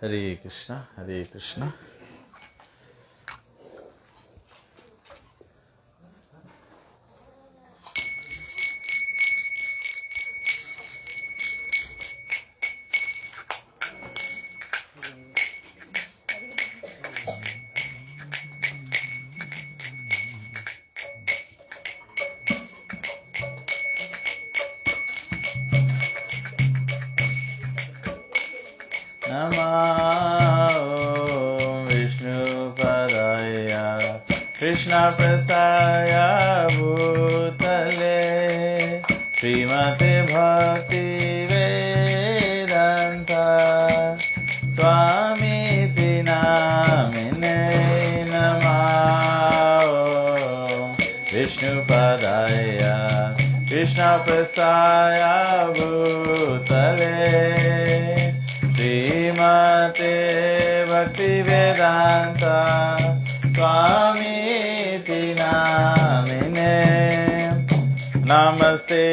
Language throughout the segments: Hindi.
हरे कृष्णा हरे कृष्णा। कृष्ण प्रसाय भूतले श्रीमते भक्ति वेदांत स्वामीति नामिने नमः। विष्णुपदाय कृष्ण प्रसाय भूतले श्रीमते भक्ति वेदांत स्वामीति नामिने। नमस्ते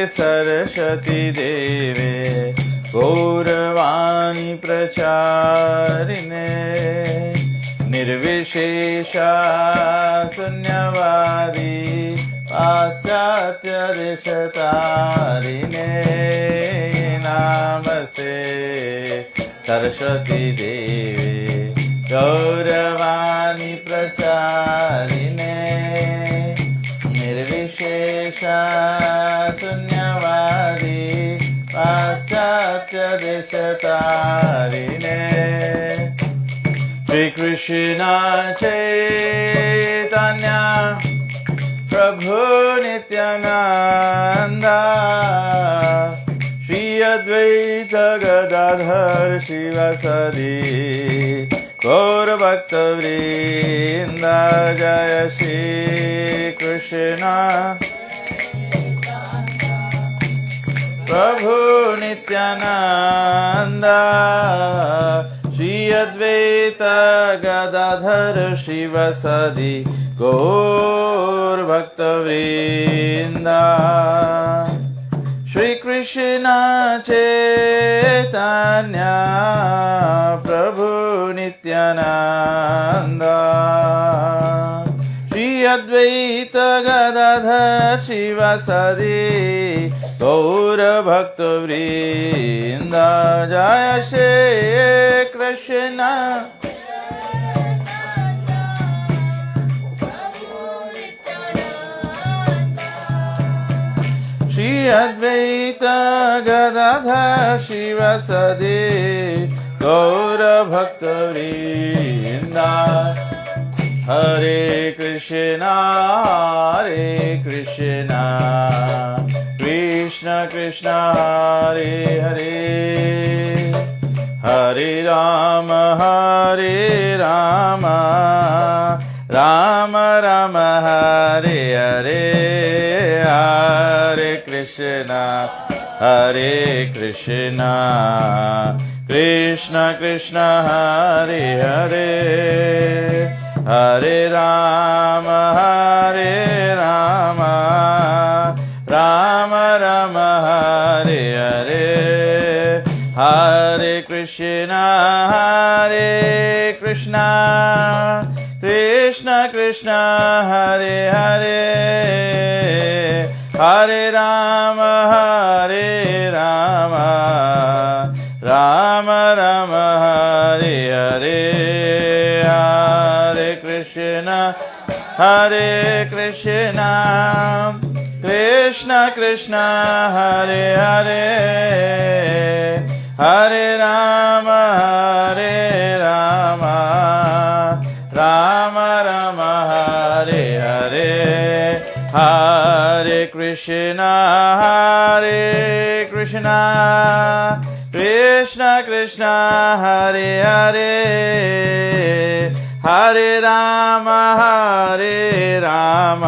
सरस्वती देवे गौरवाणी प्रचारिणे निर्विशेष शून्यवादी पाश्चात्य देशतारिणे। नमस्ते सरस्वती देवे गौरवाणी प्रचारिणे निर्विशेष शून्यवादी पाश्चात्य देशतारिणे। श्री कृष्ण चैतन्य प्रभु नित्यानंद श्री अद्वैत गदाधर शिवासादि गौर भक्त वृंद। जय श्री कृष्ण प्रभु नित्यानंद श्री अद्वैत गदाधर शिवासादि गौर भक्त वृंद। श्री कृष्ण चैतन्य प्रभु नित्यानंद श्री अद्वैत गदाधर शिवासादि गौर भक्त वृंद। जय श्री कृष्ण श्री अद्वैत गदाधर शिवासादि गौर भक्त वृंद। हरे कृष्ण कृष्ण कृष्ण हरे हरे हरे राम राम राम हरे हरे। हरे कृष्ण कृष्ण कृष्ण हरे हरे हरे राम राम राम हरे हरे। हरे कृष्ण कृष्ण कृष्ण हरे हरे हरे राम राम राम हरे हरे। हरे कृष्ण कृष्ण कृष्ण हरे हरे हरे राम राम राम हरे हरे। हरे कृष्ण कृष्ण कृष्ण हरे हरे हरे राम राम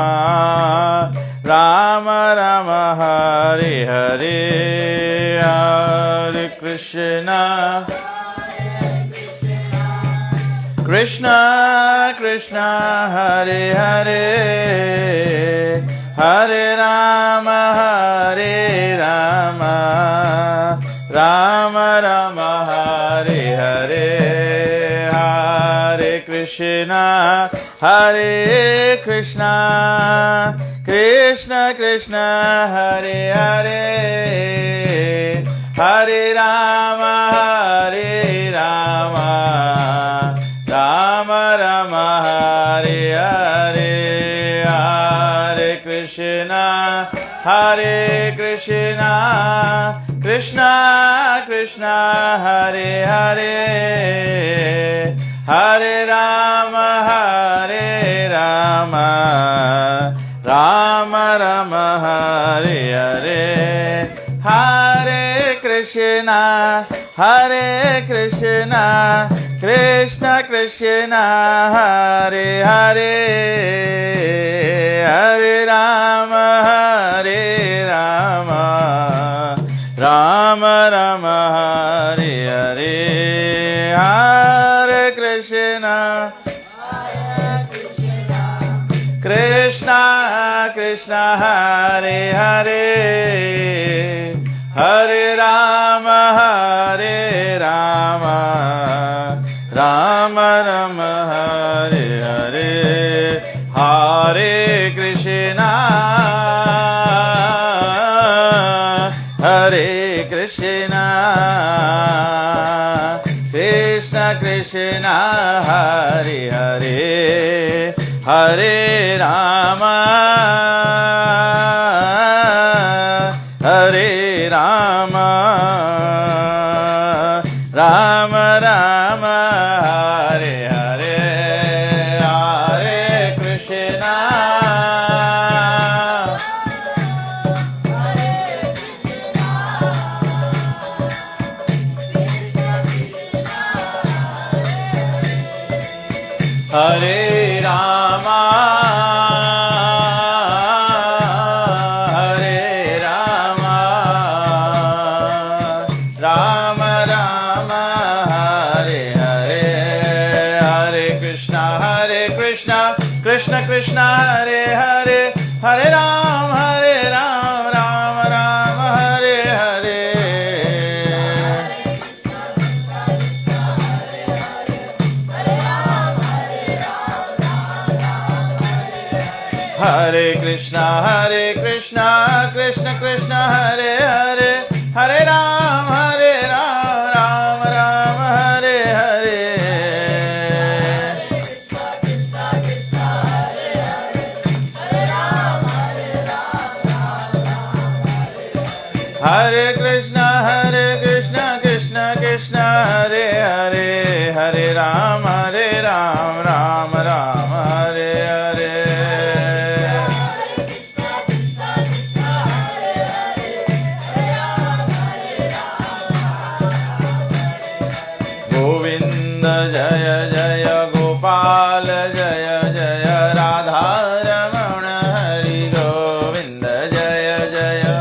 राम हरे हरे। हरे Krishna Krishna Hare Hare Hare Ram Ram Ram Hare Hare, Hare Krishna Krishna Krishna Hare Hare, Hare Rama Rama Rama Hare Hare, Hare Krishna Krishna Krishna Hare Hare, Hare Rama Rama Rama Hare Hare, Hare Krishna Krishna Krishna Hare Hare, Hare Rama Rama Rama Hare Hare, Hare Krishna Krishna Krishna Hare Hare, Hare Rama Rama Rama Hare Hare, Hare Krishna Krishna Krishna Hare Hare, Hare Rama Rama Rama Hare Hare, Hare Krishna Hare Rama Rama Rama Hare Hare, Hare Krishna Krishna Krishna Hare Hare, Hare Ram Ram Ram Hare Hare, Hare Krishna Krishna Krishna Hare Hare, Hare Ram Ram Ram Hare Hare, Hare Krishna Krishna Krishna Hare Hare, Hare Ram Ram Ram Hare Hare, Govinda Jaya Jaya Gopal Jaya Jaya Radha Ramana Hari Govinda Jaya Jaya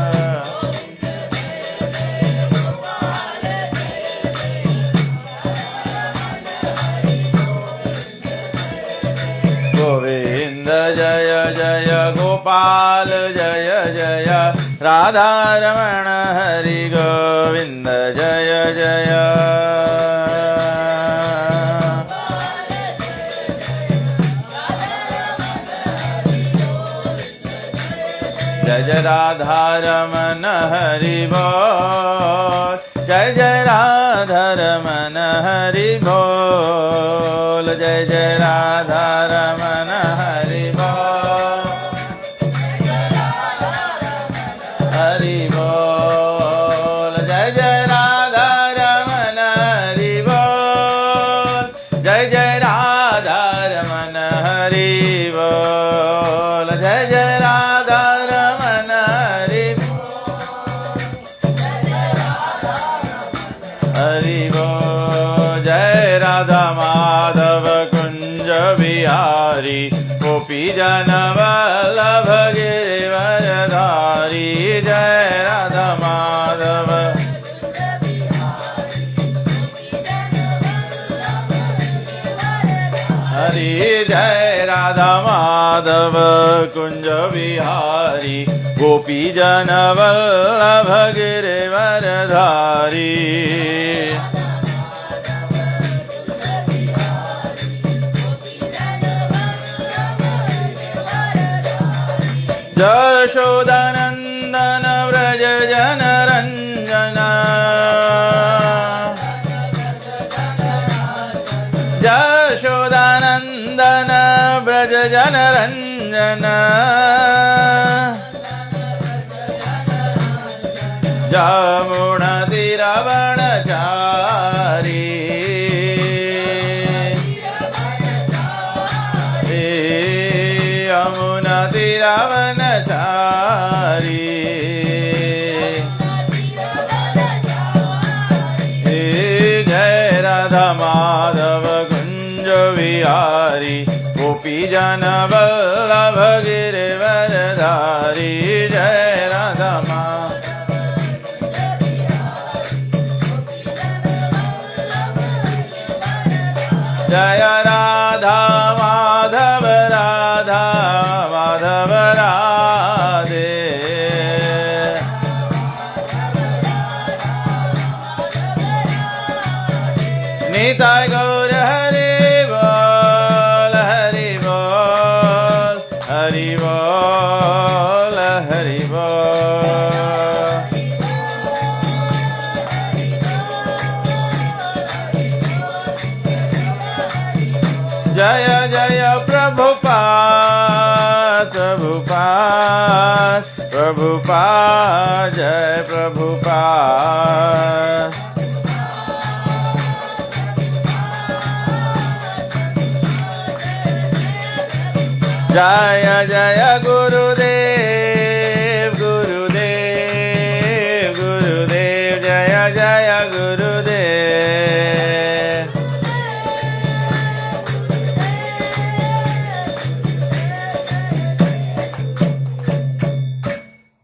Govinda Jaya Jaya Gopal Jaya Jaya Radha Ramana Hari Govinda Jaya Jaya Jai Jai Radha Ramana Hari Bol, Jai Jai Radha Ramana Hari Bol, Jai Jai Radha Ramana Hari Bol, Hari Bol, Jai Jai Radha Ramana Hari Bol, Jai Jai Radha Ramana Hari Bol, Jai Jai Radha Ramana Hari Hari Bol, Jai Radha Madhava Kunja Vihari, Gopi Jana Vallabha Girivardhari, Jai Radha Madhava Hari जय राधा माधव कुंज विहारी गोपी जन वल्लभ गिरिवरधारी यशोदानंदन व्रज जन रंजन यशोदानंदन व्रज जन रंजन जमुना तीरवनचारी यमुना तीरवनचारी जय राधा माधव कुंज विहारी गोपी जन वल्लभ गिरिवरधारी जय राधा जय राधा माधव राधा माधव राधे निताय गौर हरि बोल हरि बोल हरि बोल हरि बोल जय जय प्रभुपाद प्रभुपाद प्रभुपाद जय प्रभुपाद जय जय गुरुदेव गुरुदेव गुरुदेव जय जय गुरुदेव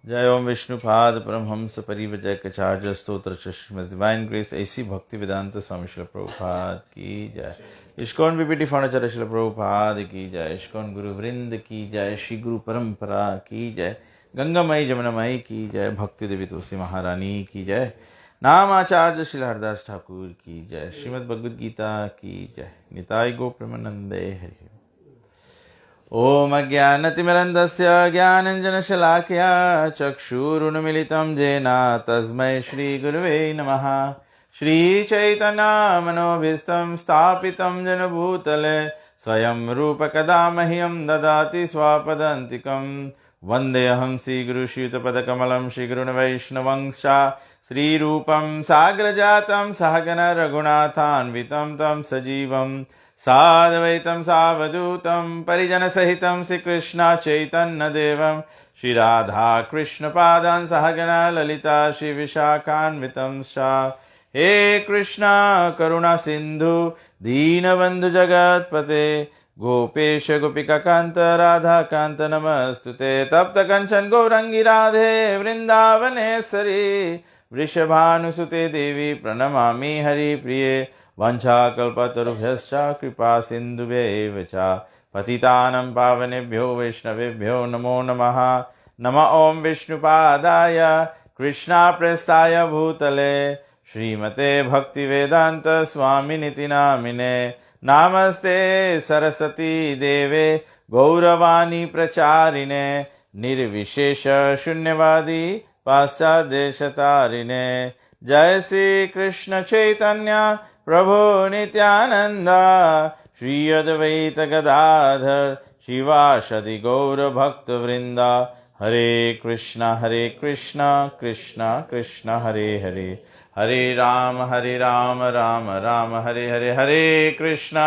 जय ओम विष्णुपाद परमहंस परिव्रजक आचार्य स्तोत्र श्रीमद् डिवाइन ग्रेस ऐसी भक्ति वेदांत स्वामी श्रील प्रभुपाद की जय। ISKCON BPT founder Srila Prabhupada की जय। इस्कॉन गुरु वृंद की जय। श्री गुरु परंपरा की जय। गंगामयी जमुनामयी की जय। भक्ति देवी तुलसी महारानी की जय। नाम आचार्य श्री हरदास ठाकुर की जय। श्रीमद् भगवद गीता की जय। निताय गो प्रेमानंदे हरि। ओम अज्ञानतिमिरन्धस्य ज्ञानञ्जनशलाकया चक्षुरुन्मीलितं येन तस्मै श्रीगुरवे नमः। श्रीचैतन्यमनोभीष्टं स्थापितं येन भूतले स्वयं रूपकदा मह्यं ददाति स्वापदान्तिकं। वन्देऽहं श्रीगुरुश्रीयुतपदकमलं श्रीगुरुन् वैष्णवंश्च श्रीरूपं साग्रजातं सहगण रघुनाथान्वितं तं सजीवं साद्वैतं सावधूतं परिजनसहितं श्रीकृष्ण चैतन्यदेवं श्रीराधाकृष्णपादान् सहगना ललिता श्रीविशाखान्वितं च। हे कृष्ण करुणा सिन्धु दीनबन्धु जगत्पते गोपेश गोपिकान्त राधाकान्त नमस्तुते। तप्त कंचन गौरंगी राधे वृन्दावनेश्वरी वृषभानुसुते देवी प्रणमामि हरिप्रिये। वंशाकल्पतरुभ्यश्च कृपा सिन्धुभ्यैव च पतितानं पावनेभ्यो वैष्णवेभ्यो नमो नमः। नमः ओं विष्णुपादाय कृष्णाप्रेष्ठाय भूतले श्रीमते भक्तिवेदान्त स्वामिनिति नामिने। नमस्ते सरस्वती देवे गौरवाणी प्रचारिणे निर्विशेष शून्यवादी पाश्चादेशतारिणे। जय श्री कृष्ण चैतन्य प्रभु नित्यानंद श्री अद्वैत गदाधर शिवासदि गौर भक्त वृंदा। हरे कृष्णा कृष्ण कृष्ण हरे हरे हरे राम राम राम हरे हरे। हरे कृष्णा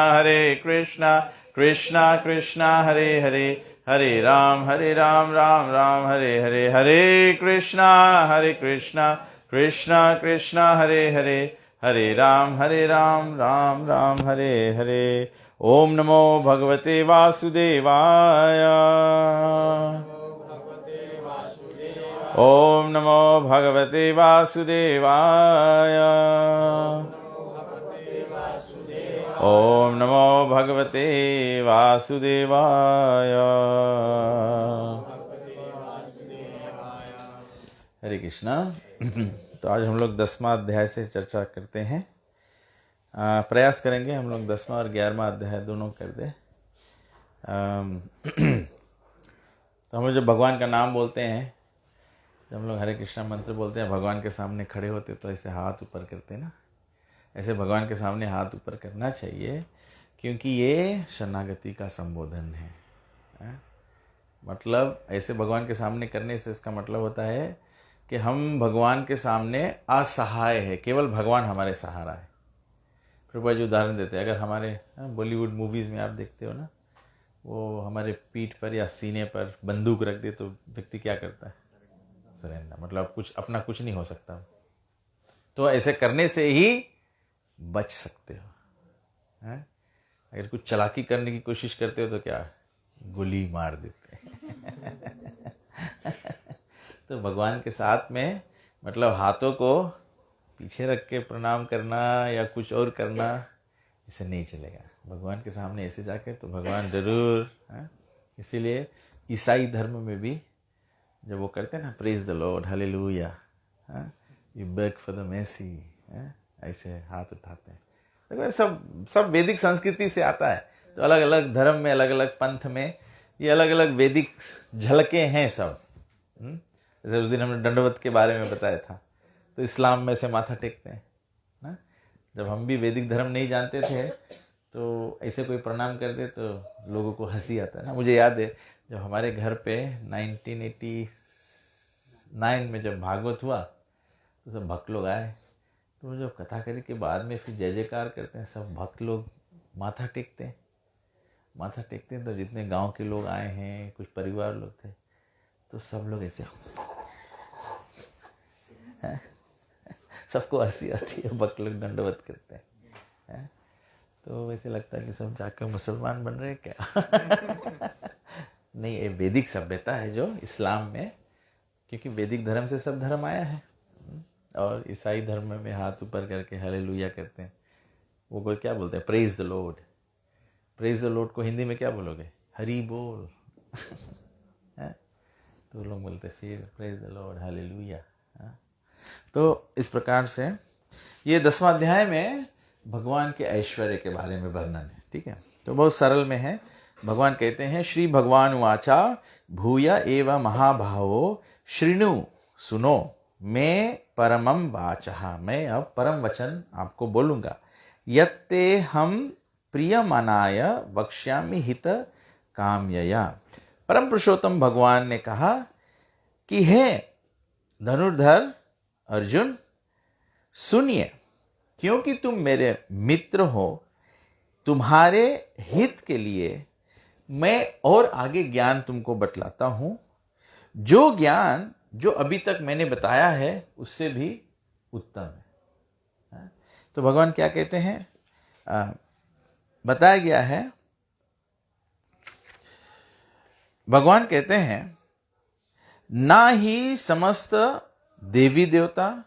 कृष्ण कृष्ण हरे हरे हरे राम राम राम हरे हरे। हरे कृष्णा कृष्ण कृष्ण हरे हरे हरे राम राम राम हरे हरे। ओम नमो भगवते वासुदेवाय। ओम नमो भगवते वासुदेवाय। ओम नमो भगवते वासुदेवाय। हरे कृष्णा। तो आज हम लोग 10वां अध्याय से चर्चा करते हैं। प्रयास करेंगे हम लोग 10वां और 11वां अध्याय दोनों कर दें। तो हम लोग जब भगवान का नाम बोलते हैं, जब हम लोग हरे कृष्णा मंत्र बोलते हैं, भगवान के सामने खड़े होते तो ऐसे हाथ ऊपर करते हैं ना, ऐसे भगवान के सामने हाथ ऊपर करना चाहिए, क्योंकि ये शरणागति का संबोधन है। मतलब ऐसे भगवान के सामने करने से इसका मतलब होता है कि हम भगवान के सामने असहाय है, केवल भगवान हमारे सहारा है। प्रभुपाद जी उदाहरण देते हैं, अगर हमारे बॉलीवुड मूवीज़ में आप देखते हो ना, वो हमारे पीठ पर या सीने पर बंदूक रख दे तो व्यक्ति क्या करता है? सरेंडर। मतलब कुछ अपना कुछ नहीं हो सकता। तो ऐसे करने से ही बच सकते हो। अगर कुछ चालाकी करने की कोशिश करते हो तो क्या? गोली मार देते हैं। तो भगवान के साथ में मतलब हाथों को पीछे रख के प्रणाम करना या कुछ और करना, इसे नहीं चलेगा। भगवान के सामने ऐसे जाके तो भगवान जरूर। इसीलिए ईसाई धर्म में भी जब वो करते हैं ना, praise the lord, hallelujah, you beg for the mercy, ऐसे हाथ उठाते हैं। देखो सब वैदिक संस्कृति से आता है। तो अलग अलग धर्म में, अलग अलग पंथ में ये अलग अलग वैदिक झलके हैं सब। जैसे उस दिन हमने दंडवत के बारे में बताया था। तो इस्लाम में से माथा टेकते हैं ना। जब हम भी वैदिक धर्म नहीं जानते थे तो ऐसे कोई प्रणाम कर दे तो लोगों को हंसी आता है ना। मुझे याद है जब हमारे घर पे 1989 में जब भागवत हुआ तो सब भक्त लोग आए। तो जब कथा करने के बाद में फिर जय जयकार करते हैं, सब भक्त लोग माथा टेकते हैं। तो जितने गांव के लोग आए हैं, कुछ परिवार लोग थे, तो सब लोग ऐसे सबको हंसी आती है। भक्त लोग दंडवत करते हैं। तो वैसे लगता है कि सब जाकर मुसलमान बन रहे हैं क्या? नहीं, ये वैदिक सभ्यता है जो इस्लाम में, क्योंकि वैदिक धर्म से सब धर्म आया है। और ईसाई धर्म में हाथ ऊपर करके हालेलुया करते हैं। वो कोई क्या बोलते हैं? Praise the Lord. Praise the Lord को हिंदी में क्या बोलोगे? हरि बोल। तो लोग बोलते फिर प्रेज द लॉर्ड, हालेलुया। तो इस प्रकार से ये 10वां अध्याय में भगवान के ऐश्वर्य के बारे में वर्णन है। ठीक है, तो बहुत सरल में है। भगवान कहते हैं, श्री भगवान वाचा भूय एव महाभावो शृणु, सुनो, मैं परमम वाचः, मैं अब परम वचन आपको बोलूंगा। यत्ते हम प्रियमनाय वक्ष्यामि हित काम्यया। परम पुरुषोत्तम भगवान ने कहा कि हे धनुर्धर अर्जुन, सुनिए, क्योंकि तुम मेरे मित्र हो, तुम्हारे हित के लिए मैं और आगे ज्ञान तुमको बतलाता हूं। जो ज्ञान जो अभी तक मैंने बताया है उससे भी उत्तम है। तो भगवान क्या कहते हैं? बताया गया है, भगवान कहते हैं, ना ही समस्त देवी देवता,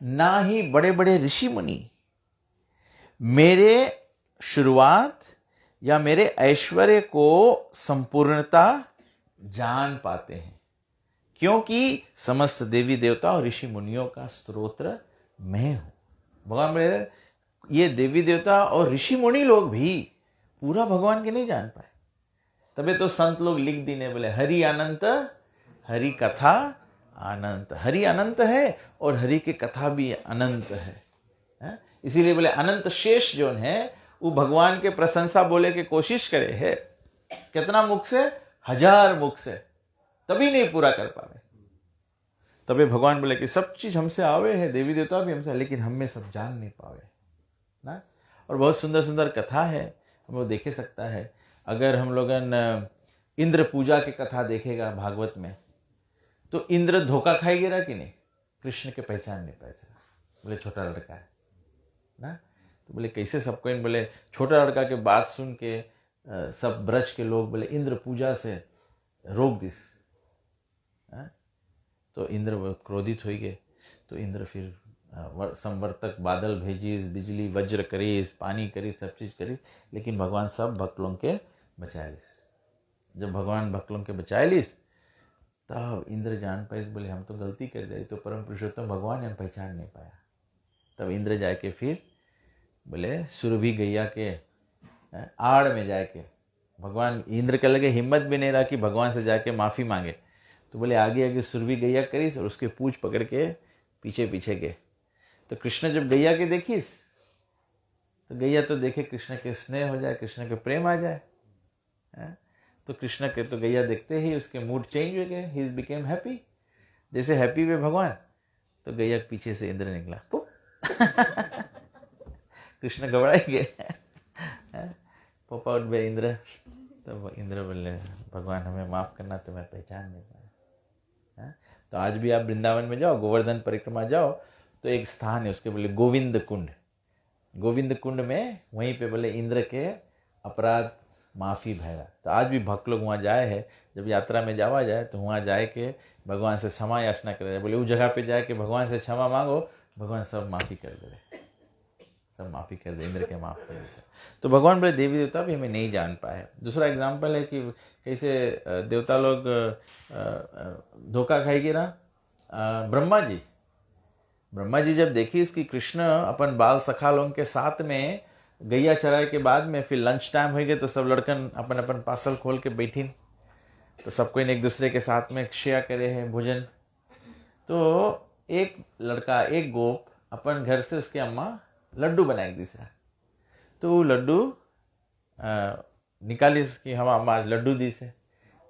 ना ही बड़े बड़े ऋषि मुनि मेरे शुरुआत या मेरे ऐश्वर्य को संपूर्णता जान पाते हैं, क्योंकि समस्त देवी देवता और ऋषि मुनियों का स्तोत्र मैं हूं। भगवान बोले ये देवी देवता और ऋषि मुनि लोग भी पूरा भगवान के नहीं जान पाए। तबे तो संत लोग लिख दी ने बोले हरि अनंत, हरि कथा अनंत। हरि अनंत है और हरि की कथा भी अनंत है। इसीलिए बोले अनंत शेष जो है वो भगवान के प्रशंसा बोले के कोशिश करे है। कितना मुख से? 1000 मुख से, तभी नहीं पूरा कर पा रहे। तभी भगवान बोले कि सब चीज हमसे आवे है, देवी देवता भी हमसे, लेकिन हम में सब जान नहीं पावे ना। और बहुत सुंदर सुंदर कथा है, हम लोग देखे सकता है। अगर हम लोग इंद्र पूजा की कथा देखेगा भागवत में, तो इंद्र धोखा खाई गिरा कि नहीं? कृष्ण के पहचान नहीं पाए। बोले छोटा लड़का है ना। तो बोले कैसे सबको इन, बोले छोटा लड़का के बात सुन के सब ब्रज के लोग बोले इंद्र पूजा से रोक दिस। तो इंद्र क्रोधित हो गए। तो इंद्र फिर संवर्तक बादल भेजीस, बिजली वज्र करीस, पानी करीस, सब चीज़ करीस, लेकिन भगवान सब भक्त लोगों के बचालिस। जब भगवान भक्त लोगों के बचालिस तब इंद्र जान पाए, बोले हम तो गलती कर दिया, तो परम पुरुषोत्तम भगवान हम पहचान नहीं पाया। तब इंद्र जाके फिर बोले सुरभि गैया के आड़ में जाके, भगवान इंद्र के लगे हिम्मत भी नहीं रहा कि भगवान से जाके माफ़ी मांगे, तो बोले आगे आगे सुरभि गैया करीस और उसके पूंछ पकड़ के पीछे पीछे गए। तो कृष्ण जब गैया के देखिस तो गैया तो देखे कृष्ण के स्नेह हो जाए, कृष्ण के प्रेम आ जाए। तो कृष्ण के तो गैया देखते ही उसके मूड चेंज हो गए, ही बिकेम हैप्पी। जैसे हैप्पी हुए भगवान, तो गैया के पीछे से इंद्र निकला। कृष्ण घबराए गए, पॉप आउट बाय इंद्र। तो इंद्र बोले भगवान हमें माफ़ करना, तो मैं पहचान नहीं पाया। तो आज भी आप वृंदावन में जाओ, गोवर्धन परिक्रमा जाओ, तो एक स्थान है उसके बोले गोविंद कुंड। गोविंद कुंड में वहीं पे बोले इंद्र के अपराध माफ़ी भैया। तो आज भी भक्त लोग वहाँ जाए हैं, जब यात्रा में जावा जाए तो वहाँ जाए के भगवान से क्षमा याचना करे, बोले उस जगह पे जाए के भगवान से क्षमा मांगो, भगवान सब माफ़ी कर दे, सब माफ़ी कर दे, इंद्र के माफ़ कर दे। तो भगवान बोले देवी देवता भी हमें नहीं जान पाए। दूसरा एग्जाम्पल है कि कैसे देवता लोग धोखा खाएगी ना। ब्रह्मा जी जब देखी इसकी कृष्ण अपन बाल सखा लोगों के साथ में गैया चराए के बाद में फिर लंच टाइम हो गए, तो सब लड़कन अपन अपन पार्सल खोल के बैठीन, तो सब कोई एक दूसरे के साथ में शेयर करे है भोजन। तो एक लड़का, एक गोप अपन घर से उसके अम्मा लड्डू बनाए दूसरा, तो लड्डू निकालिस कि हम अम्मा आज लड्डू दी से।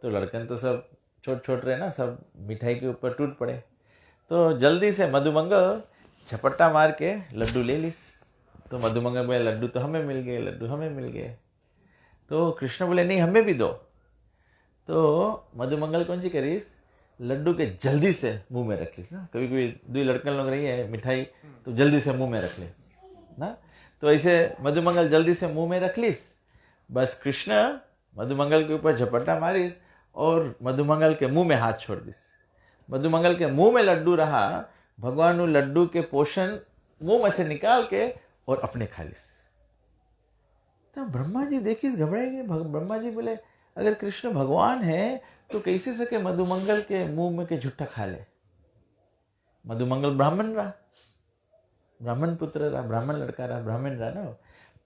तो लड़कन तो सब छोट छोट रहे ना, सब मिठाई के ऊपर टूट पड़े। तो जल्दी से मधुमंगल झपट्टा मार के लड्डू ले लिस। तो मधुमंगल बोले लड्डू तो हमें मिल गए, लड्डू हमें मिल गए। तो कृष्ण बोले नहीं हमें भी दो। तो मधुमंगल कौन सी करीस, लड्डू के जल्दी से मुंह में रख लीस ना। कभी कभी दो लड़कन लोग रही है मिठाई, तो जल्दी से मुंह में रख ले ना। तो ऐसे मधुमंगल जल्दी से मुंह में रख लीस। बस कृष्ण मधुमंगल के ऊपर झपट्टा मारिस और मधुमंगल के मुंह में हाथ छोड़ दिस। मधुमंगल के मुंह में लड्डू रहा, भगवान ने लड्डू के पोषण मुंह में से निकाल के और अपने खा लिस। तो ब्रह्मा जी देखिस घबराए गए। ब्रह्मा जी बोले अगर कृष्ण भगवान है तो कैसे सके मधुमंगल के मुंह में के झुट्टा खा ले। मधुमंगल ब्राह्मण रहा, ब्राह्मण पुत्र रहा, ब्राह्मण लड़का रहा, ब्राह्मण रहा ना,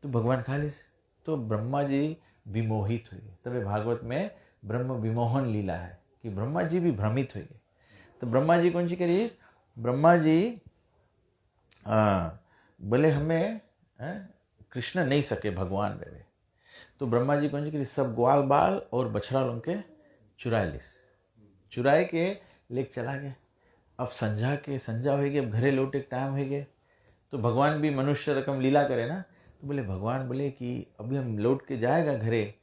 तो भगवान खा लिस। तो ब्रह्मा जी विमोहित हुए। तभी भागवत में ब्रह्म विमोहन लीला है कि ब्रह्मा जी भी भ्रमित हुए। तो ब्रह्मा जी कौन सी करिए, ब्रह्मा जी बोले हमें कृष्ण नहीं सके भगवान रहे। तो ब्रह्मा जी कौन सी करिए, सब ग्वाल बाल और बछड़ा लोग के चुराए लिस, चुराए के लेके चला गया। अब संजा हो गए, अब घरे लौटे टाइम हो गए। तो भगवान भी मनुष्य रकम लीला करे ना, तो बोले भगवान बोले कि अभी हम लौट के जाएगा घरे,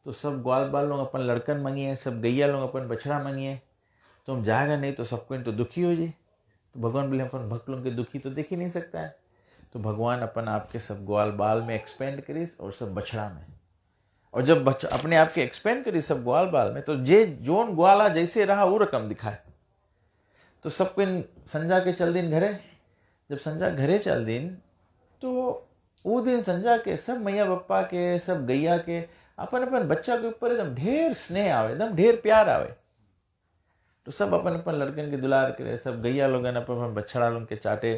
तो सब ग्वाल बाल लोग अपन लड़कन मंगिए, सब गैया लोग अपन बछड़ा मंगिए, तो हम जाएगा नहीं तो सबको तो दुखी हो जाए। तो भगवान बोले अपन भक्त लोग के दुखी तो देख ही नहीं सकता है। तो भगवान अपन आपके सब ग्वाल बाल में एक्सपेंड करीस और सब बछड़ा में, और जब अपने आप के एक्सपेंड करी सब ग्वाल बाल में, तो जे जोन ग्वाला जैसे रहा वो रकम दिखाए। तो सबको संजा के चल दिन घरे। जब संजा घरे चल दिन, तो वो दिन संजा के सब मैया बप्पा के, सब गैया के अपन अपन बच्चा के ऊपर एकदम ढेर स्नेह आवे, एकदम ढेर प्यार आवे। तो सब अपन अपन लड़कन के दुलार करे, सब गैया लोगन अपन अपन बछड़ा लोग के चाटे।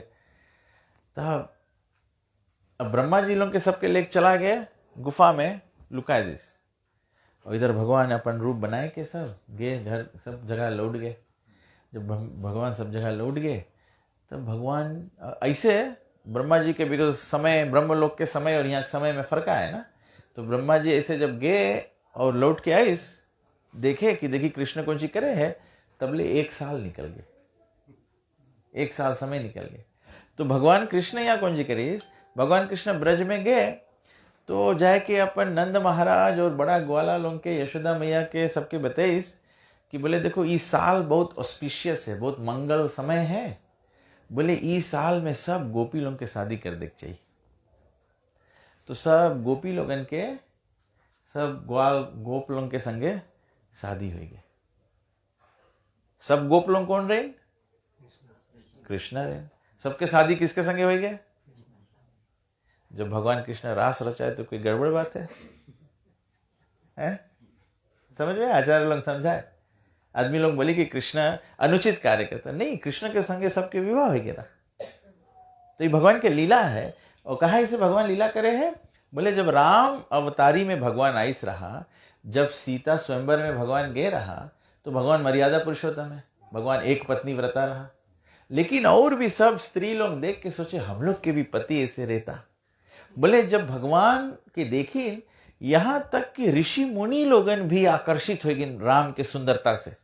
तब अब ब्रह्मा जी लोग के सबके लेके चला गया गुफा में, लुकाए दिस। और इधर भगवान अपन रूप बनाए के सब गए घर, सब जगह लौट गए। जब भगवान सब जगह लौट गए, तब भगवान ऐसे ब्रह्मा जी के, बिकॉज समय ब्रह्मलोक के समय और यहाँ के समय में फर्क है ना, तो ब्रह्मा जी ऐसे जब गए और लौट के आइस, देखे कि देखी कृष्ण कौन सी करे है, तबले 1 साल निकल गए, 1 साल समय निकल गए। तो भगवान कृष्ण यहाँ कौन सी करीस, भगवान कृष्ण ब्रज में गए, तो जाके अपन नंद महाराज और बड़ा ग्वाला लोग के, यशोदा मैया के सबके बताइस कि बोले देखो इस साल बहुत ऑस्पिशियस है, बहुत मंगल समय है। बोले इस साल में सब गोपी लोग के शादी कर दे चाहिए। तो सब गोपी लोगन के, सब ग्वाल गोप लोग के संगे शादी हुई गई। सब गोप लोग कौन रहे, कृष्ण रहे। सबके शादी किसके संगे हो गया? जब भगवान कृष्ण रास रचाए तो कोई गड़बड़ बात है? समझ में? आचार्य लोग समझाए, आदमी लोग बोले कि कृष्ण अनुचित कार्य करता, नहीं, कृष्ण के संगे सबके विवाह हो गया। तो ये भगवान की लीला है। और कहा इसे भगवान लीला करे है? बोले जब राम अवतारी में भगवान आइस रहा, जब सीता स्वयंवर में भगवान गए रहा, तो भगवान मर्यादा पुरुषोत्तम है, भगवान एक पत्नी व्रता रहा। लेकिन और भी सब स्त्री लोग देख के सोचे हम लोग के भी पति ऐसे रहता। बोले जब भगवान के देखे, यहां तक कि ऋषि मुनि लोगन भी आकर्षित हो गए राम के सुंदरता से।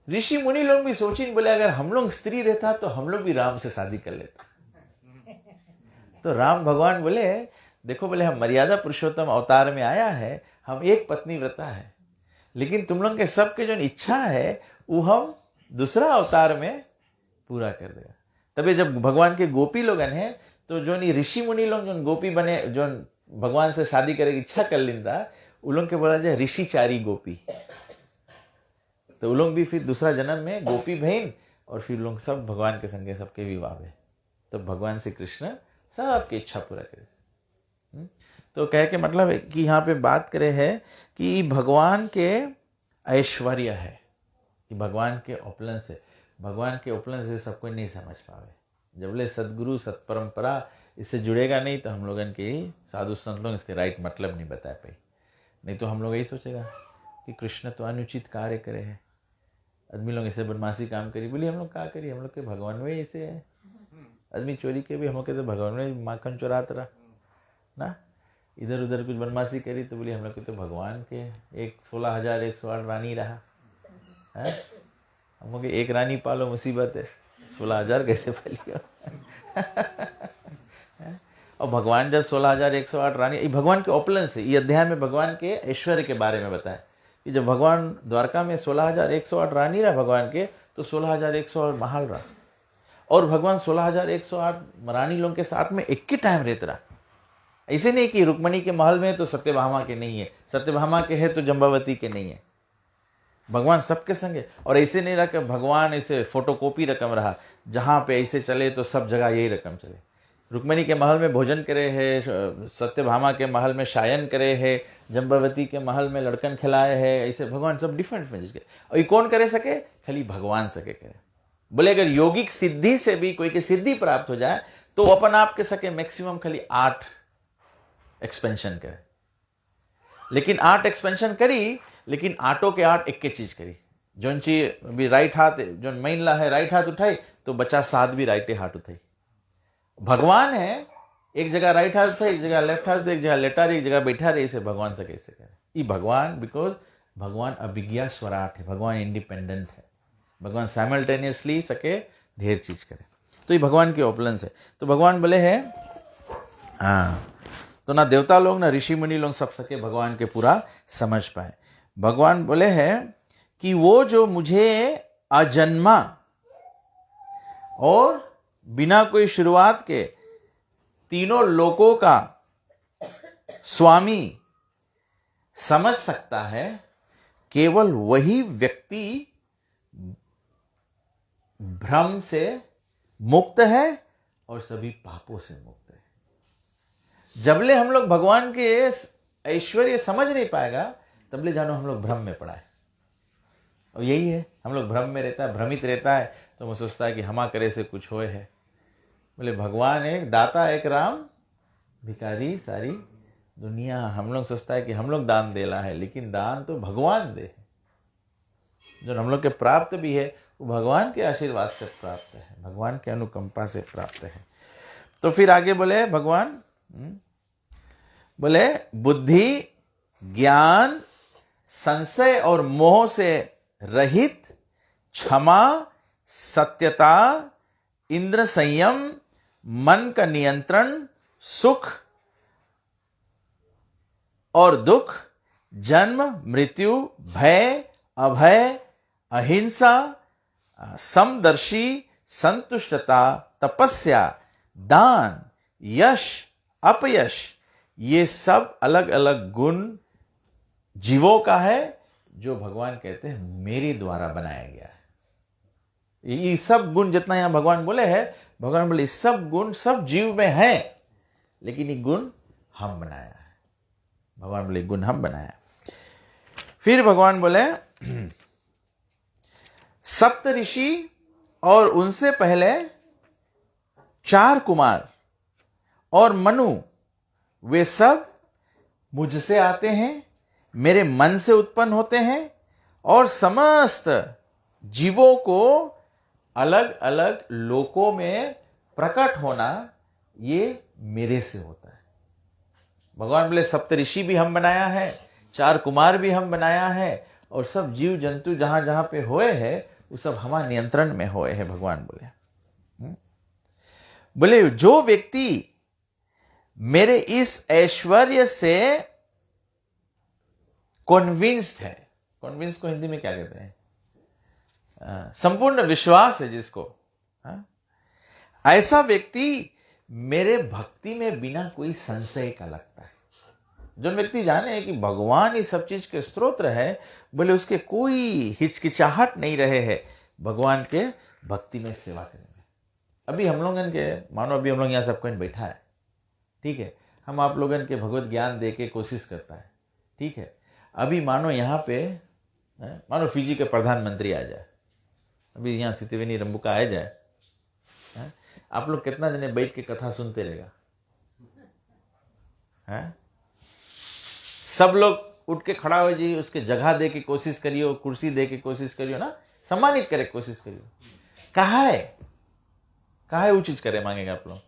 ऋषि मुनि लोग भी सोचे, बोले अगर हम लोग स्त्री रहता तो हम लोग भी राम से शादी कर लेते। तो राम भगवान बोले देखो, बोले हम मर्यादा पुरुषोत्तम अवतार में आया है, हम एक पत्नी व्रता है, लेकिन तुम लोग के सबके जो इच्छा है वो हम दूसरा अवतार में पूरा कर देगा। तभी जब भगवान के गोपी लोगन है, तो जो ऋषि मुनि लोग जो गोपी बने, जो भगवान से शादी करे की इच्छा कर लेता, उन लोग के बोला जाए ऋषिचारी गोपी। तो वो लोग भी फिर दूसरा जन्म में गोपी बहन, और फिर लोग सब भगवान के संगे सबके विवाह हुए। तो भगवान श्री कृष्ण सबकी इच्छा पूरा करे। तो कह के मतलब है कि यहाँ पे बात करे है कि भगवान के ऐश्वर्य है, कि भगवान के उपलंस है। भगवान के उपलंस से सब कोई नहीं समझ पावे। जब ले सदगुरु सत्परंपरा इससे जुड़ेगा नहीं, तो हम लोगन के साधु संत लोग इसके राइट मतलब नहीं बता पाए। नहीं तो हम लोग यही सोचेगा कि कृष्ण तो अनुचित कार्य करे है, आदमी लोग ऐसे बदमाशी काम करी। बोली हम लोग क्या करिए, हम लोग के भगवान में ऐसे है। आदमी चोरी के भी हम लोग के तो भगवान में माखन चुरात रहा ना, इधर उधर कुछ बदमाशी करी तो बोली हम लोग के तो भगवान के 16,108 रानी रहा है। हम लोग एक रानी पालो मुसीबत है, 16,000 कैसे पालियो? और भगवान जब 16,108 रानी, ये भगवान के ऑपलेंस है। ये अध्याय में भगवान के ऐश्वर्य के बारे में बताया कि जब भगवान द्वारका में 16,108 रानी रहा भगवान के, तो 16,108 महल रहा। और भगवान 16,108 रानी लोगों के साथ में एक ही टाइम रहता रहा। ऐसे नहीं कि रुक्मणी के महल में तो सत्यभामा के नहीं है, सत्यभामा के है तो जम्बावती के नहीं है। भगवान सबके संगे। और ऐसे नहीं रहा कि भगवान ऐसे फोटोकॉपी रकम रहा, जहां पे ऐसे चले तो सब जगह यही रकम चले। रुक्मणी के महल में भोजन करे है, सत्यभामा के महल में शायन करे है, जम्बावती के महल में लड़कन खिलाए है। ऐसे भगवान सब डिफरेंट में जिसके। और ये कौन करे सके? खाली भगवान सके करे। बोले अगर योगिक सिद्धि से भी कोई की सिद्धि प्राप्त हो जाए, तो अपन आप के सके मैक्सिमम खाली 8 एक्सपेंशन करे। लेकिन 8 एक्सपेंशन करी, लेकिन 8 के 8 एक चीज करी। जोन चीज भी राइट हाथ, जो मेन ला है राइट हाथ उठाई, तो बचा 7 भी राइट हाथ उठाई। भगवान है एक जगह राइट हाथ उठाई, एक जगह लेफ्ट हाथ, एक जगह लेटा रही, एक जगह बैठा रही। इसे भगवान से कैसे करे? ये भगवान, बिकॉज भगवान अभिज्ञा स्वराट है, भगवान इंडिपेंडेंट है, भगवान साइमल्टेनियसली सके ढेर चीज करे। तो ये भगवान के ऑपलेंस है। तो भगवान बोले है तो ना देवता लोग ना ऋषि मुनि लोग सब सके भगवान के पूरा समझ पाए। भगवान बोले हैं कि वो जो मुझे अजन्मा और बिना कोई शुरुआत के तीनों लोकों का स्वामी समझ सकता है, केवल वही व्यक्ति भ्रम से मुक्त है और सभी पापों से मुक्त है। जबले हम लोग भगवान के ऐश्वर्य समझ नहीं पाएगा, तबले जानो हम लोग भ्रम में पड़ा है। और यही है, हम लोग भ्रम में रहता है, भ्रमित रहता है, तो वो सोचता है कि हमा करे से कुछ होए है। बोले भगवान एक दाता, एक राम, भिखारी सारी दुनिया। हम लोग सोचता है कि हम लोग दान देला है, लेकिन दान तो भगवान दे है। जो हम लोग के प्राप्त भी है वो भगवान के आशीर्वाद से प्राप्त है, भगवान के अनुकंपा से प्राप्त है। तो फिर आगे बोले भगवान, बोले बुद्धि, ज्ञान, संशय और मोह से रहित, क्षमा, सत्यता, इंद्र संयम, मन का नियंत्रण, सुख और दुख, जन्म मृत्यु, भय, अभय, अहिंसा, समदर्शी, संतुष्टता, तपस्या, दान, यश, अपयश, ये सब अलग अलग गुण जीवों का है, जो भगवान कहते हैं मेरे द्वारा बनाया गया है। ये सब गुण जितना यहाँ भगवान बोले हैं, भगवान बोले सब गुण सब जीव में है, लेकिन ये गुण हम बनाया है। भगवान बोले गुण हम बनाया। फिर भगवान बोले सप्त ऋषि और उनसे पहले 4 कुमार और मनु, वे सब मुझसे आते हैं, मेरे मन से उत्पन्न होते हैं, और समस्त जीवों को अलग अलग लोकों में प्रकट होना ये मेरे से होता है। भगवान बोले सप्त ऋषि भी हम बनाया है, 4 कुमार भी हम बनाया है, और सब जीव जंतु जहां जहां पे होए हैं वो सब हमारे नियंत्रण में होए हैं। भगवान बोले बोले जो व्यक्ति मेरे इस ऐश्वर्य से कॉन्विंस्ड है, कॉन्विंस को हिंदी में क्या कहते हैं, संपूर्ण विश्वास है जिसको, ऐसा व्यक्ति मेरे भक्ति में बिना कोई संशय का लगता है। जो व्यक्ति जाने कि भगवान ही सब चीज के स्रोत है, बोले उसके कोई हिचकिचाहट नहीं रहे है भगवान के भक्ति में सेवा करने में। अभी हम लोगन के मानो अभी हम लोग यहाँ सबको बैठा है, ठीक है, हम आप लोगन के भगवत ज्ञान दे के कोशिश करता है, ठीक है। अभी मानो यहाँ पे मानो फिजी के प्रधानमंत्री आ जाए, अभी यहाँ सितिवेनी रंबुका आ जाए, आप लोग कितना जने बैठ के कथा सुनते रहेगा? सब लोग उठ के खड़ा हो जाइए, उसके जगह दे के कोशिश करियो, कुर्सी दे के कोशिश करियो ना, सम्मानित करे कोशिश करियो। कहा है वो चीज करे मांगेगा आप लोग?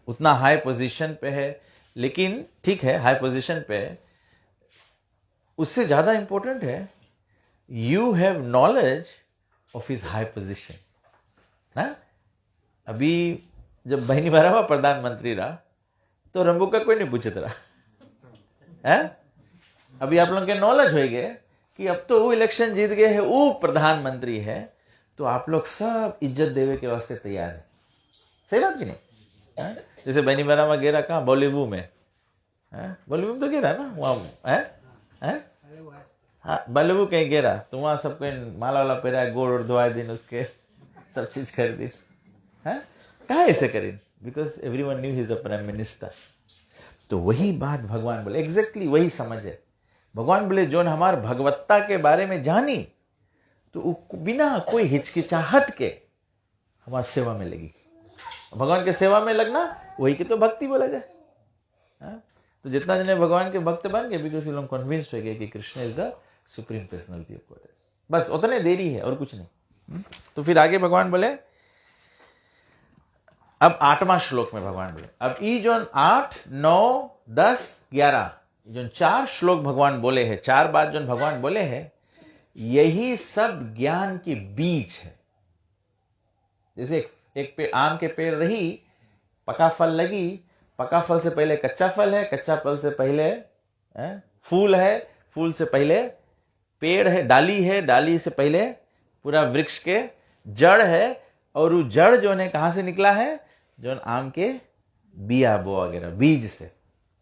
उतना हाई पोजीशन पे है, लेकिन ठीक है हाई पोजीशन पे है, उससे ज्यादा इंपॉर्टेंट है you have knowledge of his high position ना। अभी जब बहनी भरावा प्रधानमंत्री रहा तो रंबू का कोई नहीं पूछता रहा है। अभी आप लोगों के नॉलेज हो गए कि अब तो वो इलेक्शन जीत गए है, वो प्रधानमंत्री है, तो आप लोग सब इज्जत देवे के वास्ते तैयार है। सही बात की नहीं? जैसे बहनी भरावा गेरा कहाँ? बॉलीवुड में, बॉलीवुड तो गेरा ना वहां, हाँ बॉलीवुड कहीं गेरा तो वहां सबको माला वाला पेरा, गोड़ और धोआ दिन उसके सब चीज खरीदी। कहा ऐसे करें? Because everyone new he is the prime minister. तो वही बात भगवान बोले, एग्जैक्टली वही समझ है। भगवान बोले जो हमार भगवत्ता के बारे में जानी तो बिना कोई हिचकिचाहट के हमारी सेवा में लगी। भगवान के सेवा में लगना वही की तो भक्ति बोला जाए। तो जितना जने भगवान के भक्त बन गए, बिकॉज लोग कन्विंस्ड हो गए कि Krishna is the supreme personality of God. बस उतने देरी है और कुछ नहीं। तो फिर आगे भगवान बोले, अब 8वां श्लोक में भगवान बोले, अब ये जो 8, 9, 10, 11 जो 4 श्लोक भगवान बोले हैं, 4 बात जो भगवान बोले हैं, यही सब ज्ञान के बीज है। जैसे एक आम के पेड़ रही, पका फल लगी, पका फल से पहले कच्चा फल है, कच्चा फल से पहले फूल है, फूल से पहले पेड़ है, डाली है, डाली से पहले पूरा वृक्ष के जड़ है, और वो जड़ जो है कहां से निकला है? जो आम के बिया बो वगैरह बीज से,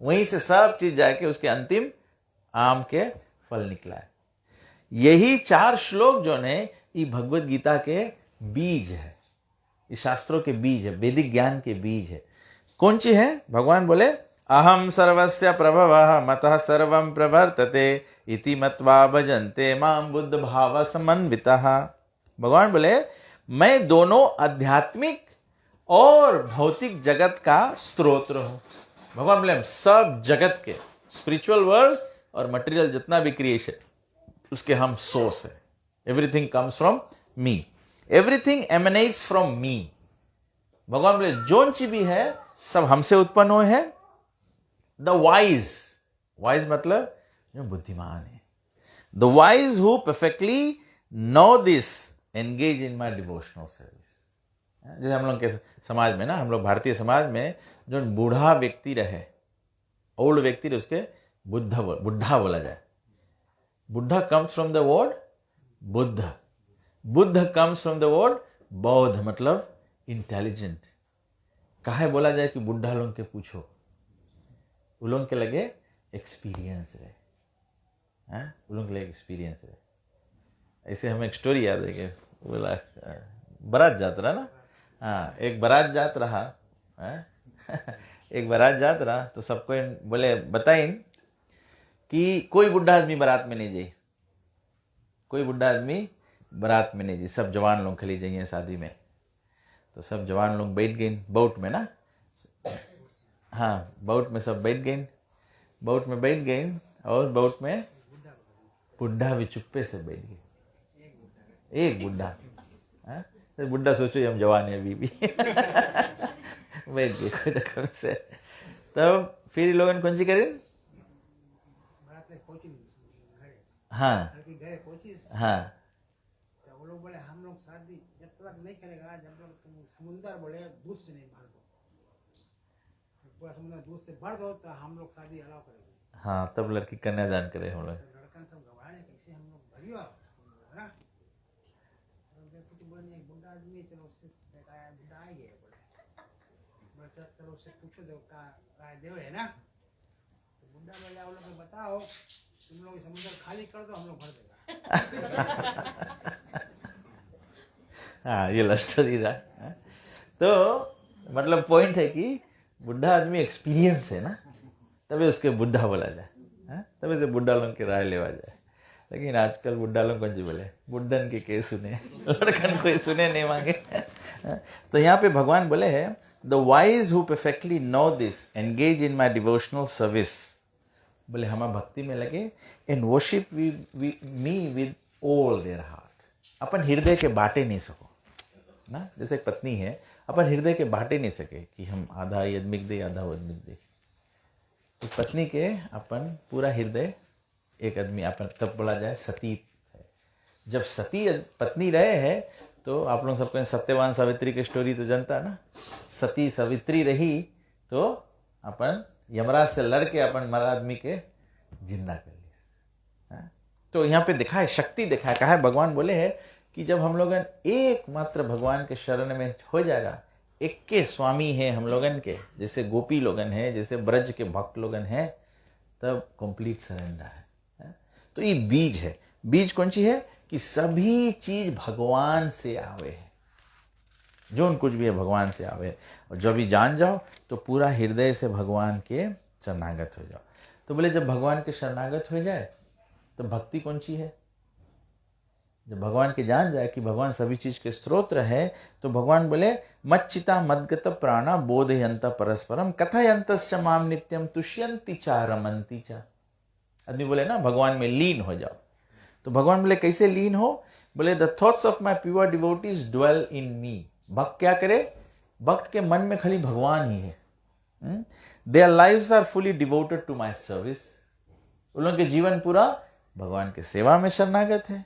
वहीं से सब चीज जाके उसके अंतिम आम के फल निकला है। यही 4 श्लोक जो ने ये भगवत गीता के बीज है, ये शास्त्रों के बीज है, वैदिक ज्ञान के बीज है। कौन सी है? भगवान बोले अहम सर्वस्य प्रभवः मतः सर्वं प्रवर्तते इति मत्वा भजन्ते मां बुद्ध भाव समन्वितः। भगवान बोले मैं दोनों आध्यात्मिक और भौतिक जगत का स्त्रोत्र हूं। भगवान बोले हम सब जगत के, स्पिरिचुअल वर्ल्ड और मटेरियल जितना भी क्रिएशन, उसके हम सोर्स है। Everything comes from me, everything emanates from me. भगवान बोले जो चीज भी है सब हमसे उत्पन्न हुए हैं। द वाइज, वाइज मतलब जो बुद्धिमान है, the wise who perfectly know this engage in my devotional service. जैसे हम लोग के समाज में ना, हम लोग भारतीय समाज में जो बूढ़ा व्यक्ति रहे, ओल्ड व्यक्ति रहे, उसके बुढ़ा बोला जाए। बुढ़ा comes from the word Buddha, Buddha comes from the word बौद्ध, मतलब इंटेलिजेंट। काहे बोला जाए कि बुढ़ा लोग के पूछो, वो लोग के लगे एक्सपीरियंस रहे, वो लोग के लगे एक्सपीरियंस रहे। ऐसे हमें एक स्टोरी याद है कि बोला बारात जात रहा ना, हाँ एक बारात जात रहा, एक बारात जात रहा तो सबको बोले बताइन कि कोई बुढ़ा आदमी बारात में नहीं जाए, कोई बुढ़ा आदमी बारात में नहीं जाए, सब जवान लोग खाली जाइए शादी में। तो सब जवान लोग बैठ गए बोट में ना, हाँ बोट में सब बैठ गए, बोट में बैठ गए और बोट में बुढ़ा भी चुप्पे से बैठ गए, एक बुढ़ा, तो बुढ़ा सोचो हम जवान है अभी भी बैठ गए कोई रकम से। तब फिर लोगों ने कौन सी करें, हाँ हाँ वो लोग बोले हम लोग शादी जब तक नहीं करेगा जब तक तुम समुंदर बोले दूध से नहीं भर दो, पूरा समुंदर दूध से भर दो तो हम लोग शादी अलाउ करेंगे। हाँ तब लड़की कन्यादान करे हम लोग। लड़कन सब घबराए कैसे हम लोग भरियो है ना, बोले एक बुढ़ा आदमी चलो उससे बताया, बुढ़ा आ गया बोले चलो उससे पूछो दो का राय देव है ना, तो बुढ़ा बोले आप लोग बताओ तुम लोग समुद्र खाली कर दो हम लोग भर देगा। हाँ ये लव स्टोरी रहा। तो मतलब पॉइंट है कि बुढ़ा आदमी एक्सपीरियंस है ना, तभी उसके बुढ़ा बोला जाए, तभी से बुढ़ा लोग की राय लेवा जाए। लेकिन आजकल बुढ़ा लोग कौन सी बोले, बुढ़न के सुने, लड़कन कोई सुने नहीं मांगे। तो यहाँ पे भगवान बोले हैं the wise who perfectly know this engage in my devotional service, बोले हमारा भक्ति में लगे in worship me with all their heart. अपन हृदय के बांटे नहीं सको ना, जैसे एक पत्नी है अपन हृदय के बांटे नहीं सके कि हम आधा यदमिक दे आधा वदमिक दे, तो पत्नी के अपन पूरा हृदय एक आदमी अपन तब बोला जाए सती है। जब सती पत्नी रहे हैं तो आप लोग सबको सत्यवान सावित्री की स्टोरी तो जानता ना, सती सावित्री रही तो अपन यमराज से लड़के अपन मरा आदमी के जिंदा कर लिए। तो यहाँ पे दिखा है शक्ति, दिखा है, कहा है भगवान बोले हैं कि जब हम लोग एकमात्र भगवान के शरण में हो जाएगा, एक के स्वामी है हम लोगन के, जैसे गोपी लोगन है, जैसे ब्रज के भक्त लोगन है, तब कंप्लीट सरेंडर है। तो ये बीज है, बीज कौन सी है कि सभी चीज भगवान से आवे है, जो कुछ भी है भगवान से आवे, और जब भी जान जाओ तो पूरा हृदय से भगवान के शरणागत हो जाओ। तो बोले जब भगवान के शरणागत हो जाए तो भक्ति कौन सी है, जब भगवान के जान जाए कि भगवान सभी चीज के स्रोत्र है, तो भगवान बोले मच्चिता मद्गत प्राणा बोधयंत परस्परम कथयंतश्च माम नित्यम तुष्यंति चा रमंती चा। आदमी बोले ना भगवान में लीन हो जाओ, तो भगवान बोले कैसे लीन हो, बोले the thoughts of my pure devotees dwell in me. भक्त क्या करे, भक्त के मन में खाली भगवान ही है। Their lives are fully devoted to my service, उन लोगों के जीवन पूरा भगवान के सेवा में शरणागत है।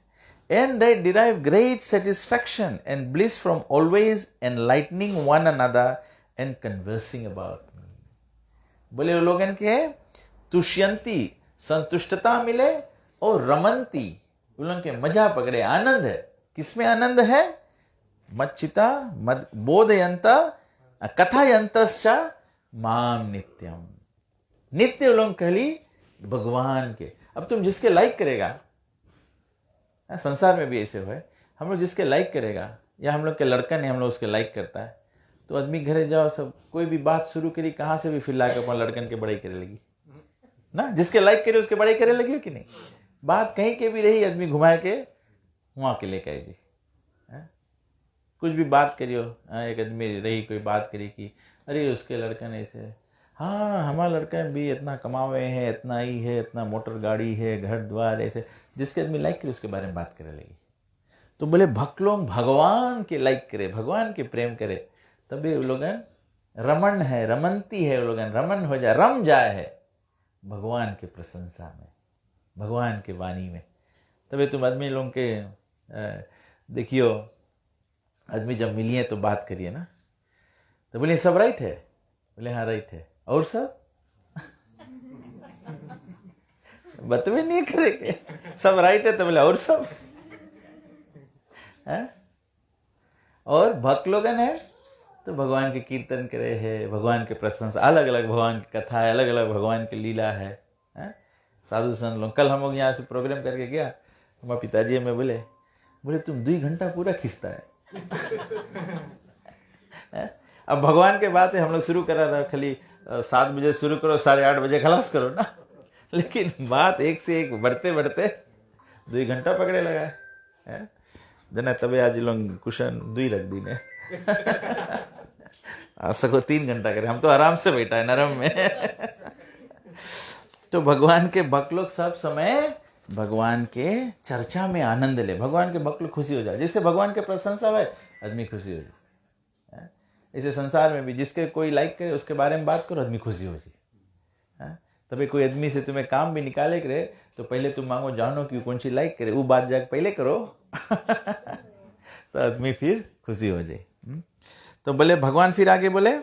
And they derive great satisfaction and bliss from always enlightening one another and conversing about me. बोले वो लोगन के तुष्यंती संतुष्टता मिले और रमंती उन लोगों के मजा पकड़े, आनंद है। किसमें आनंद है, मच्चिता मद बोधयंता कथायंतश्च माम नित्यम, नित्य उन लोग कहली भगवान के। अब तुम जिसके लाइक करेगा, संसार में भी ऐसे हुए, हम लोग जिसके लाइक करेगा, या हम लोग के लड़कन है हम लोग उसके लाइक करता है, तो आदमी घरे जाओ सब कोई भी बात शुरू करी कहाँ से भी फिर ला के अपन लड़कन के बड़ाई करे लगी ना, जिसके लाइक करे उसके बड़ाई करे लगी हो कि नहीं। बात कहीं के भी रही आदमी घुमा के वहाँ के लेकर आई जी, कुछ भी बात करियो। एक आदमी रही कोई बात करी कि अरे उसके लड़कन ऐसे, हाँ हमारा लड़का भी इतना कमावे हैं, इतना ही है, इतना मोटर गाड़ी है, घर द्वार ऐसे, जिसके आदमी लाइक करे उसके बारे में बात करे लगी। तो बोले भक्त लोग भगवान के लाइक करे, भगवान के प्रेम करे, तभी वो लोग रमन है, रमनती है, वो लोग रमन हो जाए, रम जाए है भगवान के प्रशंसा में, भगवान के वाणी में। तभी तुम आदमी लोग के देखियो, आदमी जब मिलिए तो बात करिए ना, तो बोले सब राइट है, बोले हाँ राइट है, और सब बतवे नहीं करेंगे, सब राइट है, तो बोले और सब है। और भक्त लोगन है तो भगवान के कीर्तन करे है, भगवान के प्रशंसा, अलग अलग भगवान की कथा है, अलग अलग भगवान की लीला है। साधु संत लोग, कल हम लोग यहाँ से प्रोग्राम करके गया, हमारे पिताजी हमें बोले बोले तुम 2 घंटा पूरा खींचता है। अब भगवान के बात है, हम लोग शुरू करा रहा खाली 7 बजे शुरू करो 8:30 बजे खलास करो ना, लेकिन बात एक से एक बढ़ते बढ़ते 2 घंटा पकड़े लगा है जना तबे आज लोग कुशन 2 रख दी ने आ सको 3 घंटा करे, हम तो आराम से बैठा है नरम में। तो भगवान के भक्त लोग सब समय भगवान के चर्चा में आनंद ले, भगवान के भक्त लोग खुशी हो जाए, जिससे भगवान के प्रशंसा हो आदमी खुशी हो जाए। ऐसे संसार में भी जिसके कोई लाइक करे उसके बारे में बात करो, आदमी खुशी हो जाए। तभी कोई आदमी से तुम्हें काम भी निकाले करे तो पहले तुम मांगो जानो कि कौन सी लाइक करे, वो बात जाके पहले करो तो आदमी फिर खुशी हो जाए। तो बोले भगवान फिर आगे बोले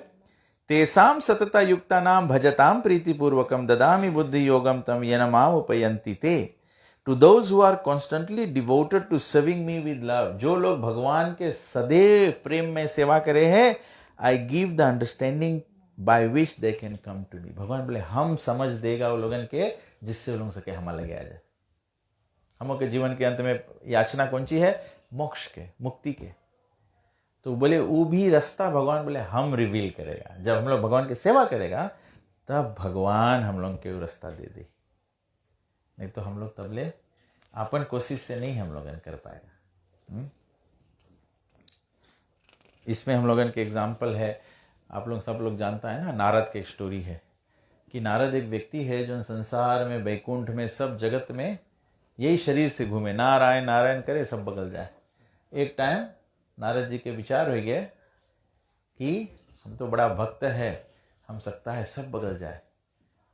तेसाम सतता युक्ता नाम भजताम प्रीतिपूर्वकम ददामि बुद्धि योगम तम यनमाम उपयंति ते। To those who are constantly devoted to serving me with love, जो लोग भगवान के सदैव प्रेम में सेवा करे हैं, I give the understanding by which they can come to me. भगवान बोले हम समझ देगा वो लोगन के जिससे वो लोग सके हमारे लगे आ जाए। हम लोग के जीवन के अंत में याचना कौन सी है? मोक्ष के, मुक्ति के। तो बोले वो भी रास्ता भगवान बोले हम रिवील करेगा। जब हम लोग भगवान की सेवा करेगा तब भगवान हम लोग के वो रास्ता दे दे, नहीं तो हम लोग तबले अपन कोशिश से नहीं हम लोगन कर पाएगा। इसमें हम लोगन के एग्जाम्पल है, आप लोग सब लोग जानता है ना, नारद की एक स्टोरी है कि नारद एक व्यक्ति है जो संसार में वैकुंठ में सब जगत में यही शरीर से घूमे, नारायण नारायण करे सब बगल जाए। एक टाइम नारद जी के विचार हो गए कि हम तो बड़ा भक्त है, हम सकता है सब बगल जाए।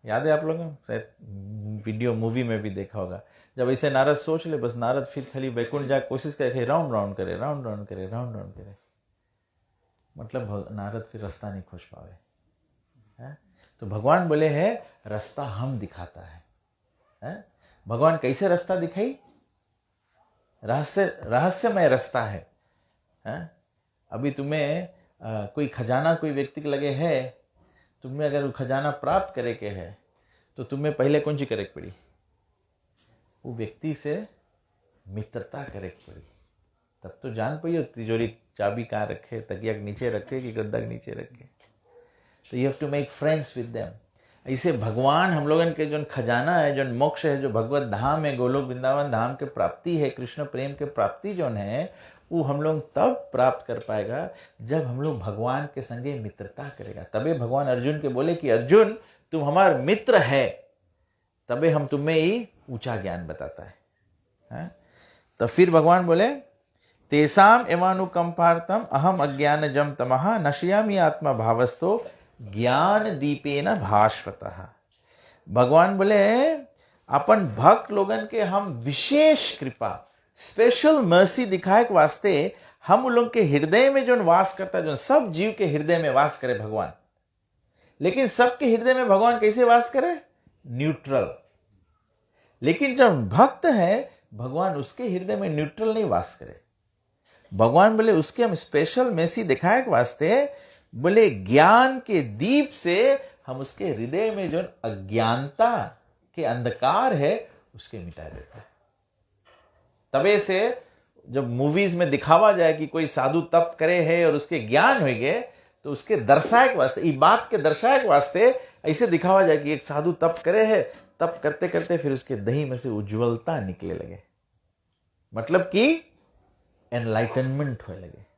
याद है आप लोगों को, शायद वीडियो मूवी में भी देखा होगा। जब ऐसे नारद सोच ले, बस नारद फिर खाली वैकुंठ जाए कोशिश करे, राउंड राउंड करे, राउंड राउंड करे, राउंड राउंड करे, मतलब नारद फिर रास्ता नहीं खोज पावे। तो भगवान बोले है रास्ता हम दिखाता है। भगवान कैसे रास्ता दिखाई? रहस्यमय रास्ता है। अभी तुम्हें कोई खजाना कोई व्यक्ति के लगे है, तुम्हें अगर वो खजाना प्राप्त करे के है तो तुम्हें पहले कौन सी करे पड़ी? वो व्यक्ति से मित्रता करे पड़ी, तब तो जान पाइयो तिजोरी चाबी कहाँ रखे, तकिया के नीचे रखे कि गद्दा के नीचे रखे। तो you have to make friends with them. ऐसे भगवान हम लोगन के जो खजाना है, जो मोक्ष है, जो भगवत धाम है, गोलोक वृंदावन धाम के प्राप्ति है, कृष्ण प्रेम के प्राप्ति जो है, वो हम लोग तब प्राप्त कर पाएगा जब हम लोग भगवान के संगे मित्रता करेगा। तबे भगवान अर्जुन के बोले कि अर्जुन तुम हमारे मित्र है, तबे हम तुम्हें ही ऊंचा ज्ञान बताता है। तो फिर भगवान बोले तेसाम एवानुकंपार्थम अहम अज्ञानजम तमः नशयामि आत्मा भावस्तो ज्ञान दीपेन भास्वतः। भगवान बोले अपन भक्त लोगन के हम विशेष कृपा, स्पेशल मर्सी दिखाए के वास्ते हम उन लोग के हृदय में जो वास करता है, जो सब जीव के हृदय में वास करे भगवान। लेकिन सबके हृदय में भगवान कैसे वास करे? न्यूट्रल। लेकिन जब भक्त है भगवान उसके हृदय में न्यूट्रल नहीं वास करे। भगवान बोले उसके हम स्पेशल मेसी दिखाए के वास्ते बोले ज्ञान के दीप से हम उसके हृदय में जो अज्ञानता के अंधकार है उसके मिटा देता है। तबे से जब मूवीज में दिखावा जाए कि कोई साधु तप करे है और उसके ज्ञान हो गए, तो उसके दर्शाए के वास्ते, इस बात के दर्शाए के वास्ते ऐसे दिखावा जाए कि एक साधु तप करे है, तप करते करते फिर उसके दही में से उज्ज्वलता निकले लगे, मतलब कि एनलाइटनमेंट होने लगे।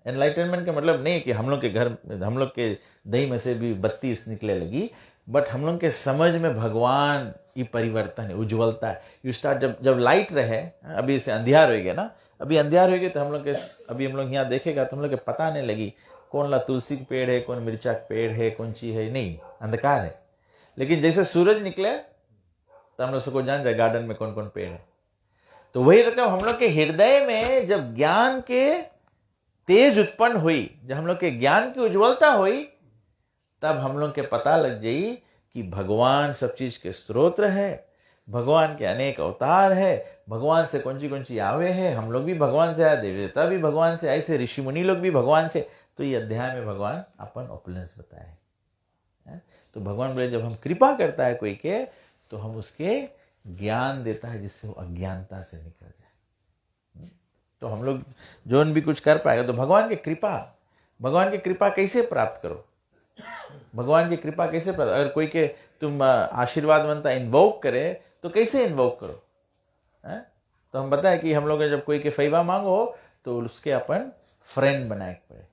एनलाइटनमेंट का मतलब नहीं कि हम लोग के घर, हम लोग के दही में से भी बत्ती निकले लगी, बट हम लोग के समझ में भगवान ये परिवर्तन है, उज्ज्वलता है। यू स्टार्ट, जब लाइट रहे, अभी से अंधियार हो गया ना, अभी अंधियार हो गया तो हम लोग के, अभी हम लोग यहाँ देखेगा तो हम लोग के पता नहीं लगी कौन ला तुलसी का पेड़ है, कौन मिर्चा का पेड़ है, कौन सी है, नहीं, अंधकार है। लेकिन जैसे सूरज निकले तो हम लोग सबको जान जाए गार्डन में कौन कौन पेड़ है। तो वही रकम हम लोग के हृदय में जब ज्ञान के तेज उत्पन्न हुई, जब हम लोग के ज्ञान की उज्ज्वलता हुई, तब हम लोग के पता लग जाई कि भगवान सब चीज के स्रोत है, भगवान के अनेक अवतार है, भगवान से कौन सी आवे है, हम लोग भी भगवान से आए, देवी देवता भी भगवान से, ऐसे ऋषि मुनि लोग भी भगवान से। तो ये अध्याय में भगवान अपन ओपुलेंस बताए। तो भगवान बोले जब हम कृपा करता है कोई के, तो हम उसके ज्ञान देता है जिससे वो अज्ञानता से निकल जाए। तो हम लोग जोन भी कुछ कर पाएगा। तो भगवान की कृपा कैसे प्राप्त करो? भगवान की कृपा कैसे प्राप्त? अगर कोई के तुम आशीर्वाद बनता इन्वोक करे तो कैसे इन्वोक करो? है? तो हम बताए कि हम लोग जब कोई के फैवा मांगो तो उसके अपन फ्रेंड बनाए पड़े।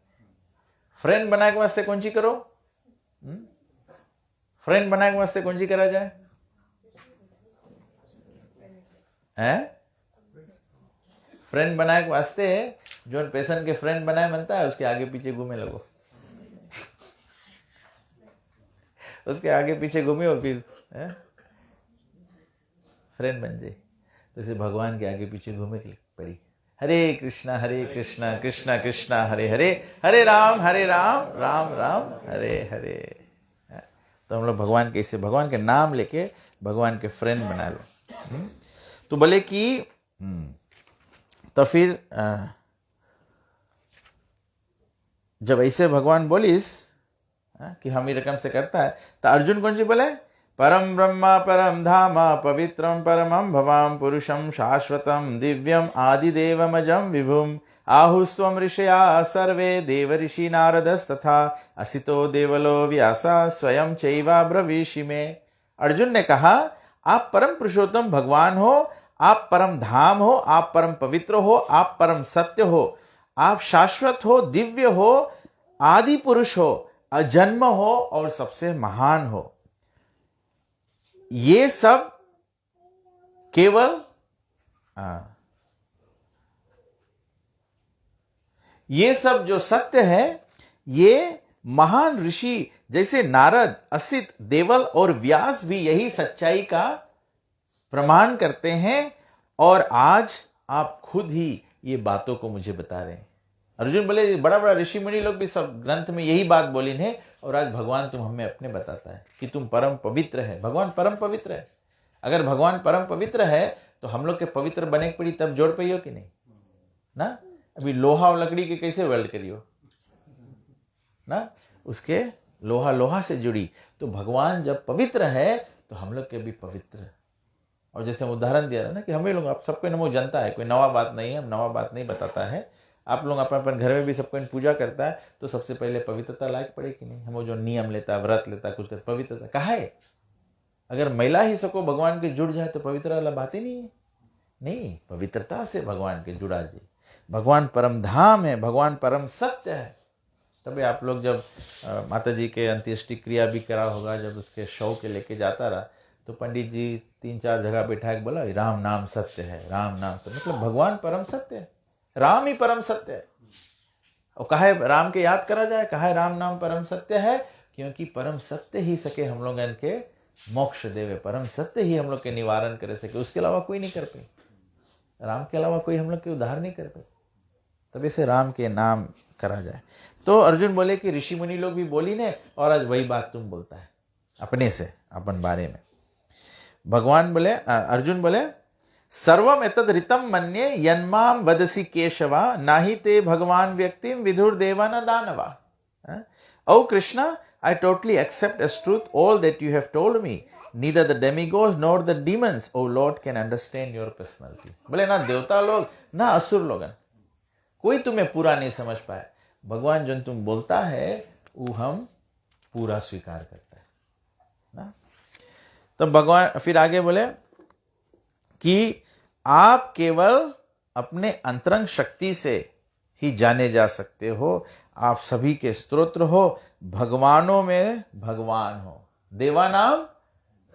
फ्रेंड बनाए के वास्ते कौन सी करो? फ्रेंड बनाए के वास्ते कौन सी करा जाए? फ्रेंड बनाए के वास्ते जो पेशेंट के फ्रेंड बनाए बनता है उसके आगे पीछे घूमे लगो। उसके आगे पीछे घूमे और फिर फ्रेंड बन जाए। तो इसे भगवान के आगे पीछे घूमे की पड़ी। हरे कृष्णा कृष्णा कृष्णा हरे हरे, हरे राम राम राम हरे हरे। तो हम लोग भगवान के इसे भगवान के नाम लेके भगवान के फ्रेंड बना लो। तो बोले कि तो फिर जब ऐसे भगवान बोलिस कि हम ही रकम से करता है, तो अर्जुन कौन सी बोले? परम ब्रह्मा परम धाम पवित्रम परमं भवाम पुरुषम शाश्वतम दिव्यम आदिदेवमजम विभुम आहुस्त्वम ऋषया सर्वे देव ऋषि नारदस्तथा असितो देवलो व्यासा स्वयं चैवा ब्रवीषि में। अर्जुन ने कहा, आप परम पुरुषोत्तम भगवान हो, आप परम धाम हो, आप परम पवित्र हो, आप परम सत्य हो, आप शाश्वत हो, दिव्य हो, आदि पुरुष हो, अजन्म हो और सबसे महान हो। ये सब केवल ये सब जो सत्य है, ये महान ऋषि जैसे नारद, असित, देवल और व्यास भी यही सच्चाई का प्रमाण करते हैं। और आज आप खुद ही ये बातों को मुझे बता रहे हैं। अर्जुन बोले, बड़ा बड़ा ऋषि मुनि लोग भी सब ग्रंथ में यही बात बोली है, और आज भगवान तुम हमें अपने बताता है कि तुम परम पवित्र है। भगवान परम पवित्र है। अगर भगवान परम पवित्र है तो हम लोग के पवित्र बने की पड़ी तब जोड़ पाइयो कि नहीं ना? अभी लोहा और लकड़ी के कैसे वेल्ड करियो ना? उसके लोहा से जुड़ी। तो भगवान जब पवित्र है तो हम लोग के भी पवित्र। और जैसे हम उदाहरण दिया ना कि हमें लोग, आप सबको नमो जनता है, कोई नवा बात नहीं है, हम नवा बात नहीं बताता है। आप लोग अपन अपन घर में भी सबको पूजा करता है तो सबसे पहले पवित्रता लायक पड़े कि नहीं? हम जो नियम लेता, व्रत लेता, कुछ करता, पवित्रता कहाँ है? अगर महिला ही सको भगवान के जुड़ जाए तो पवित्र वाला बात ही नहीं है। नहीं, पवित्रता से भगवान के जुड़ा जाए। भगवान परम धाम है, भगवान परम सत्य है। तभी आप लोग जब माता जी के अंत्येष्टि क्रिया भी करा होगा, जब उसके शव के लेके जाता रहा तो पंडित जी 3-4 जगह बैठा के बोला, राम नाम सत्य है, राम नाम सत्य। मतलब भगवान परम सत्य है, राम ही परम सत्य है। और कहा है राम के याद करा जाए, कहा है राम नाम परम सत्य है, क्योंकि परम सत्य ही सके हम लोग इनके मोक्ष देवे। परम सत्य ही हम लोग के निवारण करे सके, उसके अलावा कोई नहीं कर पाए। राम के अलावा कोई हम लोग के उद्धार नहीं कर पाए। तभी से राम के नाम करा जाए। तो अर्जुन बोले कि ऋषि मुनि लोग भी बोली ने, और आज वही बात तुम बोलता है अपने से, अपन बारे में। भगवान बोले, अर्जुन बोले, सर्वम एतद ऋतम मन्ये यन्माम वदसि केशवा नाही ते भगवान व्यक्तिम विधुर देवा न दानवा। ओ Krishna, I totally accept as truth all that you have told me. Neither the demigods nor the demons, O Lord, can understand your personality. बोले ना देवता लोग ना असुर लोग कोई तुम्हें पूरा नहीं समझ पाए। भगवान जो तुम बोलता है वो हम पूरा स्वीकार करता है ना। तो भगवान फिर आगे बोले कि आप केवल अपने अंतरंग शक्ति से ही जाने जा सकते हो। आप सभी के स्तोत्र हो, भगवानों में भगवान हो। देवानाम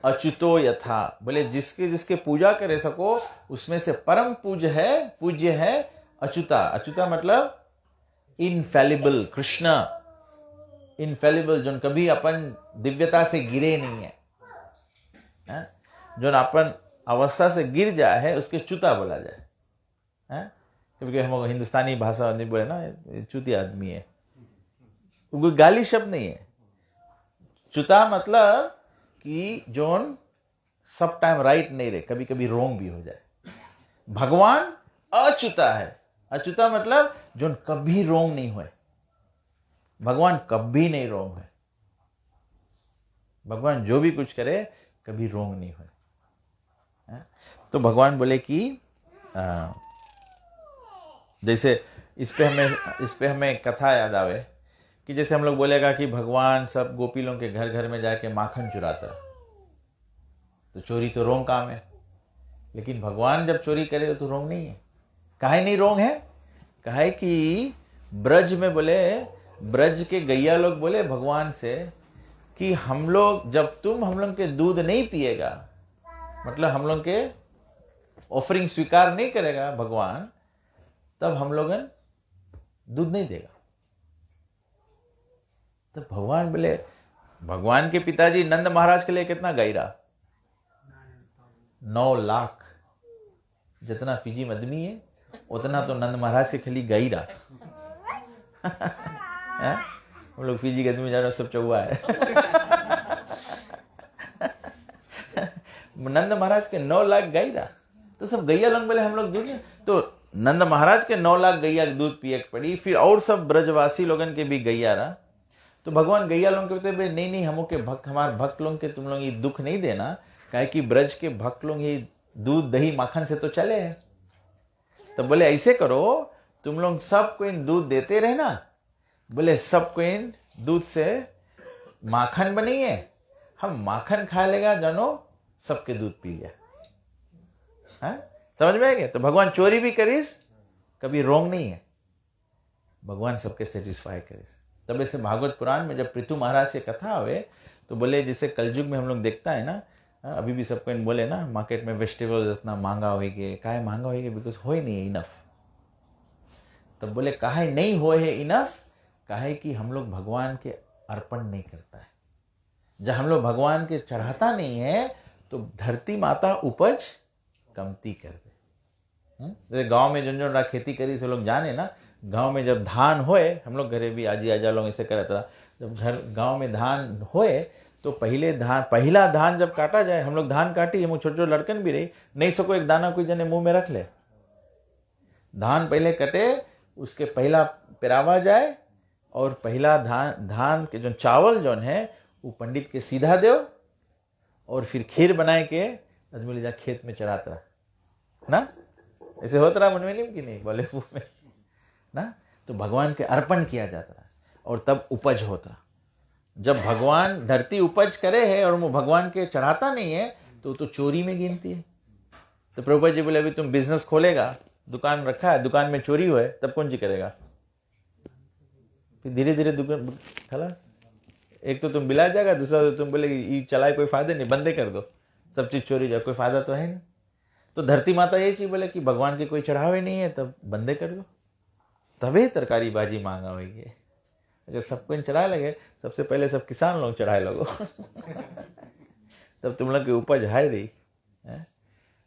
अच्युतो यथा। बोले जिसके जिसके पूजा करे सको उसमें से परम पूज्य है अच्युता। अच्युता मतलब इनफेलिबल, कृष्ण इनफेलिबल, जो कभी अपन दिव्यता से गिरे नहीं है, जो अपन अवस्था से गिर जाए है उसके च्युता बोला जाए। क्योंकि हम हिंदुस्तानी भाषा नहीं बोले ना, च्युती आदमी है, कोई गाली शब्द नहीं है। च्युता मतलब कि जोन सब टाइम राइट नहीं रहे, कभी कभी रोंग भी हो जाए। भगवान अच्युता है। अच्युता मतलब जोन कभी रोंग नहीं हुए। भगवान कभी नहीं रोंग है। भगवान जो भी कुछ करे कभी रोंग नहीं हुए। तो भगवान बोले कि जैसे इस पे हमें एक कथा याद आवे कि जैसे हम लोग बोलेगा कि भगवान सब गोपीलों के घर घर में जाके माखन चुराता, तो चोरी तो रोंग काम है। लेकिन भगवान जब चोरी करे तो रोंग नहीं है। काहे नहीं रोंग है? काहे कि ब्रज में बोले, ब्रज के गैया लोग बोले भगवान से कि हम लोग जब तुम हम लोग के दूध नहीं पिएगा, मतलब हम लोग के ऑफरिंग स्वीकार नहीं करेगा भगवान, तब हम लोग दूध नहीं देगा। तो भगवान बोले, भगवान के पिताजी नंद महाराज के लिए कितना गैरा? 9 लाख। जितना फीजी मदमी है उतना तो नंद महाराज के खाली गैरा। हम लोग फीजी के आदमी जानो सब चौवा है। नंद महाराज के 9 लाख गैया, तो सब गैया लोग बोले हम लोग दूध, तो नंद महाराज के 9 लाख गैया दूध पिए पड़ी, फिर और सब ब्रजवासी लोगन के भी गैया रहा। तो भगवान गैया लोग कहते भाई नहीं नहीं, हम के भक्त, हमारे भक्त लोग के तुम लोग ये दुख नहीं देना, काहे कि ब्रज के भक्त लोग ये दूध दही माखन से तो चले हैं। तो बोले ऐसे करो, तुम लोग सबको इन दूध देते रहना, बोले सबको इन दूध से माखन बनी है, हम माखन खा लेगा जानो, सबके दूध पी लिया। हाँ? समझ में आ गया? तो भगवान चोरी भी करीस कभी रोंग नहीं है, भगवान सबके सेटिस्फाई करीस। तब ऐसे भागवत पुराण में जब पृथु महाराज की कथा आवे तो बोले जैसे कलयुग में हम लोग देखता है ना, अभी भी सबको इन बोले ना मार्केट में वेजिटेबल इतना महंगा होएगे, काहे महंगा होएगे? बिकॉज हो ही नहीं है इनफ। तब बोले काहे नहीं हो है इनफ? काहे कि हम लोग भगवान के अर्पण नहीं करता है। जब हम लोग भगवान के चढ़ाता नहीं है तो धरती माता उपज कमती कर दे। जैसे गांव में जो जो खेती करी तो लोग जाने ना, गांव में जब धान होए, हम लोग घरे भी आजी आजा लोग ऐसे करे था, जब घर गांव में धान होए तो पहला धान जब काटा जाए, हम लोग धान काटी, हम छोटे छोटे लड़कन भी रही, नहीं सको एक दाना कोई जने मुंह में रख ले। धान पहले कटे, उसके पहला पिरावा जाए, और पहला धान के जो चावल जो है वो पंडित के सीधा दो, और फिर खीर बनाए के आदमी ले जा खेत में चढ़ाता ना। ऐसे होता रहा मनवेली की नहीं बोले में ना। तो भगवान के अर्पण किया जाता है और तब उपज होता। जब भगवान धरती उपज करे है और वो भगवान के चढ़ाता नहीं है तो चोरी में गिनती है। तो प्रभुपाद जी बोले अभी तुम बिजनेस खोलेगा, दुकान रखा है, दुकान में चोरी हुआ है, तब कौन जी करेगा? फिर धीरे धीरे दुकान खलास। एक तो तुम बिला जाएगा, दूसरा तो तुम बोले ये चलाए कोई फायदा नहीं, बंदे कर दो, सब चीज चोरी जाए, कोई फायदा तो है नहीं। तो धरती माता ये चीज बोले कि भगवान के कोई चढ़ावे नहीं है, तब बंदे कर दो, तबे तरकारी बाजी मांगा होगी। अगर सबको चढ़ाए लगे, सबसे पहले सब किसान लोग चढ़ाए लगो तब तुम लोग की उपज हाई रही है।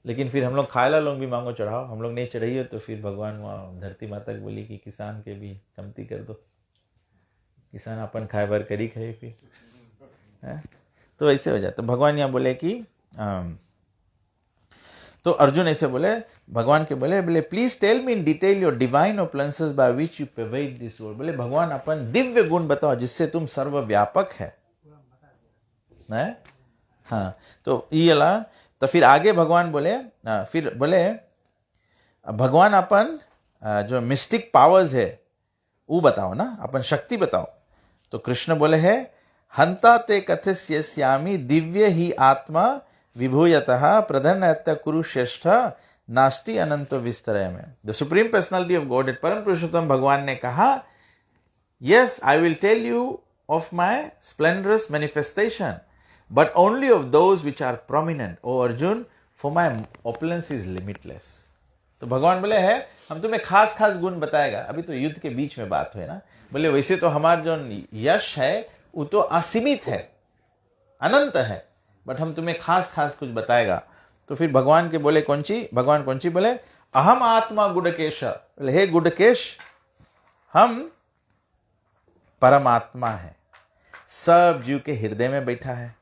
लेकिन फिर हम लोग खाएला लोग भी मांगो चढ़ाओ, हम लोग नहीं चढ़ाइए तो फिर भगवान वहाँ धरती माता को बोली कि किसान के भी कमती कर दो, किसान अपन खाए भर करी खाए फिर है। तो ऐसे हो जाए। तो भगवान यहाँ बोले कि तो अर्जुन ऐसे बोले, भगवान के बोले please tell me in detail your divine opulences by which you pervade this world. बोले भगवान अपन दिव्य गुण बताओ जिससे तुम सर्वव्यापक है। हाँ, तो ये ला। तो फिर आगे भगवान बोले, फिर बोले भगवान अपन जो मिस्टिक पावर्स है वो बताओ ना, अपन शक्ति बताओ। तो कृष्ण बोले है हंता ते कथस्यामि दिव्य ही आत्मा विभूयतः प्रधन्यत्य कुरुश्रेष्ठ नास्ति अनंतो विस्तरय में। The supreme personality of God, परम पुरुषोत्तम भगवान ने कहा, yes I will tell you of my splendorous manifestation but only of those which are prominent O Arjun, for my opulence is limitless. तो भगवान बोले है हम तुम्हें खास खास गुण बताएगा। अभी तो युद्ध के बीच में बात हुई ना, बोले वैसे तो हमारा जो यश है वो तो असीमित है, अनंत है, बट हम तुम्हें खास खास कुछ बताएगा। तो फिर भगवान के बोले कौन सी, भगवान कौन सी बोले, अहम आत्मा गुडकेश। बोले हे गुडकेश, हम परमात्मा है, सब जीव के हृदय में बैठा है,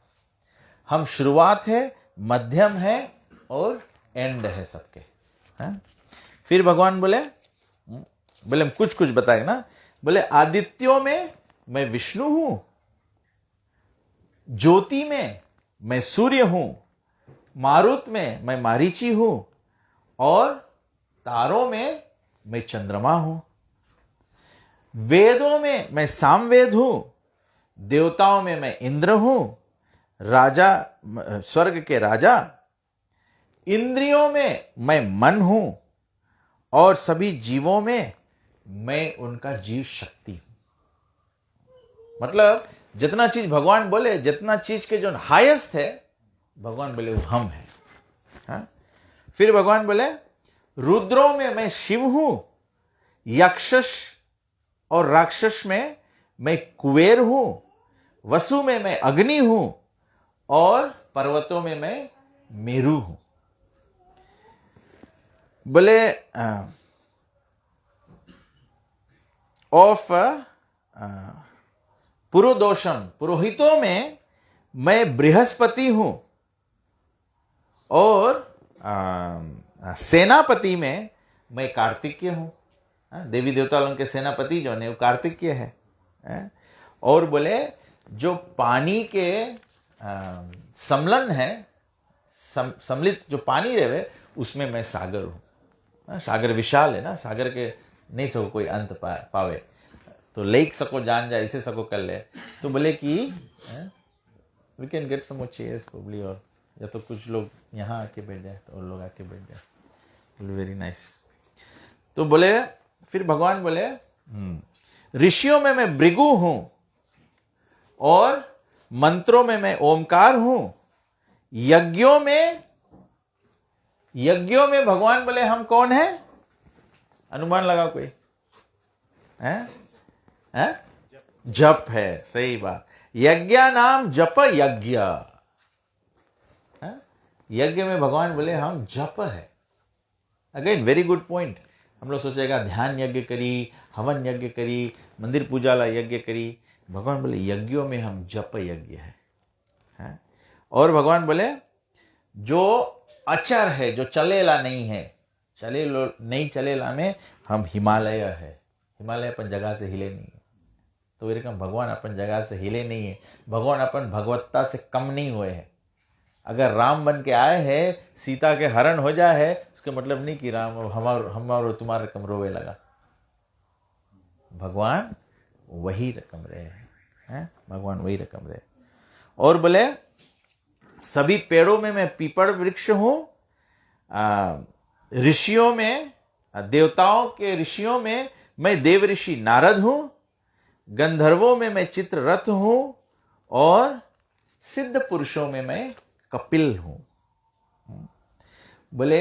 हम शुरुआत है, मध्यम है और एंड है सबके। फिर भगवान बोले हम कुछ कुछ बताएगा ना। बोले आदित्यों में मैं विष्णु हूं, ज्योति में मैं सूर्य हूं, मारुत में मैं मारीची हूं, और तारों में मैं चंद्रमा हूं, वेदों में मैं सामवेद हूं, देवताओं में मैं इंद्र हूं, राजा स्वर्ग के राजा, इंद्रियों में मैं मन हूं और सभी जीवों में मैं उनका जीव शक्ति हूं। मतलब जितना चीज भगवान बोले, जितना चीज के जो हाईएस्ट है, भगवान बोले वो हम है। हाँ? फिर भगवान बोले रुद्रों में मैं शिव हूं, यक्षस और राक्षस में मैं कुबेर हूं, वसु में मैं अग्नि हूं और पर्वतों में मैं मेरु हूं। बोले ऑफ पुरोदोषम, पुरोहितों में मैं बृहस्पति हूं और सेनापति में मैं कार्तिकेय हूं। देवी देवता लोगों के सेनापति जो है वो कार्तिकेय है। और बोले जो पानी के सम्मिलन है, सम्मिलित जो पानी रहे उसमें मैं सागर हूं। सागर विशाल है ना, सागर के नहीं सको कोई अंत पावे, तो लेक सको जान जाए, इसे सको कर ले। तो बोले कि we can get some chairs probably, और या तो कुछ लोग यहाँ आके बैठ जाए तो और लोग आके बैठ जाए, वेरी नाइस। तो बोले फिर भगवान बोले ऋषियों में मैं भृगु हूं और मंत्रों में मैं ओमकार हूं, यज्ञों में भगवान बोले हम कौन है? अनुमान लगाओ कोई है? जप है, सही बात। यज्ञ नाम जप यज्ञ। यज्ञ में भगवान बोले हम जप है। Again very good point. हम लोग सोचेगा ध्यान यज्ञ करी, हवन यज्ञ करी, मंदिर पूजा ला यज्ञ करी। भगवान बोले यज्ञों में हम जप यज्ञ है। और भगवान बोले जो अचर है, जो चलेला नहीं है, नहीं चलेला में हम हिमालय है। हिमालय अपन जगह से हिले नहीं है। तो ये रकम भगवान अपन जगह से हिले नहीं है। भगवान अपन भगवत्ता से कम नहीं हुए हैं। अगर राम बन के आए हैं, सीता के हरण हो जाए है, उसका मतलब नहीं कि राम हमारो तुम्हारे रकम रोवे लगा। भगवान वही रकम रहे हैं, भगवान वही रकम रहे। और बोले सभी पेड़ों में मैं पीपल वृक्ष हूं, ऋषियों में, देवताओं के ऋषियों में मैं देव ऋषि नारद हूं, गंधर्वों में मैं चित्ररथ हूं और सिद्ध पुरुषों में मैं कपिल हूं। बोले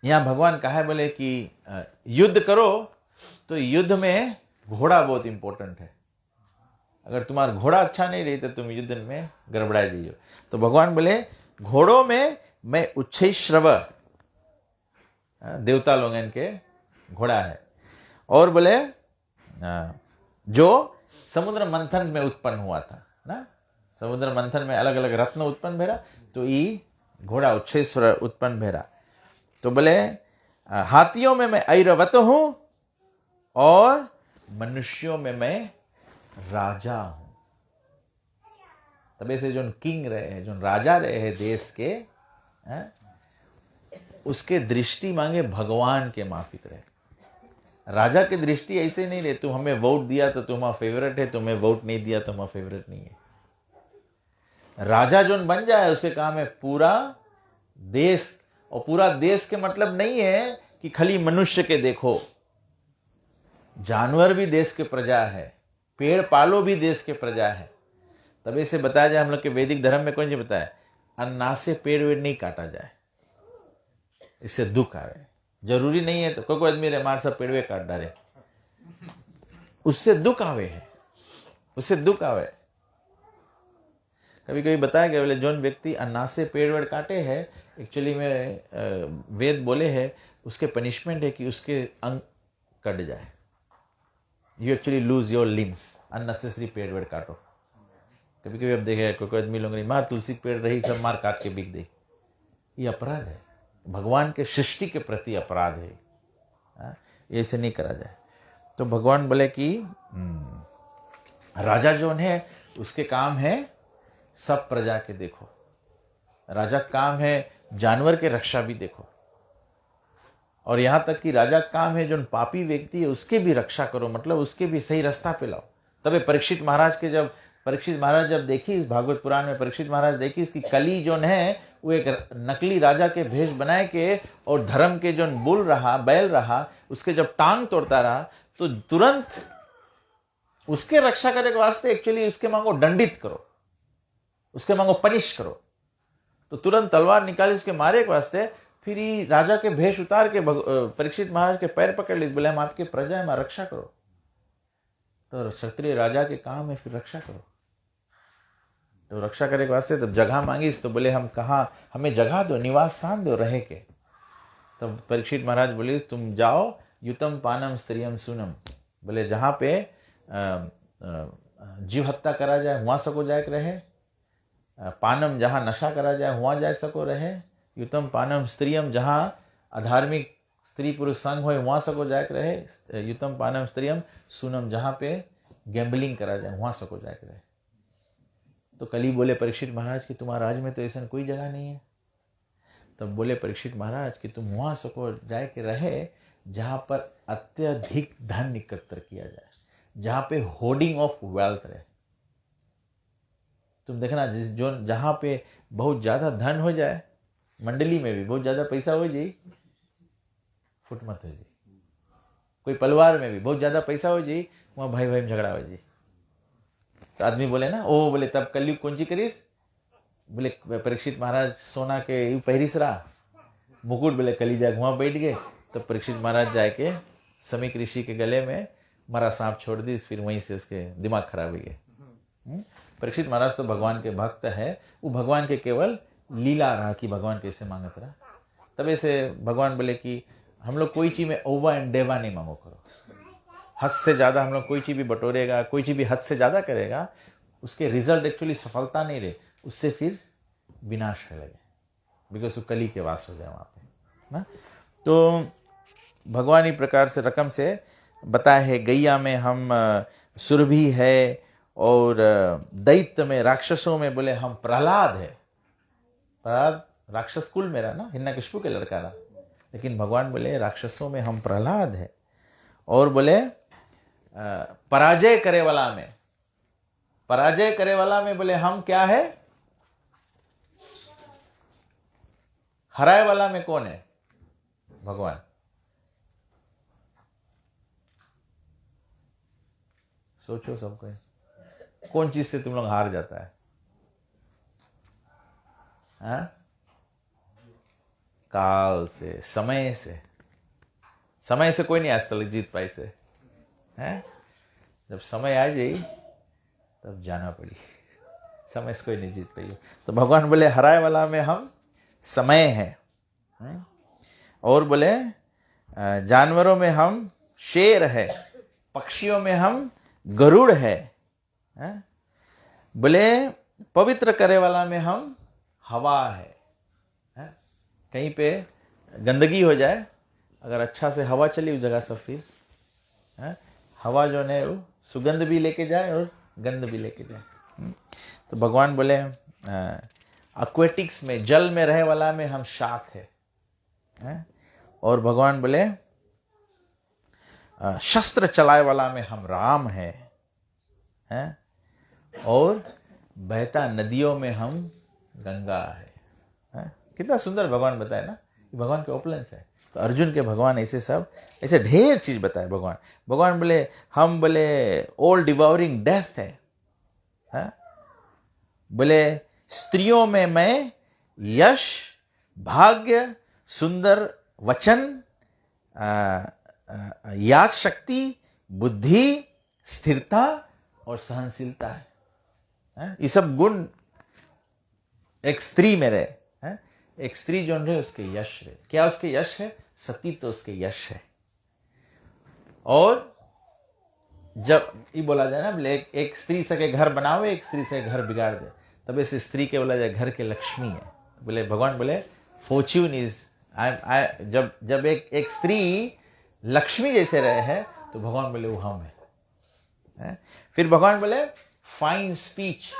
यहां भगवान कहा है बोले कि युद्ध करो, तो युद्ध में घोड़ा बहुत इंपॉर्टेंट है। अगर तुम्हारा घोड़ा अच्छा नहीं रही तो तुम युद्ध में गड़बड़ा जाइयो। तो भगवान बोले घोड़ों में मैं उच्छ्रव, देवता लोगन के घोड़ा है। और बोले जो समुद्र मंथन में उत्पन्न हुआ था ना, समुद्र मंथन में अलग अलग रत्न उत्पन्न भेरा, तो ये घोड़ा उच्छ्रेश्वर उत्पन्न भेरा। तो बोले हाथियों में मैं ऐरावत हूं और मनुष्यों में मैं राजा हूं। तबे से जो किंग रहे हैं, जो राजा रहे हैं देश के, उसके दृष्टि मांगे भगवान के माफिक रहे। राजा की दृष्टि ऐसे नहीं रहे तुम हमें वोट दिया तो तुम्हारा फेवरेट है, तुम्हें वोट नहीं दिया तो हमारा फेवरेट नहीं है। राजा जो बन जाए उसके काम है पूरा देश, और पूरा देश के मतलब नहीं है कि खाली मनुष्य के देखो, जानवर भी देश के प्रजा है, पेड़ पालो भी देश के प्रजा है। तब ऐसे बताया जाए हम लोग के वैदिक धर्म में कौन जी बताया, अन्ना से पेड़ वेड़ नहीं काटा जाए, इससे दुख आवे। जरूरी नहीं है तो कोई आदमी रे मार सब पेड़वे काट डाले, उससे दुख आवे है, उससे दुख आवे। कभी कभी बताया गया बोले जोन व्यक्ति अन्ना से पेड़ वेड़ काटे हैं, एक्चुअली में वेद बोले हैं उसके पनिशमेंट है कि उसके अंग कट जाए। You actually lose your limbs, unnecessary पेड़ वेड़ काटो। कभी कभी अब देखे कोई आदमी लोग माँ तुलसी पेड़ रही सब मार काट के बिक दे, ये अपराध है, भगवान के सृष्टि के प्रति अपराध है, ऐसे नहीं करा जाए। तो भगवान बोले कि राजा जो है उसके काम है सब प्रजा के देखो, राजा का काम है जानवर के रक्षा भी देखो, और यहाँ तक कि राजा का काम है जो पापी व्यक्ति है उसके भी रक्षा करो, मतलब उसके भी सही रास्ता पे लाओ। तबे परीक्षित महाराज जब देखी इस भागवत पुराण में, परीक्षित महाराज देखी इसकी कली जो है वो एक नकली राजा के भेष बनाए के और धर्म के जो बोल रहा बैल रहा, उसके जब टांग तोड़ता रहा तो तुरंत उसके रक्षा करने के वास्ते एक्चुअली उसके मांगो दंडित करो, उसके मांगो पनिश करो, तो तुरंत तलवार निकाली उसके मारे के वास्ते। फिर ही राजा के भेष उतार के परीक्षित महाराज के पैर पकड़ ली, बोले हम आपके प्रजा है, रक्षा करो। तो क्षत्रिय राजा के काम है फिर रक्षा करो, तो रक्षा करने के वास्ते तब जगह मांगी, तो बोले हम कहाँ, हमें जगह दो, निवास स्थान दो रहे के। तब परीक्षित महाराज बोले तुम जाओ, युतम पानम स्त्रियम सुनम, बोले जहाँ पे जीव हत्या करा जाए वहाँ सको जाए रहे, पानम जहाँ नशा करा जाए वहाँ जाए सको रहे, युतम पानम स्त्रियम जहाँ अधार्मिक स्त्री पुरुष संग हो वहाँ सको जाए रहे, युतम पानम स्त्रियम सुनम जहाँ पे गैम्बलिंग करा जाए वहाँ सको जाए रहे। तो कली बोले परीक्षित महाराज कि तुम्हारा राज में तो ऐसा कोई जगह नहीं है। तब बोले परीक्षित महाराज कि तुम वहाँ सको जाए के रहे जहाँ पर अत्यधिक धन एकत्र किया जाए, जहाँ पे होर्डिंग ऑफ वेल्थ रहे। तुम देखना जो जहाँ पे बहुत ज़्यादा धन हो जाए, मंडली में भी बहुत ज़्यादा पैसा हो जाए, फुट मत हो जाए। कोई परिवार में भी बहुत ज़्यादा पैसा हो जाए, वहाँ भाई भाई में झगड़ा हो जाए। तो आदमी बोले ना, ओ बोले तब कलयुग कौन सी करीस, बोले परीक्षित महाराज सोना के यू पहरीस रहा मुकुट, बोले कली जाके वहाँ बैठ गए। तब परीक्षित महाराज जाके समीक ऋषि के गले में मरा सांप छोड़ दी, फिर वहीं से उसके दिमाग खराब हो गए। परीक्षित महाराज तो भगवान के भक्त है, वो भगवान के केवल लीला रहा कि भगवान कैसे मांगत रहा। तब ऐसे भगवान बोले कि हम लोग कोई चीज में ओवा एंड देवा नहीं मांगो करो, हद से ज़्यादा हम लोग कोई चीज़ भी बटोरेगा, कोई चीज़ भी हद से ज़्यादा करेगा, उसके रिजल्ट एक्चुअली सफलता नहीं रहे, उससे फिर विनाश है लगे, बिकॉज वो कली के वास हो जाए वहाँ पे ना। तो भगवान ही प्रकार से रकम से बताया है, गैया में हम सुरभि है, और दैत्य में राक्षसों में बोले हम प्रहलाद है। प्रहलाद राक्षस कुल में रहा ना, हिरण्यकशिपु के लड़का रहा, लेकिन भगवान बोले राक्षसों में हम प्रहलाद है। और बोले पराजय करे वाला में बोले हम क्या है, हराए वाला में कौन है, भगवान। सोचो सबको, कौन चीज से तुम लोग हार जाता है? हाँ? काल से, समय से। समय से कोई नहीं आज तक जीत पाई से है। जब समय आ जाए तब जाना पड़ी, समय से कोई नहीं जीत पाई। तो भगवान बोले हराए वाला में हम समय है। और बोले जानवरों में हम शेर है, पक्षियों में हम गरुड़ है। बोले पवित्र करे वाला में हम हवा है। कहीं पे गंदगी हो जाए, अगर अच्छा से हवा चली उस जगह सब फिर हवा जो है वो सुगंध भी लेके जाए और गंध भी लेके जाए। तो भगवान बोले एक्वेटिक्स में, जल में रहे वाला में हम शाक है। और भगवान बोले शस्त्र चलाए वाला में हम राम है। और बहता नदियों में हम गंगा है। कितना सुंदर भगवान बताए ना, भगवान के ओपलेंस है। तो अर्जुन के भगवान ऐसे सब ऐसे ढेर चीज बताए भगवान बोले हम बोले ऑल डिवाउरिंग डेथ है। बोले स्त्रियों में मैं यश, भाग्य, सुंदर वचन, याद शक्ति, बुद्धि, स्थिरता और सहनशीलता है। ये सब गुण एक स्त्री में रहे। एक स्त्री जो रहे उसके यश रहे। क्या उसके यश है? सती तो उसके यश है। और जब ये बोला जाए ना, बोले एक स्त्री से घर बनावे, एक स्त्री से घर बिगाड़ दे, तब इस स्त्री के बोला जाए घर के लक्ष्मी है। बोले भगवान बोले फॉर्च्यून इज जब एक स्त्री लक्ष्मी जैसे रहे हैं तो भगवान बोले वो हम है। फिर भगवान बोले फाइन स्पीच,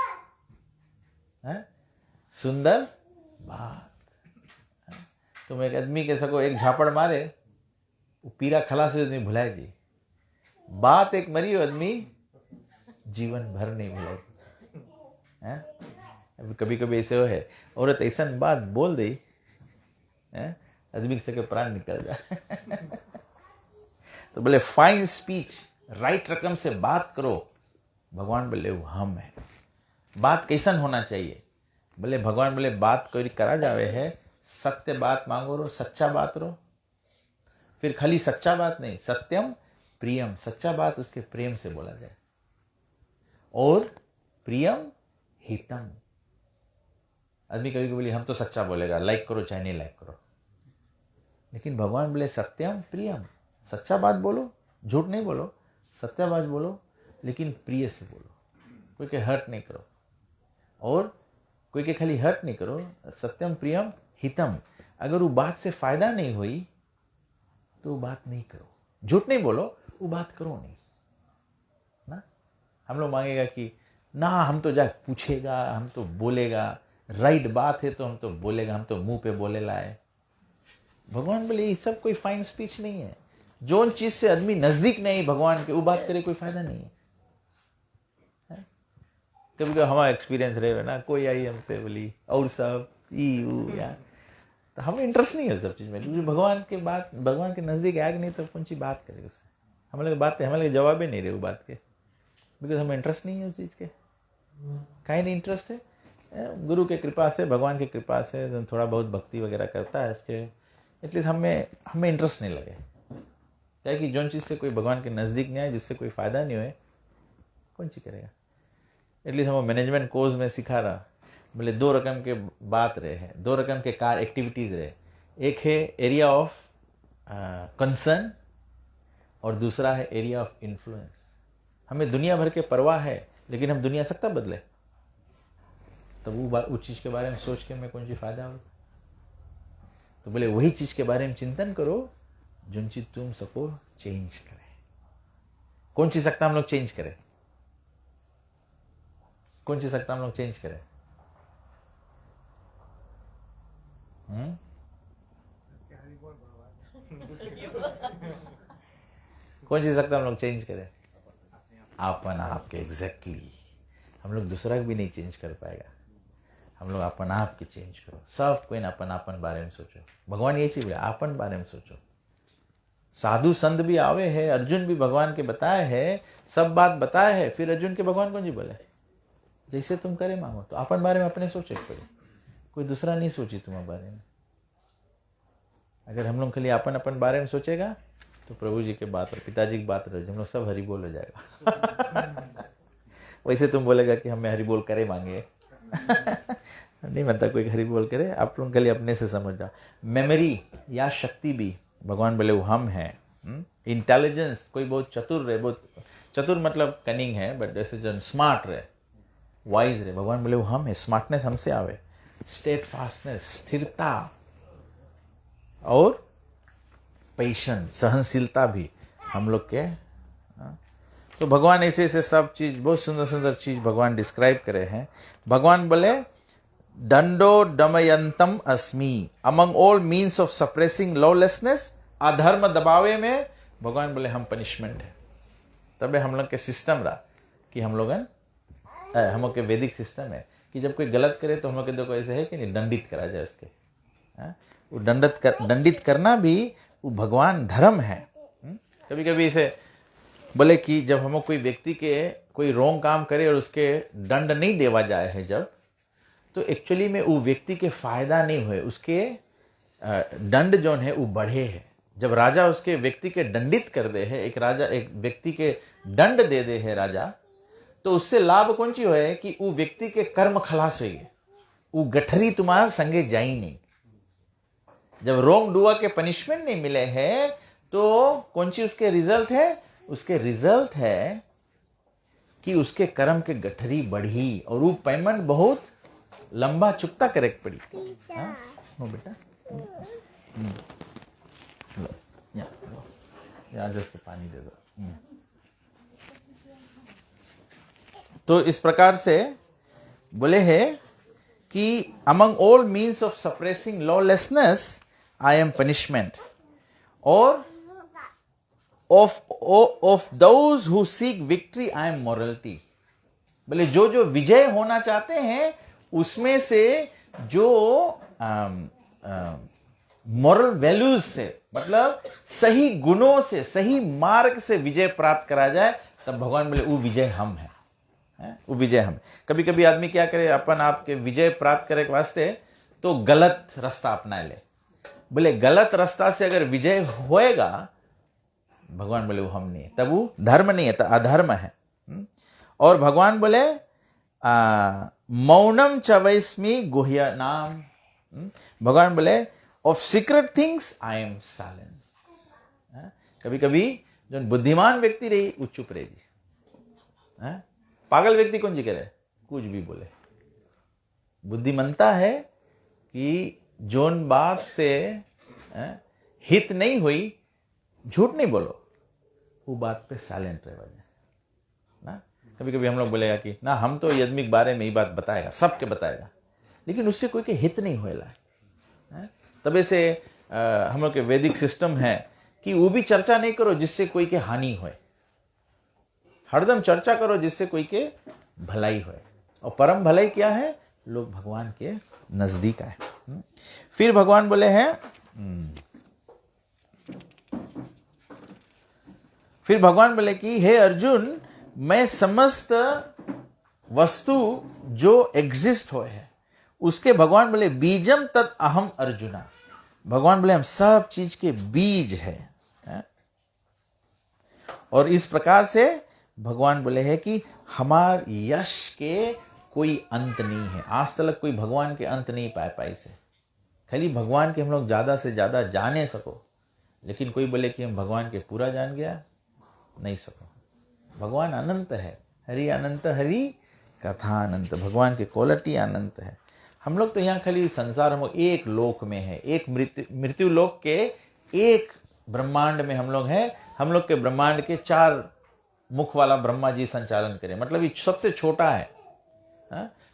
सुंदर बात। तुम एक आदमी के सको एक झापड़ मारे, वो पीरा खलास हो आदमी भुलाए जी। बात एक मरी हो आदमी जीवन भर नहीं भुलाए। अभी कभी कभी ऐसे हो है, औरत ऐसा बात बोल दी आदमी से प्राण निकल जाए। तो बोले फाइन स्पीच, राइट रकम से बात करो। भगवान बोले वो हम है। बात कैसन होना चाहिए? बोले भगवान बोले बात कोई करा जावे है, सत्य बात मांगो रो, सच्चा बात रो। फिर खाली सच्चा बात नहीं, सत्यम प्रियम, सच्चा बात उसके प्रेम से बोला जाए। और प्रियम हितम। आदमी कभी कभी बोले हम तो सच्चा बोलेगा, लाइक करो चाहे नहीं लाइक करो। लेकिन भगवान बोले सत्यम प्रियम, सच्चा बात बोलो, झूठ नहीं बोलो, सत्य बात बोलो, लेकिन प्रिय से बोलो। कोई के हर्ट नहीं करो, और कोई के खाली हर्ट नहीं करो। सत्यम प्रियम हितम। अगर वो बात से फायदा नहीं हुई तो वो बात नहीं करो। झूठ नहीं बोलो, वो बात करो नहीं ना। हम लोग मांगेगा कि ना हम तो जा पूछेगा, हम तो बोलेगा, राइट बात है तो हम तो बोलेगा, हम तो मुंह पे बोले लाए। भगवान बोले ये सब कोई फाइन स्पीच नहीं है। जो चीज से आदमी नजदीक नहीं भगवान के, वो बात करे कोई फायदा नहीं है। कभी कभी हमारा एक्सपीरियंस रहे ना, कोई आई हमसे बोली और सब या तो हमें इंटरेस्ट नहीं है सब चीज में, क्योंकि भगवान के बात, भगवान के नजदीक आएगा नहीं तो कौन सी बात करे उससे। हमारे बात हमारे जवाब ही नहीं रहे वो बात के, बिकॉज हमें इंटरेस्ट नहीं है उस चीज के। कहीं नहीं इंटरेस्ट है। गुरु के कृपा से, भगवान की कृपा से थोड़ा बहुत भक्ति वगैरह करता है इसके, एटलीस्ट हमें इंटरेस्ट नहीं लगे। क्या कि जो चीज़ से कोई भगवान के नज़दीक नहीं आए, जिससे कोई फ़ायदा नहीं हुए, कौन सी करेगा। एटलीस्ट हम मैनेजमेंट कोर्स में सिखा रहा, बोले दो रकम के बात रहे हैं, दो रकम के कार एक्टिविटीज़ रहे। एक है एरिया ऑफ कंसर्न और दूसरा है एरिया ऑफ इन्फ्लुएंस। हमें दुनिया भर के परवाह है, लेकिन हम दुनिया सकता बदले, तब वो उस चीज़ के बारे में सोच के हमें कौन सी फ़ायदा हो। तो बोले वही चीज़ के बारे में चिंतन करो जो चीज़ तुम सको चेंज करे। कौन सी सकता हम लोग चेंज करें? कौन सी सकता हम लोग चेंज करें? कौन सी सकता हम लोग चेंज करें? अपन आपके एग्जैक्टली। हम लोग दूसरा भी नहीं चेंज कर पाएगा। हम लोग अपन आप के चेंज करो। सब कोई ना अपन बारे में सोचो। भगवान ये चीज अपन बारे में सोचो। साधु संत भी आवे है, अर्जुन भी भगवान के बताए है, सब बात बताए है, फिर अर्जुन के भगवान कौन जी बोले जैसे तुम करे मांगो। तो अपन बारे में अपने सोचे पड़े, कोई दूसरा नहीं सोची तुम्हारे बारे में। अगर हम लोग खाली अपन बारे में सोचेगा तो प्रभु जी के बात और पिताजी की बात रहे, हम लोग सब हरि बोल हो जाएगा। वैसे तुम बोलेगा कि हमें हरि बोल करे मांगे। नहीं बनता कोई हरि बोल करे। आप लोग खाली अपने से समझ जाओ। मेमोरी या शक्ति भी भगवान बोले वो हम हैं। इंटेलिजेंस, कोई बहुत चतुर रहे, बहुत चतुर मतलब कनिंग है, बट जैसे जो स्मार्ट रहे, वाइज रहे, भगवान बोले वो हम है। स्मार्टनेस हमसे आवे, स्टेट फास्टनेस, स्थिरता और पेशेंस, सहनशीलता भी हम लोग के। तो भगवान ऐसे ऐसे सब चीज, बहुत सुंदर सुंदर चीज भगवान डिस्क्राइब करे हैं। भगवान बोले दंडो दमयंतम अस्मि, among all means of suppressing lawlessness. अधर्म दबावे में भगवान बोले हम पनिशमेंट है। तबे हम लोग के सिस्टम रहा कि हम लोग के वैदिक सिस्टम है कि जब कोई गलत करे तो हम लोग के देखो ऐसे है कि नहीं, दंडित करा जाए उसके। वो दंडित करना भी वो भगवान धर्म है। कभी कभी इसे बोले कि जब हम कोई व्यक्ति के कोई रॉन्ग काम करे और उसके दंड नहीं देवा जाए है जब, तो एक्चुअली में वो व्यक्ति के फायदा नहीं हुए, उसके दंड जो है वो बढ़े है। जब राजा उसके व्यक्ति के दंडित कर दे है, एक राजा एक व्यक्ति के दंड दे दे है राजा, तो उससे लाभ कौन सी है कि वो व्यक्ति के कर्म खलास हुई, वो गठरी तुम्हारे संगे जाई नहीं। जब रॉन्ग डुआ के पनिशमेंट नहीं मिले हैं तो कौन सी उसके रिजल्ट है? उसके रिजल्ट है कि उसके कर्म के गठरी बढ़ी और वो पेमेंट बहुत लंबा चुकता करे पड़ी। नो बेटा, यहाँ जैसे पानी दे दो। तो इस प्रकार से बोले है कि among all means of suppressing lawlessness I am punishment, और of those who seek victory I am morality. बोले जो जो विजय होना चाहते हैं उसमें से जो मॉरल वैल्यूज से, मतलब सही गुणों से, सही मार्ग से विजय प्राप्त करा जाए, तब भगवान बोले वो विजय हम है, वो विजय हम। कभी कभी आदमी क्या करे, अपन आपके विजय प्राप्त करे के वास्ते तो गलत रास्ता अपना ले। बोले गलत रास्ता से अगर विजय होएगा, भगवान बोले वो हम नहीं है, तब वो धर्म नहीं है, तो अधर्म है। और भगवान बोले मौनम चवैस्मि गुह्य नाम, भगवान बोले of secret things I am silence. कभी कभी जो बुद्धिमान व्यक्ति रही वो चुप रहेगी, पागल व्यक्ति कौन जी करे, कुछ भी बोले। बुद्धिमंता है कि जोन बात से हित नहीं हुई, झूठ नहीं बोलो, वो बात पे साइलेंट रहे ना। कभी कभी हम लोग बोलेगा कि ना हम तो आदमी के बारे में ही बात बताएगा, सबके बताएगा, लेकिन उससे कोई के हित नहीं होएला। तब से हम लोग के वैदिक सिस्टम है कि वो भी चर्चा नहीं करो जिससे कोई के हानि होए, हरदम चर्चा करो जिससे कोई के भलाई होए। और परम भलाई क्या है, लोग भगवान के नजदीक आए। फिर भगवान बोले हैं, फिर भगवान बोले कि हे अर्जुन, मैं समस्त वस्तु जो एग्जिस्ट हो है उसके, भगवान बोले बीजम तत् अहम अर्जुना, भगवान बोले हम सब चीज के बीज है। और इस प्रकार से भगवान बोले हैं कि हमार यश के कोई अंत नहीं है। आज तक कोई भगवान के अंत नहीं पाए से, खाली भगवान के हम लोग ज्यादा से ज्यादा जाने सको, लेकिन कोई बोले कि हम भगवान के पूरा जान गया, नहीं सको। भगवान अनंत है, हरि अनंत, हरि कथा अनंत, भगवान की क्वालिटी अनंत है। हम लोग तो यहाँ खाली संसार, हम एक लोक में है, एक मृत्यु लोक के एक ब्रह्मांड में हम लोग हैं। हम लोग के ब्रह्मांड के 4 मुख वाला ब्रह्मा जी संचालन करें, मतलब ये सबसे छोटा है।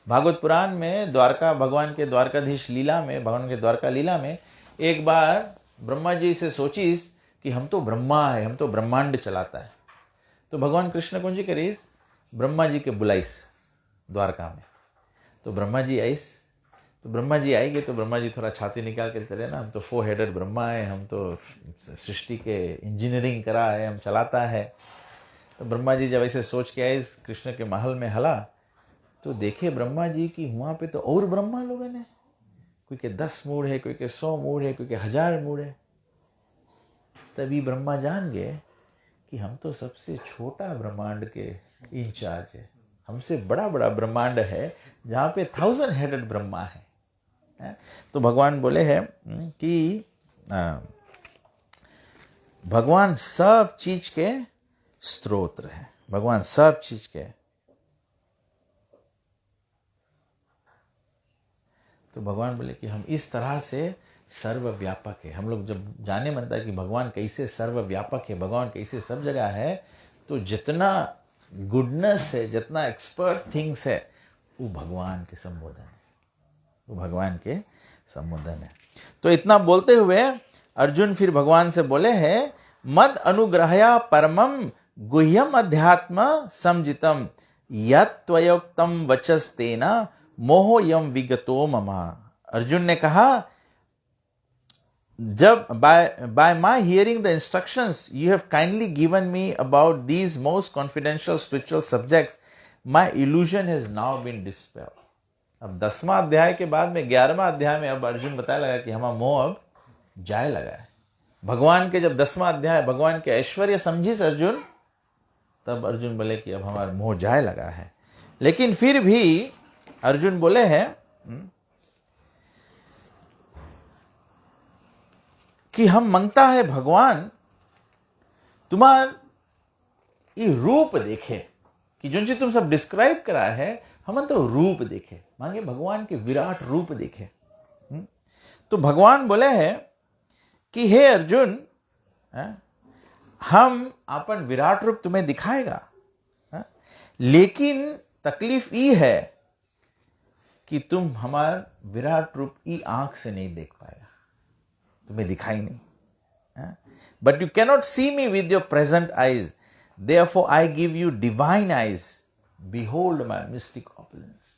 भागवत पुराण में द्वारका, भगवान के द्वारकाधीश लीला में, भगवान के द्वारका लीला में एक बार ब्रह्मा जी से सोचिस कि हम तो ब्रह्मा है, हम तो ब्रह्मांड चलाता है। तो भगवान कृष्ण कौन जी करीस, ब्रह्मा जी के बुलाइस द्वारका में। तो ब्रह्मा जी आईस, तो ब्रह्मा जी आएंगे तो ब्रह्मा जी थोड़ा छाती निकाल के चले ना, हम तो 4 हेडेड ब्रह्मा है, हम तो सृष्टि के इंजीनियरिंग करा है, हम चलाता है। तो ब्रह्मा जी जब ऐसे सोच के आए कृष्ण के महल में हला, तो देखे ब्रह्मा जी की वहां पे तो और ब्रह्मा लोग हैं, कोई के 10 मूड है, कोई के 100 मूड है, कोई के 1000 मूड है। तभी ब्रह्मा जान गए कि हम तो सबसे छोटा ब्रह्मांड के इंचार्ज है, हमसे बड़ा बड़ा ब्रह्मांड है जहां पे 1000 हेडेड ब्रह्मा है। तो भगवान बोले हैं कि भगवान सब चीज के स्रोत है, भगवान सब चीज के। तो भगवान बोले कि हम इस तरह से सर्वव्यापक है। हम लोग जब जाने बनता है कि भगवान कैसे सर्वव्यापक है, भगवान कैसे सब जगह है, तो जितना गुडनेस है, जितना एक्सपर्ट थिंग्स है, वो भगवान के संबोधन है, वो भगवान के संबोधन है। तो इतना बोलते हुए अर्जुन फिर भगवान से बोले हैं, मद अनुग्रहया परमम गुह्यम अध्यात्म समजितम यत् त्वयोक्तम वचस्तेना मोहोयम विगतो ममा। अर्जुन ने कहा, जब by my hearing the instructions you have kindly given me about these most confidential spiritual subjects, my illusion has now been dispelled. अब 10वां अध्याय के बाद में 11वां अध्याय में अब अर्जुन बताया लगा कि हमारा मोह अब जाए लगा है। भगवान के जब 10वां अध्याय भगवान के ऐश्वर्य समझिस अर्जुन, तब अर्जुन बोले कि अब हमारा मोह जाए लगा है। लेकिन फिर भी अर्जुन बोले हैं कि हम मांगता है भगवान तुम्हार ये रूप देखे, कि जो चीज तुम सब डिस्क्राइब करा है हम तो रूप देखे, मांगे भगवान के विराट रूप देखे। तो भगवान बोले हैं कि हे अर्जुन, हम अपन विराट रूप तुम्हें दिखाएगा, लेकिन तकलीफ ये है कि तुम हमारा विराट रूप ई आंख से नहीं देख पाएगा, तुम्हें दिखाई नहीं, but you cannot see me with your present eyes, therefore I give you divine eyes, behold my mistake opulence.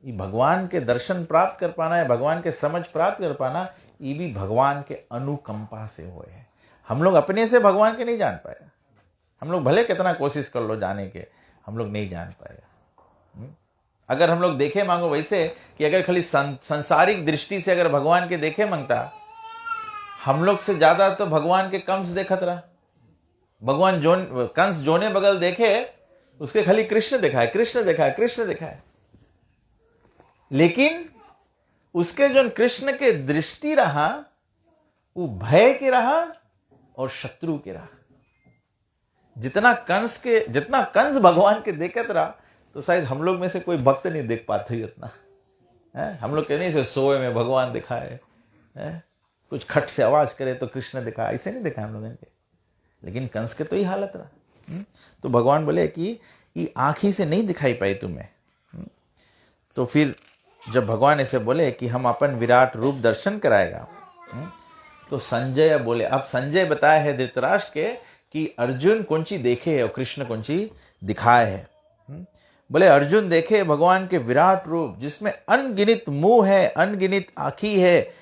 ये भगवान के दर्शन प्राप्त कर पाना है, भगवान के समझ प्राप्त कर पाना, ये भी भगवान के अनुकंपा से हुए हैं। हम लोग अपने से भगवान के नहीं जान पाएगा, हम लोग भले कितना कोशिश कर लो जाने के, हम लोग नहीं जान पाएगा। अगर हम लोग देखे मांगो वैसे कि अगर खाली संसारिक दृष्टि से अगर भगवान के देखे मांगता, हम लोग से ज्यादा तो भगवान के कंस देखत रहा। भगवान कंस जोने बगल देखे, उसके खाली कृष्ण देखा है, कृष्ण देखा है, कृष्ण देखा है, लेकिन उसके जो कृष्ण के दृष्टि रहा वो भय के रहा और शत्रु के रहा। जितना कंस भगवान के देखत रहा, तो शायद हम लोग में से कोई भक्त नहीं देख पाते उतना है। हम लोग कहने से सोए में भगवान दिखा है, कुछ खट से आवाज करे तो कृष्ण दिखा, ऐसे नहीं देखा हम लोगों के, लेकिन कंस के तो ही हालत रहा। तो भगवान बोले कि ये आंखी से नहीं दिखाई पाई तुम्हें। तो फिर जब भगवान ऐसे बोले कि हम अपन विराट रूप दर्शन कराएगा, तो संजय बोले, अब संजय बताया है धृतराष्ट्र के कि अर्जुन कौन सी देखे है और कृष्ण कौन सी दिखाए है। बोले अर्जुन देखे भगवान के विराट रूप, जिसमें अनगिनित मुंह है, अनगिनित आंखी है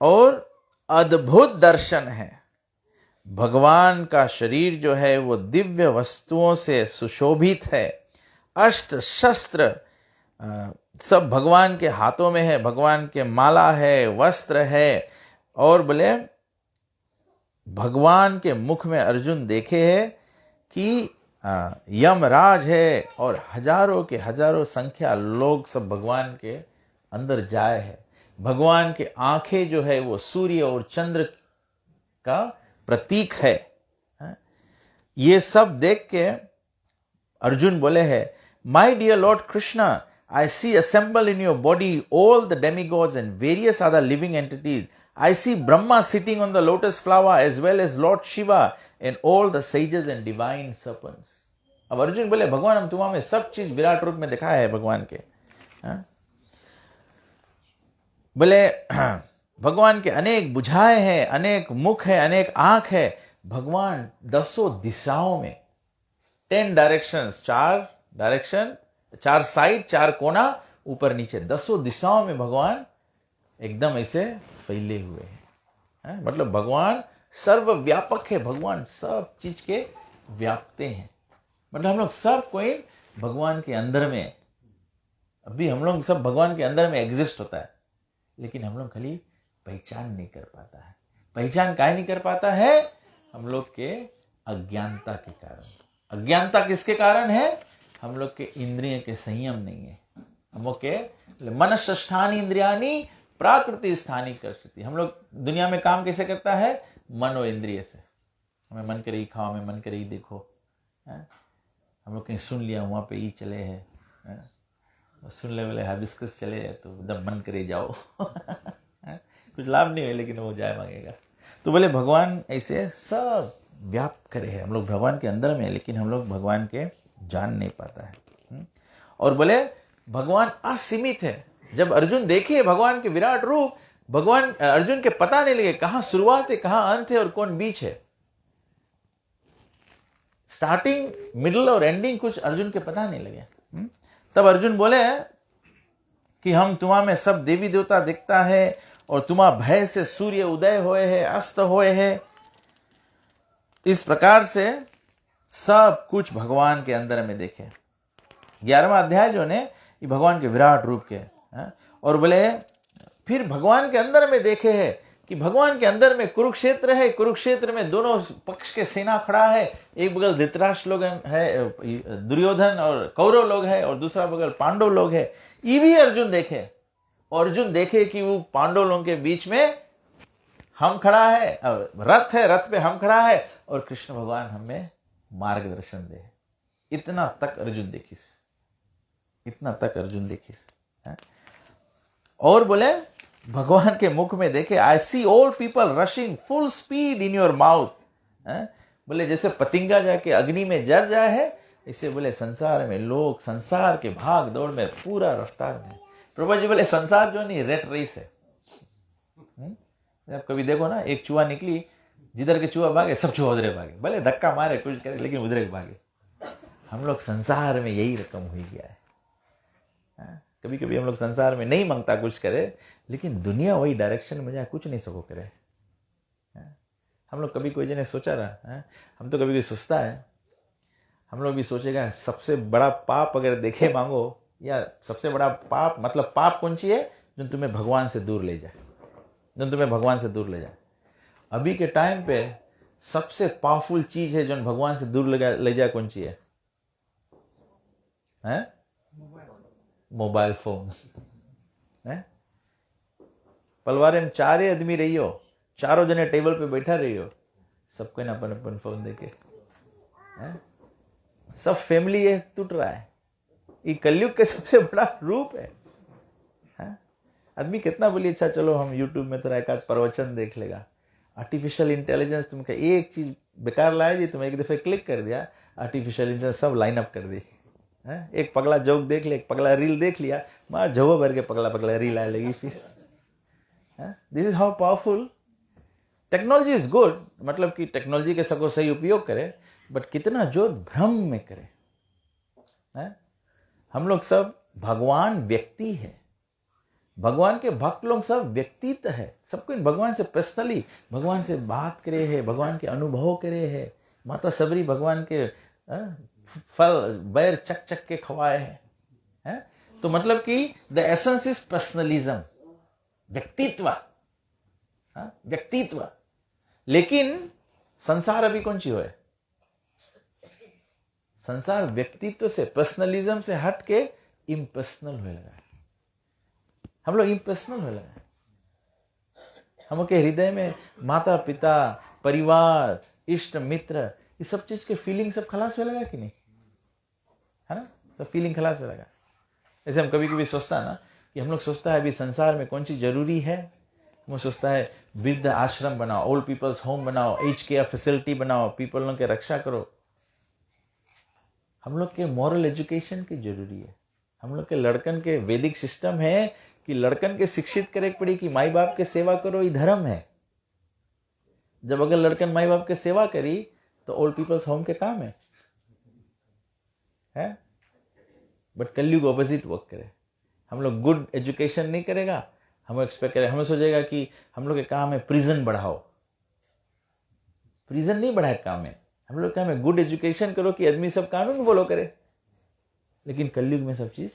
और अद्भुत दर्शन है। भगवान का शरीर जो है वो दिव्य वस्तुओं से सुशोभित है, अस्त्र शस्त्र सब भगवान के हाथों में है, भगवान के माला है, वस्त्र है। और बोले भगवान के मुख में अर्जुन देखे है कि यमराज है और हजारों के हजारों संख्या लोग सब भगवान के अंदर जाए है। भगवान के आंखें जो है वो सूर्य और चंद्र का प्रतीक है। ये सब देख के अर्जुन बोले है, my dear lord Krishna, I see assembled in your body all the demigods and various other living entities. I see Brahma sitting on the lotus flower as well as Lord Shiva and all the sages and divine serpents. अब अर्जुन बोले भगवान हम तुम्हारे सब चीज विराट रूप में दिखाया है भगवान के। बोले भगवान के अनेक भुजाएं हैं, अनेक मुख है, अनेक आंख है। भगवान 10 दिशाओं में 10 डायरेक्शंस, 4 डायरेक्शन, 4 साइड, 4 कोना, ऊपर नीचे 10 दिशाओं में भगवान एकदम ऐसे फैले हुए हैं। मतलब भगवान सर्वव्यापक है, भगवान सब चीज के व्यापते हैं। मतलब हम लोग सब कोई भगवान के अंदर में, अभी हम लोग सब भगवान के अंदर में एग्जिस्ट होता है, लेकिन हम लोग खाली पहचान नहीं कर पाता है। पहचान काहे नहीं कर पाता है? हम लोग के अज्ञानता के कारण। अज्ञानता किसके कारण है? हम लोग के इंद्रिय के संयम नहीं है। हम लोग के मनष्ठानी इंद्रियानी प्राकृति स्थानी कर्षति। हम लोग दुनिया में काम कैसे करता है? मनो इंद्रिय से। हमें मन करे खाओ, हमें मन करे देखो। हम लोग कहीं सुन लिया वहां पे ही चले हैं, सुन ले वाले हाइबिस्कस चले तो एकदम मन करे जाओ। कुछ लाभ नहीं है, लेकिन वो जाए मांगेगा। तो बोले भगवान ऐसे सब व्याप्त करे है। हम लोग भगवान के अंदर में है, लेकिन हम लोग भगवान के जान नहीं पाता है। और बोले भगवान असीमित है। जब अर्जुन देखे भगवान के विराट रूप, भगवान अर्जुन के पता नहीं लगे कहां शुरुआत है, कहां अंत है और कौन बीच है। स्टार्टिंग, मिडल और एंडिंग कुछ अर्जुन के पता नहीं लगे। तब अर्जुन बोले कि हम तुम्हां में सब देवी देवता दिखता है और तुम्हां भय से सूर्य उदय होए है, अस्त होए है। इस प्रकार से सब कुछ भगवान के अंदर में देखे। 11वां अध्याय जो ने ये भगवान के विराट रूप के। और बोले फिर भगवान के अंदर में देखे है कि भगवान के अंदर में कुरुक्षेत्र है। कुरुक्षेत्र में दोनों पक्ष के सेना खड़ा है। एक बगल धृतराष्ट्र लोग है, दुर्योधन और कौरव लोग है, और दूसरा बगल पांडव लोग है। ये भी अर्जुन देखे। अर्जुन देखे कि वो पांडव लोगों के बीच में हम खड़ा है, रथ है, रथ पे हम खड़ा है, और कृष्ण भगवान हमें मार्गदर्शन दे। इतना तक अर्जुन देखिस, इतना तक अर्जुन देखिस। और बोले भगवान के मुख में देखे, I see all people rushing full speed in your mouth. बोले जैसे पतिंगा जाके अग्नि में जर जाए है, इसे बोले संसार में लोग संसार के भाग दौड़ में पूरा रफ्तार में। प्रभा जी बोले संसार जो नहीं रेट रेस है। आप कभी देखो ना, एक चूहा निकली, जिधर के चूहा भागे सब चूहा उधरे भागे, भले धक्का मारे कुछ करे लेकिन उधरे भागे। हम लोग संसार में यही रकम हो गया है। कभी कभी हम लोग संसार में नहीं मांगता कुछ करे, लेकिन दुनिया वही डायरेक्शन में जाए, कुछ नहीं सको करे। हम लोग कभी कोई जने सोचा रहा, हम तो कभी कोई सोचता है, हम लोग भी सोचेगा सबसे बड़ा पाप अगर देखे मांगो, या सबसे बड़ा पाप मतलब पाप कौन सी है जो तुम्हें भगवान से दूर ले जाए, जो तुम्हें भगवान से दूर ले जाए। अभी के टाइम पे सबसे पावरफुल चीज है जो भगवान से दूर ले जाए, कौन सी है? मोबाइल फोन है। पलवारे में चारे आदमी रही हो, चारों जने टेबल पे बैठा रही हो, सबको ना अपन अपन फोन देके सब फैमिली ये टूट रहा है। ये कलयुग के सबसे बड़ा रूप है। आदमी कितना बोलिए अच्छा चलो हम यूट्यूब में तेरा एक आध प्रवचन देख लेगा। आर्टिफिशियल इंटेलिजेंस तुमको एक चीज बेकार लाए दी, तुम एक दफे क्लिक कर दिया, आर्टिफिशियल इंटेलिजेंस सब लाइन अप कर दी। एक पगला जोक देख लिया, एक पगला रील देख लिया, मार झवो भर के पगला पगला रील आने लगी फिर। This is how powerful technology is good. मतलब कि टेक्नोलॉजी के सबको सही उपयोग करे, बट कितना जो भ्रम में करे। हम लोग सब भगवान व्यक्ति है, भगवान के भक्त लोग सब व्यक्तित्व है। सबको भगवान से पर्सनली भगवान से बात करे है, भगवान के अनुभव करे है। माता सबरी भगवान के फल बैर चक चक के खवाए हैं। तो मतलब कि द एसेंस इज पर्सनलिज्म, व्यक्तित्व, व्यक्तित्व। लेकिन संसार अभी कौन सी है? संसार व्यक्तित्व से, पर्सनलिज्म से हट के इम्पर्सनल होने लगा। हम लोग इम्पर्सनल हो लगा। हम लोग के हृदय में माता पिता, परिवार, इष्ट मित्र, ये सब चीज के फीलिंग सब खलास हो लगा कि नहीं? है ना, सब फीलिंग खलास हो लगा। ऐसे हम कभी कभी सोचता ना कि हम लोग सोचता है अभी संसार में कौन सी जरूरी है। हम सोचता है वृद्ध आश्रम बनाओ, ओल्ड पीपल्स होम बनाओ, एज केयर फैसिलिटी बनाओ, पीपल के रक्षा करो। हम लोग के मॉरल एजुकेशन की जरूरी है। हम लोग के लड़कन के वैदिक सिस्टम है कि लड़कन के शिक्षित करे पड़ी कि माई बाप के सेवा करो, ये धर्म है। जब अगर लड़कन माई बाप के सेवा करी तो ओल्ड पीपल्स होम के काम है? बट कलयुग ऑपोजिट वर्क करे। हम लोग गुड एजुकेशन नहीं करेगा, हम एक्सपेक्ट करें, हमें सोचेगा कि हम लोग के काम है प्रिजन बढ़ाओ। प्रिजन नहीं बढ़ाए काम है, हम लोग काम है गुड एजुकेशन करो कि आदमी सब कानून फॉलो करे। लेकिन कलयुग में सब चीज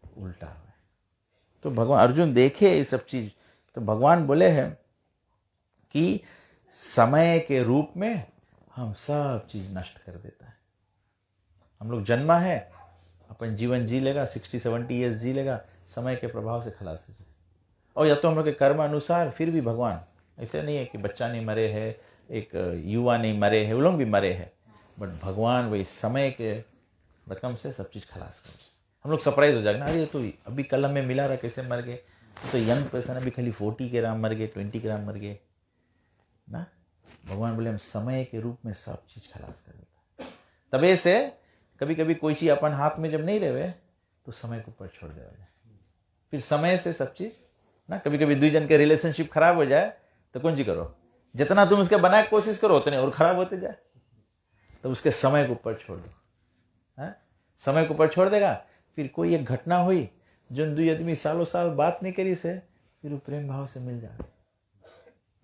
उल्टा है। तो भगवान अर्जुन देखे ये सब चीज, तो भगवान बोले हैं कि समय के रूप में हम सब चीज नष्ट कर देता है। हम लोग जन्मा है, अपन जीवन जी लेगा, 60-70 ईयर्स जी लेगा, समय के प्रभाव से खलास हो जाए। और या तो हम लोग के कर्म अनुसार फिर भी भगवान, ऐसे नहीं है कि बच्चा नहीं मरे है, एक युवा नहीं मरे है, वो लोग भी मरे हैं, बट भगवान वही समय के रकम से सब चीज खलास कर। हम लोग सरप्राइज हो जाएगा ना, अरे तो अभी कल हमें मिला रहा, कैसे मर गए? तो यंग पर्सन अभी खाली 40 के राम मर गए, 20 के राम मर गए ना। भगवान बोले हम समय के रूप में सब चीज खलास कर देता। तबे से कभी कभी कोई चीज अपन हाथ में जब नहीं रहे तो समय को ऊपर छोड़ देगा, फिर समय से सब चीज ना। कभी कभी दुई जन के रिलेशनशिप खराब हो जाए तो कौन सी करो, जितना तुम उसके बनाए कोशिश करो उतने और खराब होते जाए, तो उसके समय को ऊपर छोड़ दो। समय को ऊपर छोड़ देगा, फिर कोई एक घटना हुई जो दुई आदमी सालों साल बात नहीं करी से, फिर वो प्रेम भाव से मिल जाए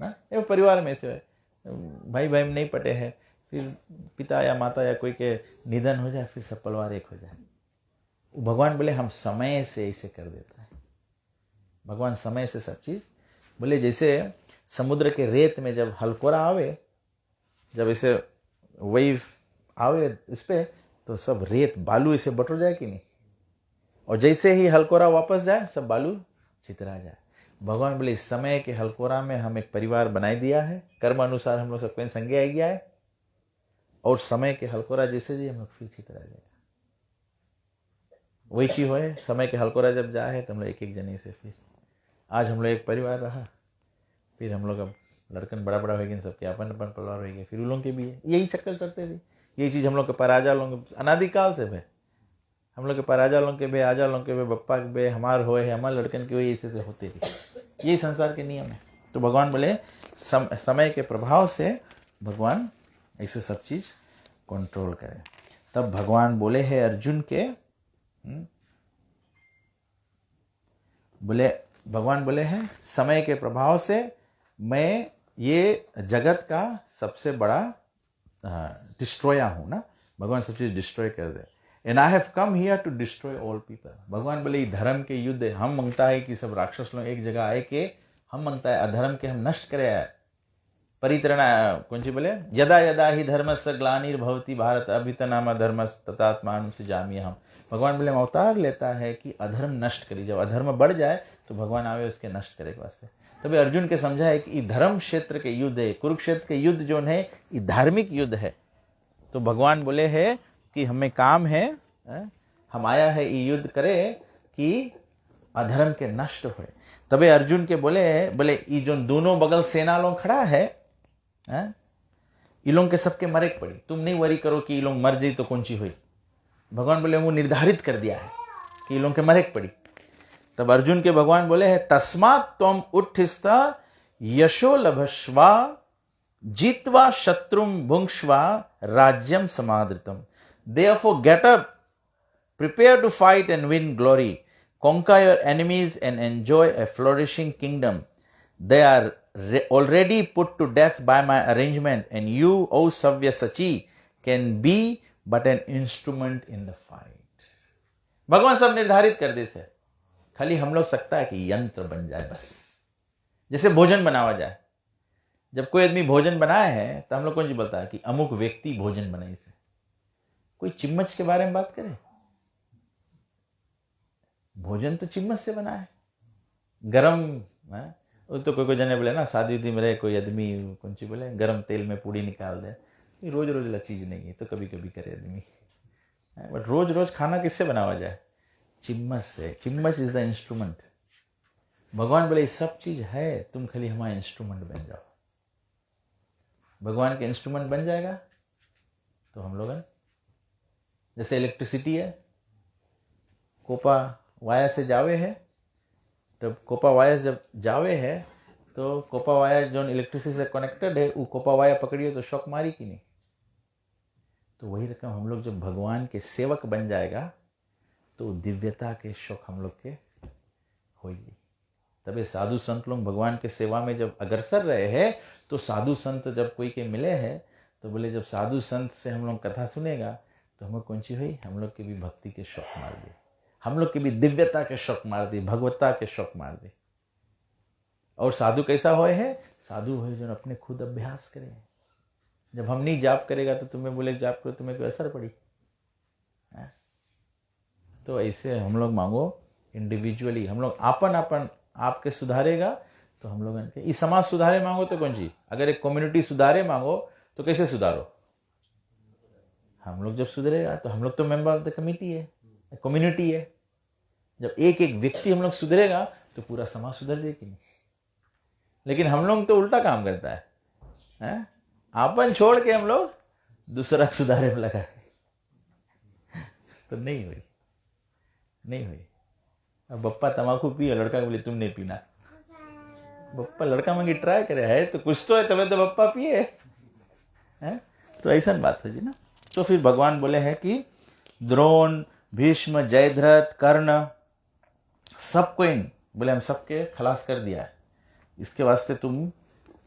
ना। ये परिवार में से भाई भाई में नहीं पटे हैं, फिर पिता या माता या कोई के निधन हो जाए, फिर सब परिवार एक हो जाए। भगवान बोले हम समय से इसे कर देता है। भगवान समय से सब चीज बोले, जैसे समुद्र के रेत में जब हलकोरा आवे, जब इसे वेव आवे इस पे, तो सब रेत बालू इसे बटो जाए कि नहीं, और जैसे ही हलकोरा वापस जाए सब बालू चितरा जाए। भगवान बोले इस समय के हलकोरा में हम एक परिवार बनाई दिया है, कर्म अनुसार हम लोग सबको संज्ञा आ गया है, और समय के हलकोरा जैसे जी हम लोग फिर चितरा जाएगा। वही चीज हो, समय के हलकोरा जब जाए तो हम लोग एक एक जने से, फिर आज हम लोग एक परिवार रहा, फिर हम लोग अब लड़कन बड़ा बड़ा हो गए, सबके अपन अपन परिवार हो गए, फिर उन लोगों के भी है, यही चक्कर चलते थे। यही चीज हम लोग के पराजा लोग अनादिकाल से है। हम लोग के पर आजा लोग के बे, आजा लोग के बे, बप्पा के बे, हमार होए है, हमारे लड़कन के हुए, ऐसे से होते रही। यही संसार के नियम है। तो भगवान बोले समय के प्रभाव से भगवान ऐसे सब चीज कंट्रोल करे। तब भगवान बोले हैं अर्जुन के, भगवान बोले हैं समय के प्रभाव से मैं ये जगत का सबसे बड़ा डिस्ट्रॉयर हूं ना। भगवान सब चीज डिस्ट्रॉय कर दे। And I have come here to destroy all people. भगवान बोले धर्म के युद्ध हम मांगता है कि सब राक्षस लोग एक जगह आए के हम मांगता है अधर्म के हम नष्ट करे। परित्रण कौन सी बोले, यदा यदा ही धर्मस्य ग्लानिर्भवति भारत अभितनाम धर्मस् तथात्मानं सृजामि हम। भगवान बोले अवतार लेता है कि अधर्म नष्ट करी। जब अधर्म बढ़ जाए तो भगवान आवे उसके नष्ट करे के वास्ते। तभी अर्जुन के समझा है कि धर्म क्षेत्र के युद्ध है, कुरुक्षेत्र के युद्ध जो है ये धार्मिक युद्ध है। तो भगवान बोले है कि हमें काम है, हम आया है ये युद्ध करे कि अधर्म के नष्ट हुए। तबे अर्जुन के बोले ये जो दोनों बगल सेना लोग खड़ा है, ये लोग के सबके मरे पड़ी। तुम नहीं वरी करो कि ये लोग मर जाई तो कौन सी हुई। भगवान बोले वो निर्धारित कर दिया है कि ये लोग के मरे पड़ी। तब अर्जुन के भगवान बोले है तस्मात् त्वम उत्थिष्ठ यशो लभस्वा जीत्वा शत्रुम भुंक्ष्वा राज्यम समादृतम। Therefore get up, prepare to fight and win glory. Conquer your enemies and enjoy a flourishing kingdom. They are already put to death by my arrangement, and you, O Savyasachi, can be but an instrument in the fight. भगवान सब निर्धारित कर दे से, खाली हम लोग सकता है कि यंत्र बन जाए बस। जैसे भोजन बनावा जाए, जब कोई आदमी भोजन बनाए है तो हम लोग कौन सी बोलता है कि अमुक व्यक्ति भोजन बनाई से। कोई चिम्मच के बारे में बात करे, भोजन तो चिम्मच से बना है। गरम वो तो कोई जने बोले ना शादी उदी में रहे कोई आदमी कौन सी बोले गरम तेल में पूड़ी निकाल दे, ये रोज रोज वाला चीज नहीं है, तो कभी कभी करे आदमी। बट रोज रोज खाना किससे बनावा जाए, चिम्मच से। चिम्मच इज द इंस्ट्रूमेंट। भगवान बोले सब चीज है, तुम खाली हमारा इंस्ट्रूमेंट बन जाओ। भगवान के इंस्ट्रूमेंट बन जाएगा तो हम लोग, जैसे इलेक्ट्रिसिटी है, कोपा वायर से जावे है, तब कोपा वायर जब जावे है तो कोपा वायर जो इलेक्ट्रिसिटी से कनेक्टेड है वो कोपा वायर पकड़िए तो शॉक मारी कि नहीं। तो वही रकम हम लोग जब भगवान के सेवक बन जाएगा तो दिव्यता के शौक हम लोग के होगी। तबे साधु संत लोग भगवान के सेवा में जब अग्रसर रहे हैं तो साधु संत जब कोई के मिले हैं तो बोले जब साधु संत से हम लोग कथा सुनेगा तो हम लोग कौन सी हुई, हम लोग के भी भक्ति के शौक मार दी, हम लोग के भी दिव्यता के शौक मार दी, भगवत्ता के शौक मार दी। और साधु कैसा होए है, साधु होए जो अपने खुद अभ्यास करे। जब हम नहीं जाप करेगा तो तुम्हें बोले जाप करो, तुम्हें कोई असर पड़ी है? तो ऐसे हम लोग मांगो इंडिविजुअली, हम लोग अपन आपके सुधारेगा तो हम लोग इनके इस समाज सुधारे मांगो तो कौन सी, अगर एक कम्युनिटी सुधारे मांगो तो कैसे सुधारो। हम लोग जब सुधरेगा तो हम लोग तो मेंबर ऑफ द कमिटी है, कम्युनिटी है। जब एक एक व्यक्ति हम लोग सुधरेगा तो पूरा समाज सुधर जाएगी नहीं। लेकिन हम लोग तो उल्टा काम करता है? आपन छोड़ के हम लोग दूसरा सुधारे में लगा तो नहीं हुई, नहीं हुई। अब बप्पा तमाकू पिए, लड़का बोले तुम नहीं पीना। बप्पा लड़का मांगी ट्राई करे है तो कुछ तो है, तबे तो बप्पा पिए है। तो ऐसा बात हो जी ना। तो फिर भगवान बोले हैं कि द्रोण, भीष्म, जयद्रथ, कर्ण सबको इन बोले हम सबके खलास कर दिया है। इसके वास्ते तुम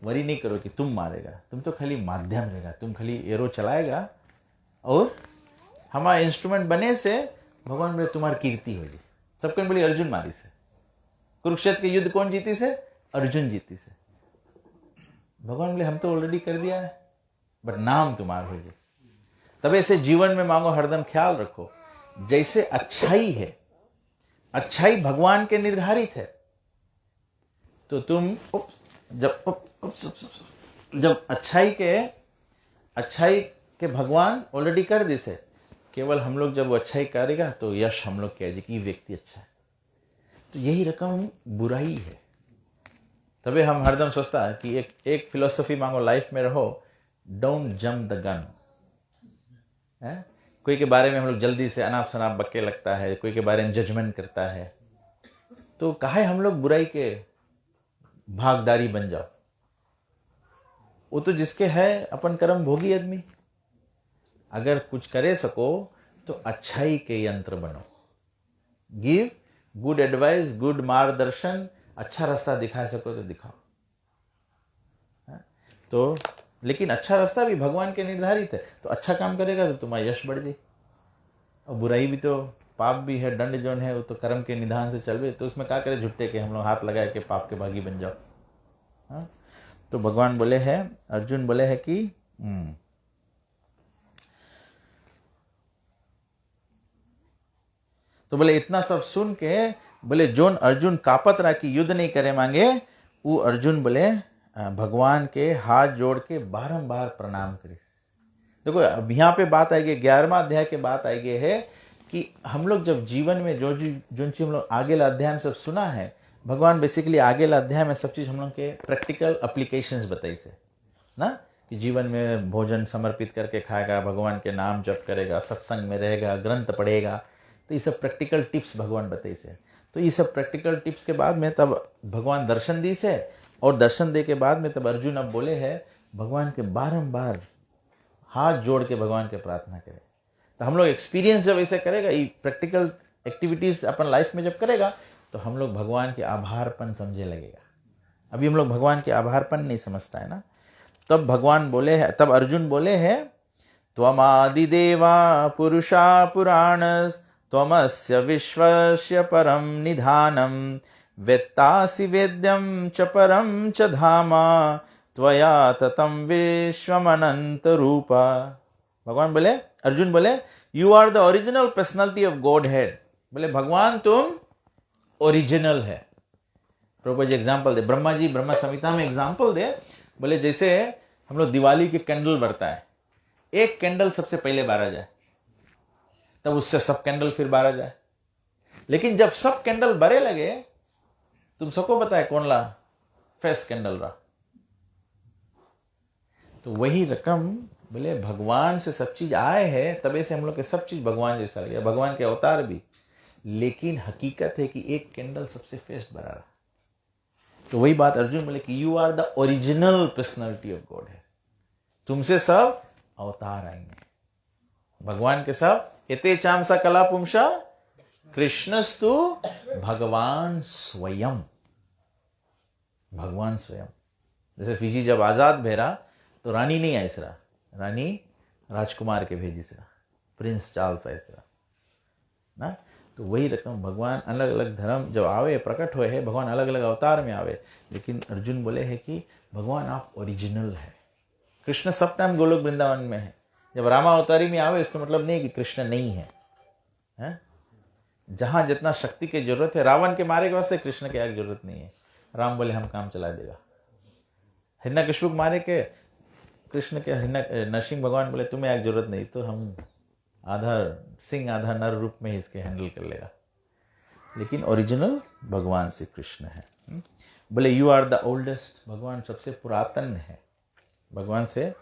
वरी नहीं करो कि तुम मारेगा, तुम तो खाली माध्यम रहेगा, तुम खाली एरो चलाएगा और हमारा इंस्ट्रूमेंट बने से भगवान बोले तुम्हारी कीर्ति होगी। सबको बोली अर्जुन मारी से, कुरुक्षेत्र के युद्ध कौन जीती से, अर्जुन जीती से। भगवान बोले हम तो ऑलरेडी कर दिया है, बट नाम तुम्हारा होगी। तब ऐसे जीवन में मांगो, हरदम ख्याल रखो जैसे अच्छाई है, अच्छाई भगवान के निर्धारित है। तो तुम जब अच्छाई के भगवान ऑलरेडी कर दी से, केवल हम लोग जब वो अच्छाई करेगा तो यश हम लोग कह कि व्यक्ति अच्छा है। तो यही रकम बुराई है। तभी हम हरदम सोचता है कि एक फिलोसफी मांगो लाइफ में रहो, डोंट जंप द गन, कोई के बारे में हम लोग जल्दी से अनाप शनाप बक्के लगता है, कोई के बारे में जजमेंट करता है। तो काहे हम लोग बुराई के भागदारी बन जाओ। वो तो जिसके है अपन कर्म भोगी आदमी। अगर कुछ करे सको तो अच्छाई के यंत्र बनो। गिव गुड एडवाइस, गुड मार्गदर्शन, अच्छा रास्ता दिखा सको तो दिखाओ। तो लेकिन अच्छा रास्ता भी भगवान के निर्धारित है। तो अच्छा काम करेगा तो तुम्हारा यश बढ़ जाए। और बुराई भी तो पाप भी है, दंड जो है वो तो कर्म के निधान से चलवे। तो उसमें क्या करे झुट्टे के हम लोग हाथ लगाए के पाप के भागी बन जाओ। हाँ? तो भगवान बोले हैं, अर्जुन बोले हैं कि तो बोले इतना सब सुन के बोले जोन अर्जुन कापत रहा कि युद्ध नहीं करे मांगे, वो अर्जुन बोले भगवान के हाथ जोड़ के बारंबार प्रणाम करे। देखो अब यहाँ पे बात आएगी 11वां अध्याय के बात आएगी है कि हम लोग जब जीवन में जो चीज हम लोग आगे अध्याय में सब सुना है, भगवान बेसिकली आगे अध्याय में सब चीज हम लोग के प्रैक्टिकल एप्लीकेशंस बताई से ना, कि जीवन में भोजन समर्पित करके खाएगा, भगवान के नाम जप करेगा, सत्संग में रहेगा, ग्रंथ पढ़ेगा। तो ये सब प्रैक्टिकल टिप्स भगवान बताई से। तो ये सब प्रैक्टिकल टिप्स के बाद में तब भगवान दर्शन दी से, और दर्शन दे के बाद में तब अर्जुन अब बोले हैं भगवान के बारंबार हाथ जोड़ के भगवान के प्रार्थना करें। तो हम लोग एक्सपीरियंस जब ऐसे करेगा, ये प्रैक्टिकल एक्टिविटीज अपन लाइफ में जब करेगा तो हम लोग भगवान के आभारपन समझे लगेगा। अभी हम लोग भगवान के आभारपन नहीं समझता है ना। तब भगवान बोले हैं, तब अर्जुन बोले हैं त्वमादिदेवा पुरुषा पुराणस त्वमस्य विश्वस्य परम निधानम वेत्तासि वेद्यम च परम च धामा त्वया ततम विश्वमनंत रूपा। भगवान बोले, अर्जुन बोले you are the original personality of god head. बोले भगवान तुम ओरिजिनल है। प्रभु जी एग्जाम्पल दे, ब्रह्मा जी ब्रह्मा संहिता में एग्जाम्पल दे। बोले जैसे हम लोग दिवाली के कैंडल बरता है, एक कैंडल सबसे पहले बारा जाए, तब उससे सब कैंडल फिर बारा जाए। लेकिन जब सब कैंडल बरे लगे, तुम सबको पता है कौन ला फर्स्ट कैंडल रहा। तो वही रकम बोले भगवान से सब चीज आए है, तबे से हम लोग के सब चीज भगवान जैसा लगे, भगवान के अवतार भी। लेकिन हकीकत है कि एक कैंडल सबसे फर्स्ट बरा रहा। तो वही बात अर्जुन बोले कि you are the original personality of god है। तुमसे सब अवतार आएंगे भगवान के सब। एते चामसा कला पुंसा कृष्णस्तु भगवान स्वयं। भगवान स्वयं। जैसे फिजी जब आजाद भेरा तो रानी नहीं आई सरा, रानी राजकुमार के भेजी सरा, प्रिंस चार्ल्स आई सरा ना। तो वही रकम भगवान अलग अलग धर्म जब आवे प्रकट हुए हैं, भगवान अलग अलग अवतार में आवे। लेकिन अर्जुन बोले हैं कि भगवान आप ओरिजिनल है। कृष्ण सब टाइम गोलोक वृंदावन में है। जब रामा अवतारी में आवे इसका मतलब नहीं कि कृष्ण नहीं है, जहां जितना शक्ति की जरूरत है, रावण के मारे के वास्ते कृष्ण की आगे जरूरत नहीं है। राम बोले हम काम चला देगा। हिरण्यकशिपु को मारे के कृष्ण के नरसिंह भगवान बोले तुम्हें आगे जरूरत नहीं, तो हम आधा सिंह आधा नर रूप में इसके हैंडल कर लेगा। लेकिन ओरिजिनल भगवान श्री कृष्ण है। बोले यू आर द ओल्डेस्ट। भगवान सबसे पुरातन है, भगवान से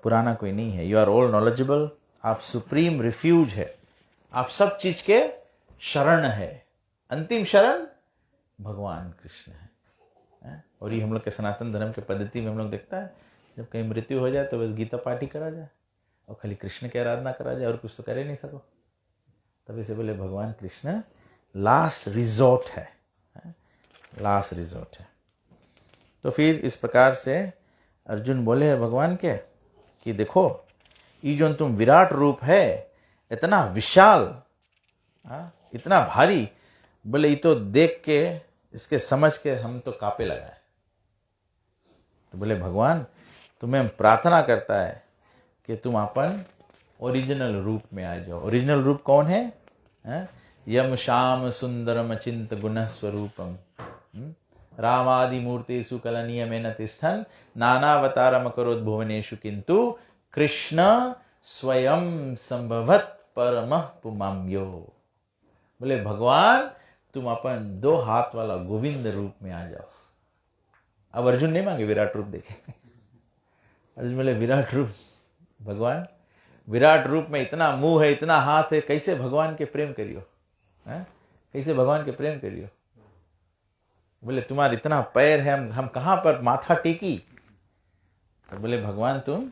पुराना कोई नहीं है। You are all knowledgeable. आप सुप्रीम रिफ्यूज है, आप सब चीज के शरण है। अंतिम शरण भगवान कृष्ण है। और ये हम लोग के सनातन धर्म के पद्धति में हम लोग देखता है, जब कहीं मृत्यु हो जाए तो बस गीता पाठ ही करा जाए और खाली कृष्ण की आराधना करा जाए, और कुछ तो करे नहीं सको। तभी से बोले भगवान कृष्ण लास्ट रिजॉर्ट है, लास्ट रिजॉर्ट है। तो फिर इस प्रकार से अर्जुन बोले हैं भगवान के कि देखो ये जो तुम विराट रूप है, इतना विशाल, इतना भारी, बोले ये तो देख के इसके समझ के हम तो कांपे लगाए। तो बोले भगवान तुम्हें प्रार्थना करता है कि तुम अपन ओरिजिनल रूप में आ जाओ। ओरिजिनल रूप कौन है? यम श्याम सुंदरम अचिंत गुण स्वरूपम रामादि मूर्तिषु कलनीयमेन तिष्ठन् नानावतारम करोत् भुवनेषु किंतु कृष्ण स्वयं संभवत परमः पुमाम्यो। बोले भगवान तुम अपन दो हाथ वाला गोविंद रूप में आ जाओ। अब अर्जुन नहीं मांगे विराट रूप देखे। अर्जुन बोले विराट रूप भगवान विराट रूप में इतना मुंह है, इतना हाथ है, कैसे भगवान के प्रेम करियो? कैसे भगवान के प्रेम करियो? बोले तुम्हारा इतना पैर है, हम कहाँ पर माथा टेकी? तो बोले भगवान तुम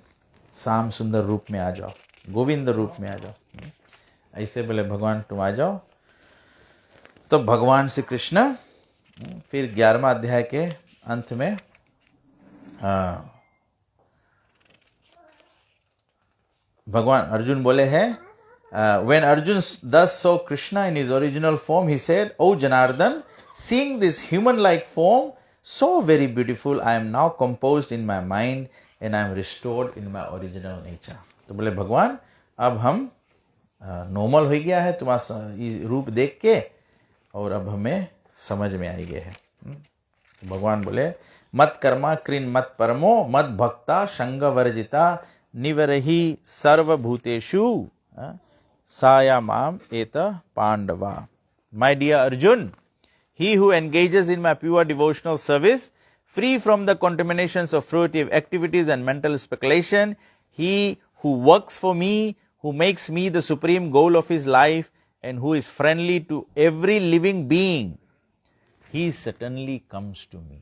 श्याम सुंदर रूप में आ जाओ, गोविंद रूप में आ जाओ। ऐसे बोले भगवान तुम आ जाओ। तो भगवान श्री कृष्ण फिर 11वां अध्याय के अंत में भगवान अर्जुन बोले हैं, when Arjun thus saw Krishna in his original form, he said, "O Janardhan, seeing this human-like form so very beautiful, I am now composed in my mind and I am restored in my original nature." तो बोले भगवान अब हम नॉर्मल हो गया है तुम्हारा रूप देख के, और अब हमें समझ में आई गए है। भगवान बोले मत कर्मा कृन मत परमो मत भक्ता संग वर्जिता निवरहि सर्वभूतेषु साया माम एत पांडवा। My dear Arjun, he who engages in my pure devotional service, free from the contaminations of fruitive activities and mental speculation, he who works for me, who makes me the supreme goal of his life, and who is friendly to every living being, he certainly comes to me.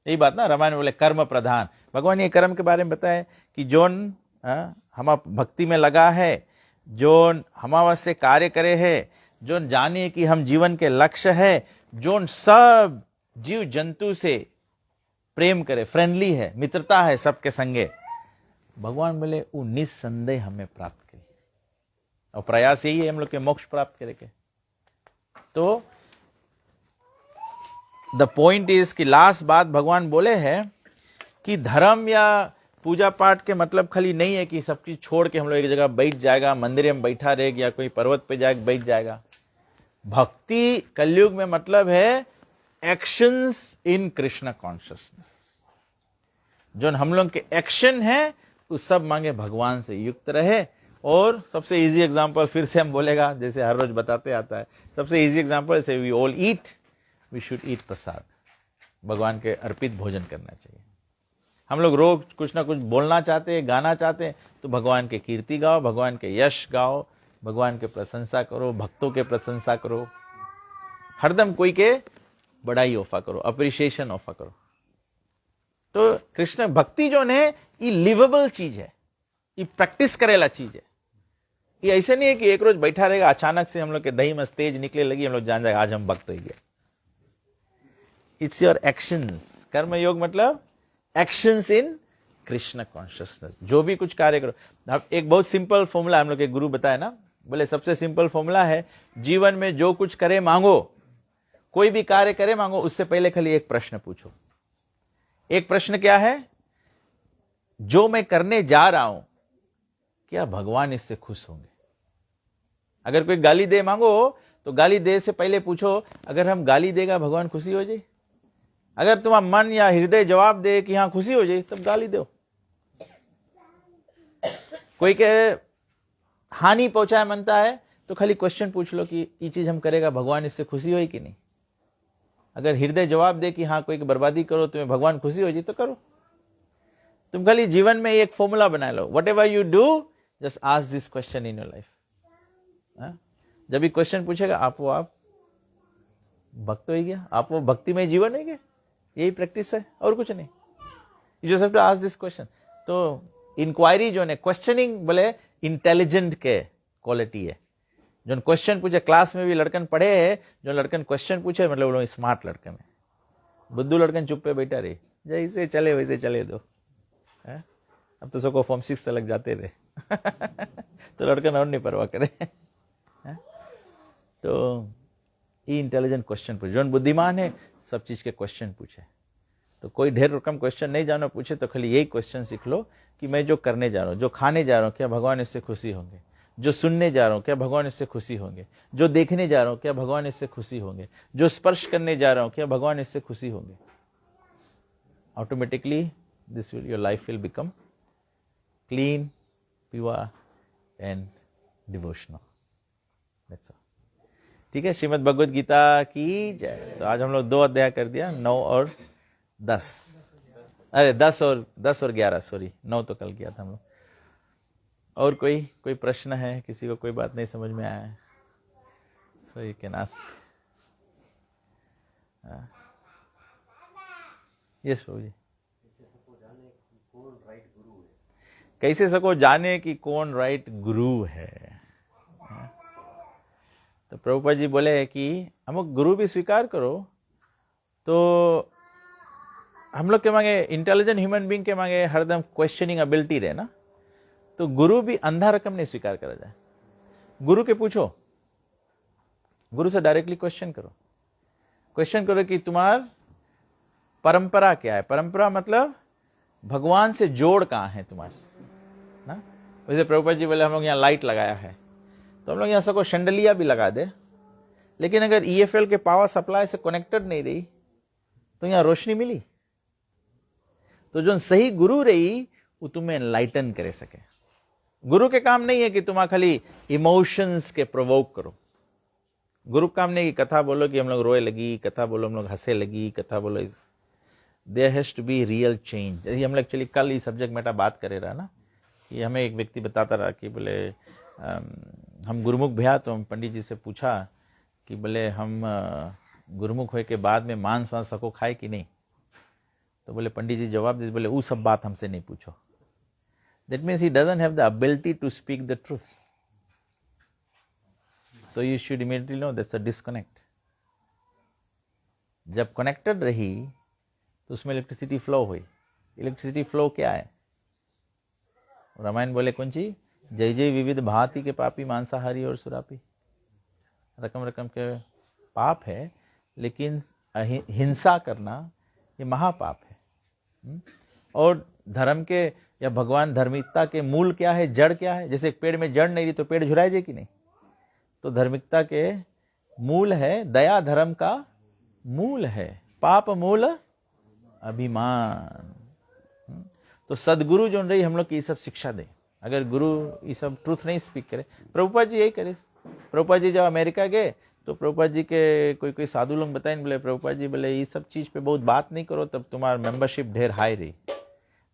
यही बात ना रामायण बोले कर्म प्रधान। भगवान ये कर्म के बारे में बताए कि जोन हम भक्ति में लगा है, जोन हमारे से कार्य करे है, जोन जाने कि हम जीवन के लक्ष्य है, जोन सब जीव जंतु से प्रेम करे, फ्रेंडली है, मित्रता है सबके संगे, भगवान बोले वो निस्संदेह हमें प्राप्त करे। और प्रयास यही है हम लोग के मोक्ष प्राप्त करे के। तो द पॉइंट इज कि लास्ट बात भगवान बोले हैं कि धर्म या पूजा पाठ के मतलब खाली नहीं है कि सब चीज छोड़ के हम लोग एक जगह बैठ जाएगा, मंदिर में बैठा रहेगा या कोई पर्वत पे जाके बैठ जाएगा। भक्ति कलयुग में मतलब है एक्शंस इन कृष्ण कॉन्शियसनेस। जो हम लोग के एक्शन है उस सब मांगे भगवान से युक्त रहे। और सबसे इजी एग्जांपल फिर से हम बोलेगा, जैसे हर रोज बताते आता है, सबसे इजी एग्जांपल से we all eat, we should eat prasad. भगवान के अर्पित भोजन करना चाहिए। हम लोग रोज कुछ ना कुछ बोलना चाहते हैं, गाना चाहते हैं, तो भगवान के कीर्ति गाओ, भगवान के यश गाओ, भगवान के प्रशंसा करो, भक्तों के प्रशंसा करो, हरदम कोई के बड़ाई ऑफर करो, अप्रिशिएशन ऑफर करो। तो कृष्ण भक्ति जो है ये लिवेबल चीज है, ये प्रैक्टिस करेला चीज है। ये ऐसे नहीं है कि एक रोज बैठा रहेगा, अचानक से हम लोग के दही में तेज निकले लगी, हम लोग जान जाएगा आज हम भक्त हो गए। It's your actions. कर्म योग मतलब एक्शंस इन कृष्ण कॉन्शियसनेस। जो भी कुछ कार्य करो, अब एक बहुत सिंपल फॉर्मूला हम लोग के गुरु बताए ना, बोले सबसे सिंपल फॉर्मूला है जीवन में जो कुछ करे मांगो, कोई भी कार्य करे मांगो, उससे पहले खाली एक प्रश्न पूछो। एक प्रश्न क्या है? जो मैं करने जा रहा हूं क्या भगवान इससे खुश होंगे? अगर कोई गाली दे मांगो तो गाली दे से पहले पूछो, अगर हम गाली देगा भगवान खुशी हो जाए? अगर तुम्हारा मन या हृदय जवाब दे कि हाँ खुशी हो जाए, तब गाली दो। कोई के हानि पहुंचाए मनता है तो खाली क्वेश्चन पूछ लो कि ये चीज हम करेगा भगवान इससे खुशी होई कि नहीं। अगर हृदय जवाब दे कि हाँ कोई की बर्बादी करो तुम्हें भगवान खुशी हो जाए तो करो। तुम खाली जीवन में एक फॉर्मूला बना लो, whatever you do just ask this question in your life. जब भी क्वेश्चन पूछेगा आप भक्त हो गया, आप वो भक्ति में जीवन है क्या? यही प्रैक्टिस है और कुछ नहीं। You just have to ask this question. तो इंक्वायरी जो है, क्वेश्चनिंग बोले इंटेलिजेंट के क्वालिटी है। जो क्वेश्चन पूछे, क्लास में भी लड़कन पढ़े है, जो लड़कन क्वेश्चन पूछे मतलब वो लोग स्मार्ट लड़कन है। बुद्धू लड़कन चुप पे बैठा रहे, जैसे चले वैसे चले दो। अब तो सबको फॉर्म 6 तक जाते रहे तो लड़कन और नहीं परवाह करे। तो ये इंटेलिजेंट क्वेश्चन पूछे। जो बुद्धिमान है सब चीज के क्वेश्चन पूछे। तो कोई ढेर रकम क्वेश्चन नहीं जानो पूछे तो खाली यही क्वेश्चन सीख लो कि मैं जो करने जा रहा हूँ, जो खाने जा रहा हूँ, क्या भगवान इससे खुशी होंगे? जो सुनने जा रहा हूँ क्या भगवान इससे खुशी होंगे? जो देखने जा रहा हूँ क्या भगवान इससे खुशी होंगे? जो स्पर्श करने जा रहा हूँ क्या भगवान इससे खुशी होंगे? Automatically this will your life will become clean, pure and devotional. That's all. ठीक है, श्रीमद् भगवद गीता की जय। तो आज हम लोग 2 अध्याय कर दिया, 9 और 10। अरे 10 और 11, सॉरी 9 तो कल किया था हम लोग। और कोई प्रश्न है? किसी को कोई बात नहीं समझ में आया है? So you can ask. Yes Prabhu ji. कैसे सको जाने कि कौन राइट गुरु है? तो प्रभुपाद जी बोले कि हम लोग गुरु भी स्वीकार करो, तो हम लोग के मांगे इंटेलिजेंट ह्यूमन बीइंग के मांगे हरदम क्वेश्चनिंग एबिलिटी रहे ना, तो गुरु भी अंधा रकम नहीं स्वीकार करा जाए। गुरु के पूछो, गुरु से डायरेक्टली क्वेश्चन करो कि तुम्हार परंपरा क्या है। परंपरा मतलब भगवान से जोड़ कहां है तुम्हारी ना। वैसे प्रभुपाद जी बोले हम लोग यहाँ लाइट लगाया है, तो हम लोग यहाँ सबको शंडलिया भी लगा दे, लेकिन अगर EFL के पावर सप्लाई से कनेक्टेड नहीं रही तो यहाँ रोशनी मिली। तो जो सही गुरु रही वो तुम्हें एनलाइटन करे सके। गुरु के काम नहीं है कि तुम खाली इमोशंस के प्रोवोक करो। गुरु काम नहीं कि कथा बोलो कि हम लोग रोए लगी, कथा बोलो हम लोग हंसे लगी, कथा बोलो। There has to be real change. जैसे हम लोग एक्चुअली कल इस सब्जेक्ट में बात करे रहा ना, कि हमें एक व्यक्ति बताता रहा कि बोले हम गुरुमुख भैया, तो हम पंडित जी से पूछा कि बोले हम गुरुमुख होए के बाद में मांस वांस सको खाए कि नहीं। तो बोले पंडित जी जवाब दे, बोले वो सब बात हमसे नहीं पूछो। That means he doesn't have the ability to speak the truth. तो you should immediately know that's a disconnect. जब कनेक्टेड रही तो उसमें इलेक्ट्रिसिटी फ्लो हुई। इलेक्ट्रिसिटी फ्लो क्या है? रामायण बोले कौन सी? जय जय विविध भांति के पापी, मांसाहारी और सुरापी। रकम रकम के पाप है, लेकिन हिंसा करना ये महापाप है। और धर्म के या भगवान धार्मिकता के मूल क्या है, जड़ क्या है? जैसे एक पेड़ में जड़ नहीं रही तो पेड़ झुराए जाए कि नहीं? तो धार्मिकता के मूल है दया, धर्म का मूल है पाप मूल अभिमान। तो सदगुरु जो रही हम लोग की ये सब शिक्षा दे। अगर गुरु ये सब ट्रूथ नहीं स्पीक करे, प्रभुपाद जी यही करे। प्रभुपाद जी जब अमेरिका गए तो प्रभुपाद जी के कोई साधु लोग बताए, बोले प्रभुपाद जी बोले ये सब चीज पे बहुत बात नहीं करो, तब तुम्हारा मेंबरशिप ढेर हाई रही।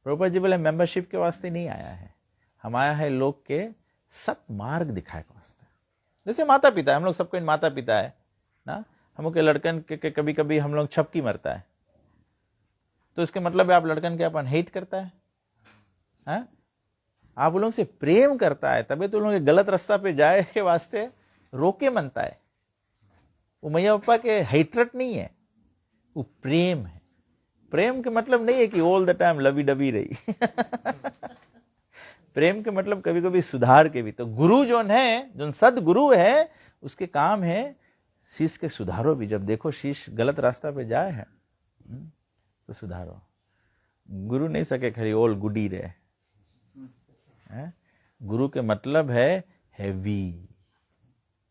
प्रभुपाद जी बोले मेंबरशिप के वास्ते नहीं आया है, हम आया है लोग के सत्मार्ग दिखाए के वास्ते। जैसे माता पिता, हम लोग सबको माता पिता है ना, हम लोग के लड़कन के कभी कभी हम लोग छपकी मरता है, तो इसके मतलब है आप लड़कन के अपन हेट करता है, आप उन लोग से प्रेम करता है, तभी तो उन लोग गलत रास्ता पे जाए के वास्ते रोके मनता है। वो मैया पापा के हेटरेट नहीं है, वो प्रेम है। प्रेम के मतलब नहीं है कि ऑल द टाइम लवी डबी रही प्रेम के मतलब कभी कभी सुधार के भी। तो गुरु जो है, जो सदगुरु है, उसके काम है शिष्य के सुधारो भी। जब देखो शिष्य गलत रास्ता पे जाए है तो सुधारो। गुरु नहीं सके खरी ऑल गुडी रहे। गुरु के मतलब है हैवी।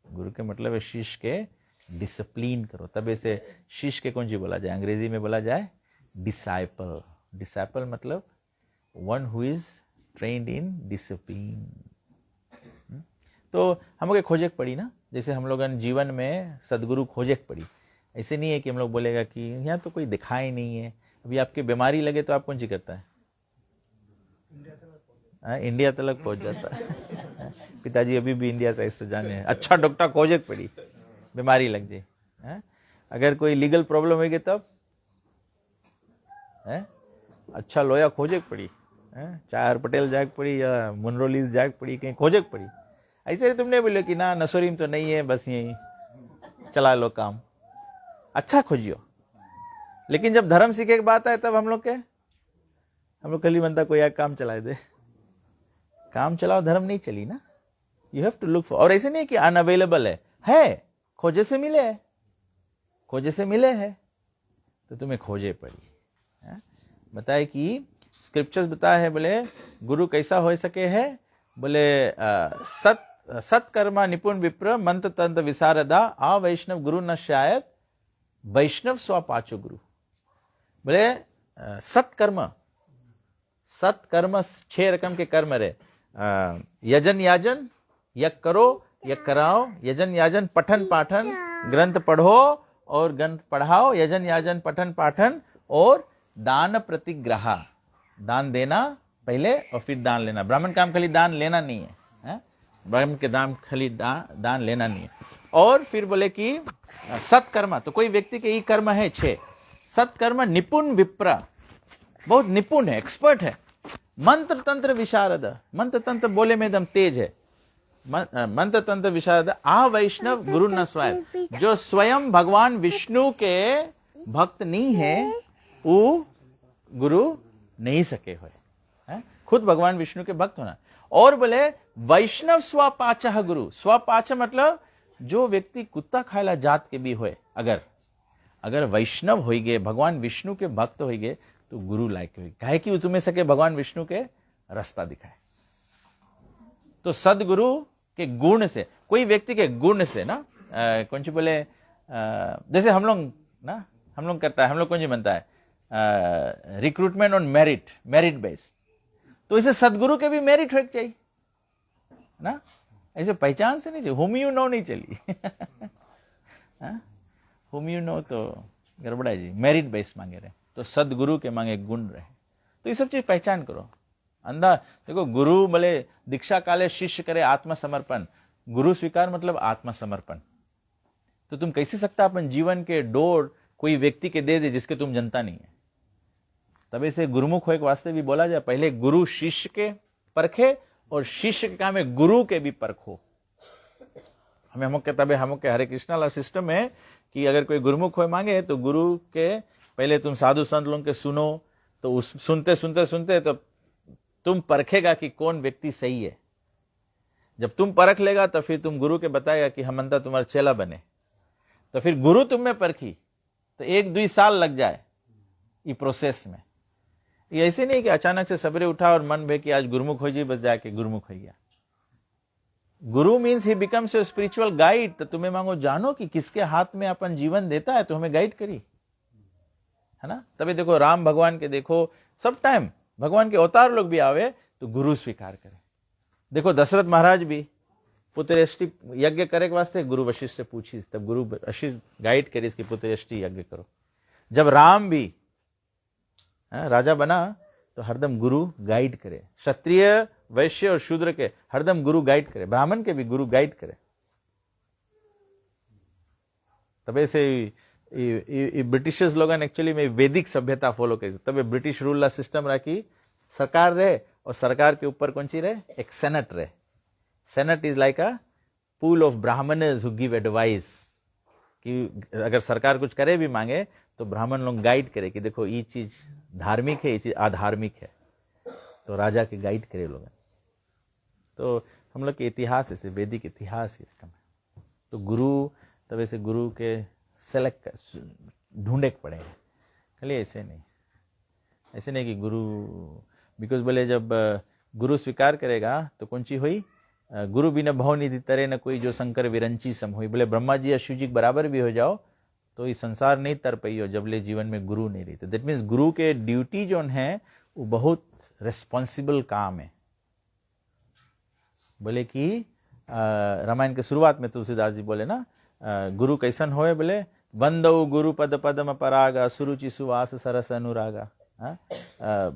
गुरु के मतलब है शिष्य के डिसिप्लिन करो। तब ऐसे शिष्य के कौन सी बोला जाए? अंग्रेजी में बोला जाए डिसाइपल। डिसाइपल मतलब one who is trained in discipline. तो हम लोग खोजे पड़ी ना, जैसे हम लोग जीवन में सदगुरु खोजे पड़ी। ऐसे नहीं है कि हम लोग बोलेगा कि यहाँ तो कोई दिखाई नहीं है। अभी आपके बीमारी लगे तो आप कौन सी करता है? इंडिया तक पहुंच जाता है पिताजी अभी भी इंडिया साइड से जाने हैं। अच्छा डॉक्टर खोजे पड़ी, बीमारी लग जाए। अगर कोई लीगल प्रॉब्लम होगी तब अच्छा लोया खोजे पड़ी, चार पटेल जाग पड़ी या मुनरोलीस जाग पड़ी, कहीं खोजे पड़ी। ऐसे तुमने बोले कि ना नसोरीम तो नहीं है, बस यही चला लो काम। अच्छा खोजियो। लेकिन जब धर्म सीखे की बात आए तब हम लोग कल बनता कोई एक काम चलाए दे। काम चलाओ, धर्म नहीं चली ना। You have to look for. और ऐसे नहीं कि अनअवेलेबल है, खोजे से मिले है, खोजे से मिले है तो तुम्हें खोजे पड़ी। बताए कि स्क्रिप्चर्स बताया है, बोले गुरु कैसा हो सके है, बोले सत्कर्मा निपुण विप्र मंत्र तंत्र विशारदा आ वैष्णव गुरु न शायद वैष्णव स्व पाचो गुरु। बोले सत्कर्म 6 रकम के कर्म रहे। यजन याजन, यज्ञ करो, यज्ञ कराओ, यजन याजन पठन पाठन, ग्रंथ पढ़ो और ग्रंथ पढ़ाओ, यजन याजन पठन पाठन और दान प्रतिग्रह, दान देना पहले और फिर दान लेना। ब्राह्मण काम खाली दान लेना नहीं है, हैं? ब्राह्मण के दान खाली दान लेना नहीं है। और फिर बोले कि सत्कर्म, तो कोई व्यक्ति के ये कर्म है 6 सत्कर्म। निपुण विप्र, बहुत निपुण है, एक्सपर्ट है। मंत्र तंत्र विशारद, मंत्र तंत्र बोले में एकदम तेज है। मंत्र तंत्र विशारद। आ वैष्णव गुरु न स्वयं, जो स्वयं भगवान विष्णु के भक्त नहीं है वो गुरु नहीं सके हुए, खुद भगवान विष्णु के भक्त होना। और बोले वैष्णव स्वपाच गुरु। स्वपाच मतलब जो व्यक्ति कुत्ता खायला जात के भी होए, अगर वैष्णव हो गए, भगवान विष्णु के भक्त हो गए, तो गुरु लायक हुई। काहे कि तुम्हें सके भगवान विष्णु के रास्ता दिखाए। तो सदगुरु के गुण से, कोई व्यक्ति के गुण से ना, कौन सी बोले, जैसे हम लोग करता है, हम लोग कौन सी बनता है रिक्रूटमेंट ऑन मेरिट बेस्ड, तो इसे सदगुरु के भी मेरिट होना चाहिए ना, ऐसे पहचान से नहीं चाहिए, हुम यू नो नहीं चली हुम यू नो तो गड़बड़ा जी, मेरिट बेस्ड मांगे रहे, तो सदगुरु के मांगे गुण रहे। तो ये सब चीज पहचान करो। अंधा देखो, गुरु बोले दीक्षा काले शिष्य करे आत्मसमर्पण, गुरु स्वीकार मतलब आत्मसमर्पण। तो तुम कैसे सकता अपन जीवन के डोर कोई व्यक्ति के दे जिसके तुम जनता नहीं है। तभी से गुरुमुख हो एक वास्ते भी बोला जाए, पहले गुरु शिष्य के परखे और शिष्य के काम में गुरु के भी परखो। हम के हरे कृष्णा ला सिस्टम है कि अगर कोई गुरुमुख हो मांगे तो गुरु के पहले तुम साधु संत लोगों के सुनो, तो उस सुनते सुनते सुनते तो तुम परखेगा कि कौन व्यक्ति सही है। जब तुम परख लेगा तो फिर तुम गुरु के बताएगा कि हम अंता तुम्हारा चेला बने। तो फिर गुरु तुम में परखी तो 1-2 साल लग जाए ये प्रोसेस में। ये ऐसे नहीं कि अचानक से सबरे उठा और मन भे कि आज गुरुमुख हो जी, बस जाके गुरुमुख हो गया। गुरु means he becomes your spiritual guide. तो तुम्हें मांगो जानो कि किसके हाथ में अपन जीवन देता है तो हमें गाइड करी, है ना। तभी देखो राम भगवान के देखो सब टाइम भगवान के अवतार लोग भी आवे तो गुरु स्वीकार करे। देखो दशरथ महाराज भी पुत्रयष्टि यज्ञ करे के वास्ते गुरु वशिष्ठ से पूछी, तब गुरु वशिष्ठ गाइड करे इसकी पुत्रयष्टि यज्ञ करो। जब राम भी राजा बना तो हरदम गुरु गाइड करे। क्षत्रिय वैश्य और शूद्र के हरदम गुरु गाइड करे, ब्राह्मण के भी गुरु गाइड करे। तब से ब्रिटिशर्स लोग एक्चुअली में वैदिक सभ्यता फॉलो करे। तब ब्रिटिश रूल सिस्टम रखी, सरकार रहे और सरकार के ऊपर कौन सी रहे, एक सेनेट रहे। Senate is like a pool of Brahmins who give advice, कि अगर सरकार कुछ करे भी मांगे तो ब्राह्मण लोग गाइड करे कि देखो ये चीज धार्मिक है, ये चीज अधार्मिक है, तो राजा के गाइड करे लोग। तो हम लोग के इतिहास ऐसे वैदिक इतिहास ही रकम है। तो गुरु तब ऐसे गुरु के सेलेक्ट ढूंढे पड़े हैं, खाली ऐसे नहीं कि गुरु बिकॉज बोले जब गुरु स्वीकार करेगा तो कौन सी हुई, गुरु बिना भव निधि तरे न कोई, जो शंकर विरंची सम हुई। बोले ब्रह्मा जी या शिव जी बराबर भी हो जाओ तो ये संसार नहीं तर पाई हो जब ले जीवन में गुरु नहीं रही। तो दैट मीन्स गुरु के ड्यूटी जो है वो बहुत रिस्पॉन्सिबल काम है। बोले कि रामायण के शुरुआत में तुलसीदास जी बोले ना, गुरु कैसन होए, बोले बंदौ गुरु पद पदम परागा, सुरुचि सुवास सरस अनुरागा।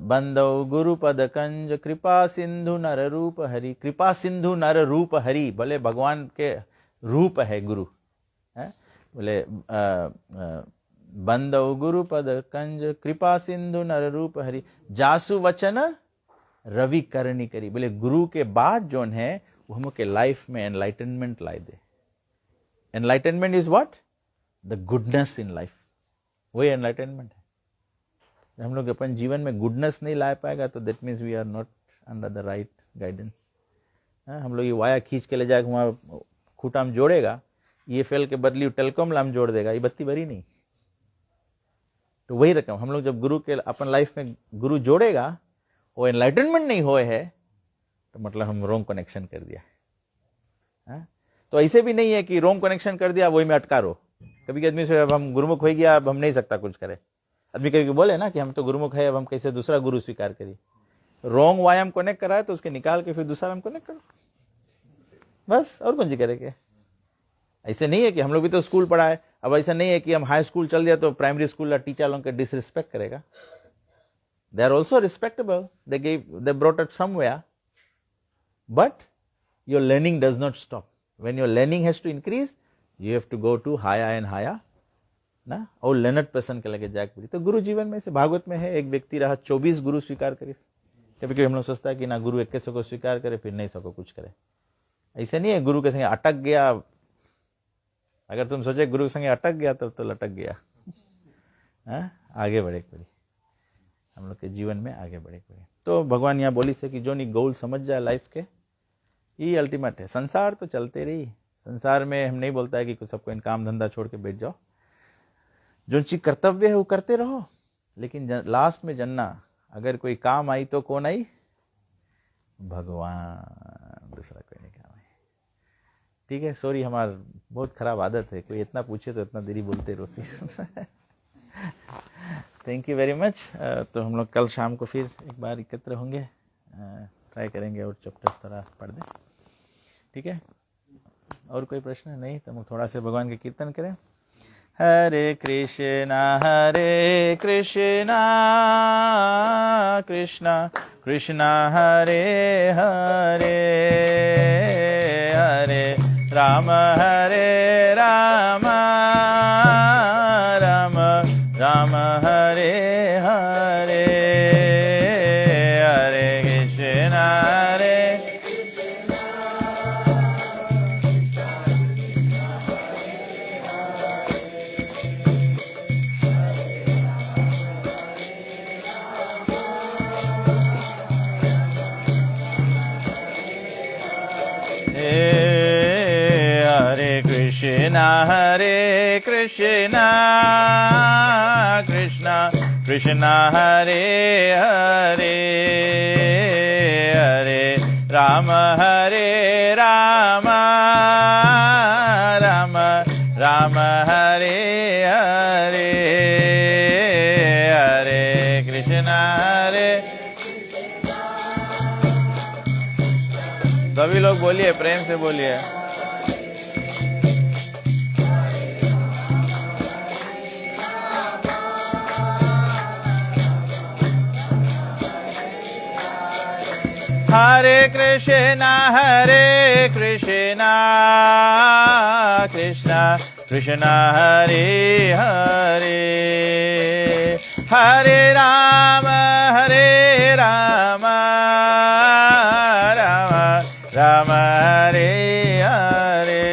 बंदौ गुरु पद कंज, कृपा सिंधु नर रूप हरि। कृपा सिंधु नर रूप हरि, बोले भगवान के रूप है गुरु। बोले बंदौ गुरु पद कंज, कृपा सिंधु नर रूप हरि। जासु वचन रवि करनी करी। बोले गुरु के बाद जो है वो हम के लाइफ में enlightenment lie they. Enlightenment is what, the goodness in life, वही एनलाइटनमेंट है। हम लोग अपन जीवन में गुडनेस नहीं ला पाएगा तो that means we are not under the right guidance. हम लोग ये वाया खींच के ले जाकर वहां खूटा में जोड़ेगा, ये फेल के बदली टेलीकॉम लाम जोड़ देगा, ये बत्ती भरी नहीं। तो वही रकम हम लोग जब गुरु के अपन लाइफ में गुरु जोड़ेगा, वो एनलाइटनमेंट नहीं हुए है तो मतलब हम रोंग कनेक्शन कर दिया है। तो ऐसे भी नहीं है कि रोंग कनेक्शन कर दिया वही में अटका रहो। कभी आदमी से अब हम गुरुमुख हो गया, अब हम नहीं सकता कुछ करे। आदमी कभी बोले ना कि हम तो गुरुमुख है, अब हम कैसे दूसरा गुरु स्वीकार करिए। रोंग व्यायाम कनेक्ट करा है तो उसके निकाल के फिर दूसरा हम कनेक्ट करो, बस। और कौन सी करेंगे। ऐसे नहीं है कि हम लोग भी तो स्कूल पढ़ा है, अब ऐसा नहीं है कि हम हाई स्कूल चल दिया तो प्राइमरी स्कूल टीचर लोगों के डिसरिस्पेक्ट करेगा। They are also respectable. They brought us somewhere. But your learning does not stop. When your learning has to increase, you have to go to higher and higher. ना और लर्नड पर्सन के लगे जाग पड़ी। तो गुरु जीवन में से भागवत में है, एक व्यक्ति रहा 24 गुरु स्वीकार करे। कभी कभी हम लोग सोचता है कि ना गुरु 21 को स्वीकार करे फिर नहीं सको कुछ करे। ऐसे नहीं है, गुरु के संगे अटक गया। अगर तुम सोचे गुरु के संगे अटक गया तब तो लटक गया। आगे बढ़े पड़ी, हम लोग के जीवन में आगे बढ़े पड़े। तो भगवान यहाँ बोली से कि जो नहीं गोल समझ जाए लाइफ के, ये अल्टीमेट है। संसार तो चलते रही, संसार में हम नहीं बोलता है कि सबको इन काम धंधा छोड़ के बैठ जाओ। जो चीज कर्तव्य है वो करते रहो, लेकिन लास्ट में जानना अगर कोई काम आई तो कौन आई? भगवान, दूसरा कोई नहीं काम आई। ठीक है, सॉरी, हमारा बहुत खराब आदत है, कोई इतना पूछे तो इतना देरी बोलते रहो फिर। Thank you very much. तो हम लोग कल शाम को फिर एक बार एकत्र होंगे, ट्राई करेंगे और चैप्टर्स थोड़ा पढ़ दें। ठीक है, और कोई प्रश्न नहीं तो हम थोड़ा सा भगवान के कीर्तन करें। हरे कृष्णा कृष्णा कृष्णा हरे हरे, हरे राम राम राम हरे हरे, हरे कृष्णा हरे कृष्णा कृष्णा कृष्णा हरे हरे, हरे राम राम राम हरे हरे, हरे कृष्णा हरे। सभी लोग बोलिए, प्रेम से बोलिए। हरे कृष्णा कृष्णा कृष्णा हरे हरे, हरे राम राम राम हरे हरे।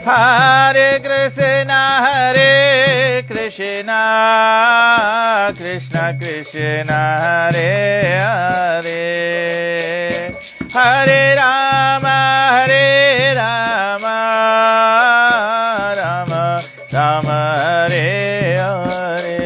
हरे कृष्णा कृष्णा कृष्णा हरे हरे, हरे राम राम राम हरे हरे।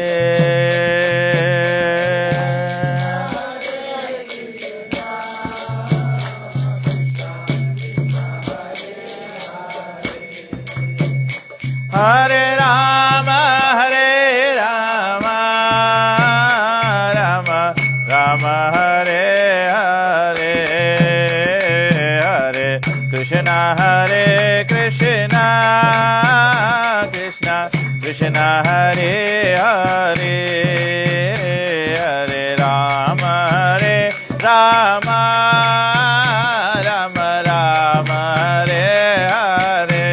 हरे राम राम राम हरे हरे, हरे कृष्णा कृष्णा कृष्णा हरे हरे, हरे राम राम राम हरे हरे,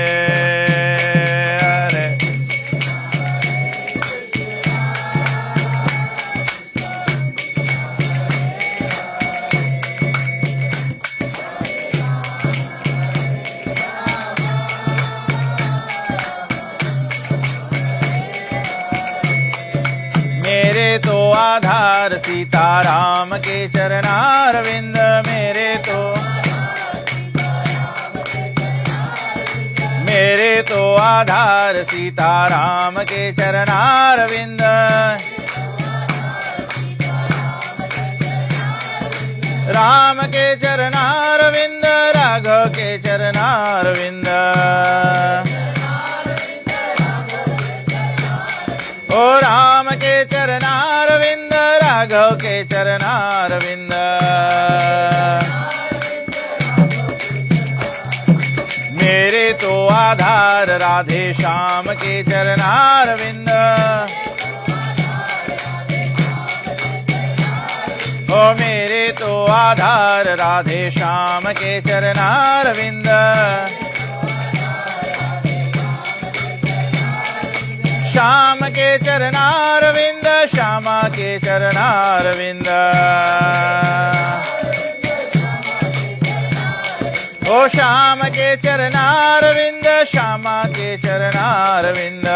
मेरे तो आधार सीताराम के चरणारविंद, मेरे तो आधार सीताराम के चरणारविंद, राम के चरणारविंद राघव के चरणारविंद, राम के चरणारविंद राघव के चरणारविंद मेरे तो आधार राधे श्याम के चरणारविंद ओ मेरे तो आधार राधे श्याम के चरणारविंद श्याम के चरणारविंद श्यामा के चरणारविंद ओ श्याम के चरणारविंद श्यामा के चरणारविंद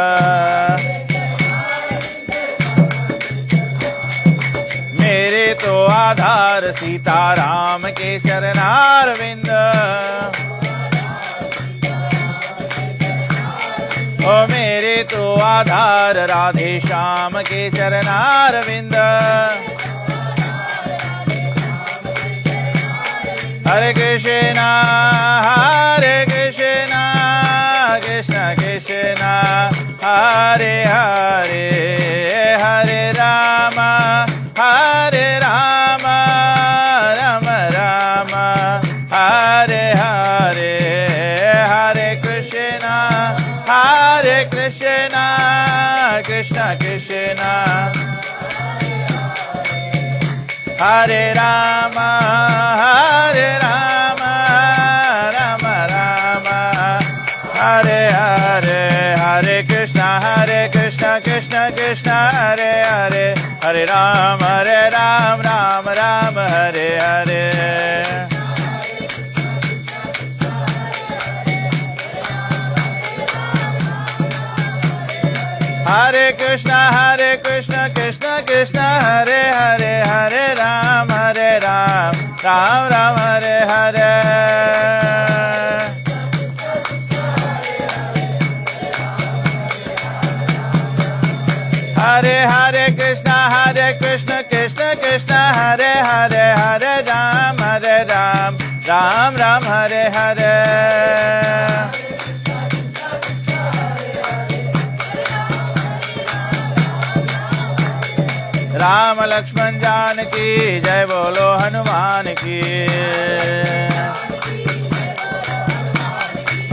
मेरे तो आधार सीताराम के चरणारविंद ओ मेरे तो आधार राधे श्याम के चरणारविंद हरे कृष्ण कृष्ण कृष्ण हरे हरे हरे राम राम राम हरे हरे हरे कृष्ण कृष्ण कृष्ण हरे राम राम राम हरे हरे हरे कृष्ण कृष्ण कृष्ण हरे हरे हरे राम राम राम हरे हरे हरे कृष्ण कृष्ण कृष्ण हरे हरे हरे राम राम राम हरे हरे हरे हरे कृष्ण कृष्ण कृष्ण हरे हरे हरे राम राम राम हरे हरे राम लक्ष्मण जानकी जय बोलो हनुमान की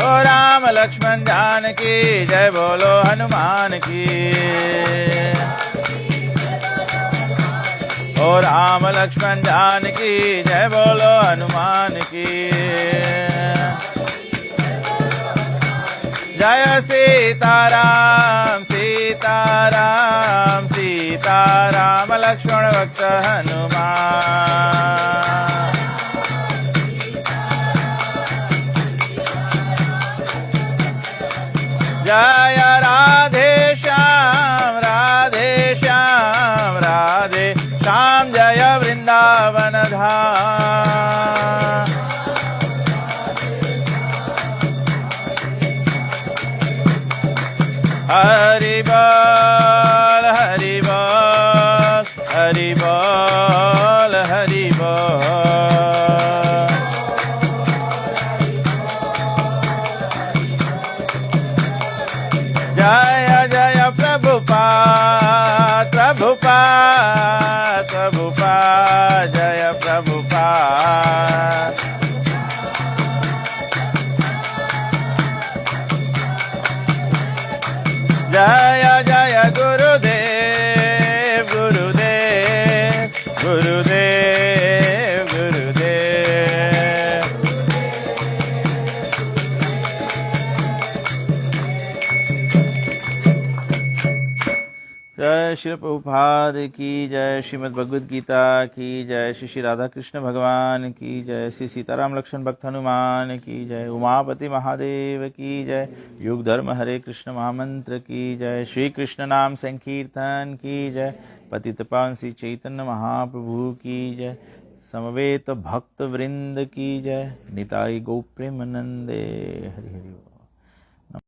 ओ राम लक्ष्मण जानकी जय बोलो हनुमान की ओ राम लक्ष्मण जानकी जय बोलो हनुमान की जय सीताराम सीताराम सीताराम लक्ष्मण भक्त हनुमान जय राधे श्याम जय वृंदावन धाम हरि बोल हरि बोल हरि बोल हरि बोल जय जय प्रभुपाद प्रभुपाद प्रभुपाद जय प्रभुपाद जय जय गुरुदेव गुरुदेव गुरुदेव गुरुदेव जय श्री प्रभुपाद की जय श्रीमद् भगवद गीता की जय श्री श्री राधा कृष्ण भगवान की जय श्री सीताराम लक्ष्मण भक्त हनुमान की जय उमापति महादेव की जय युग धर्म हरे कृष्ण महामंत्र की जय श्री कृष्ण नाम संकीर्तन की जय पतित पावन श्री चैतन्य महाप्रभु की जय समवेत भक्त वृंद की जय निताई गो प्रेमानंदे हरि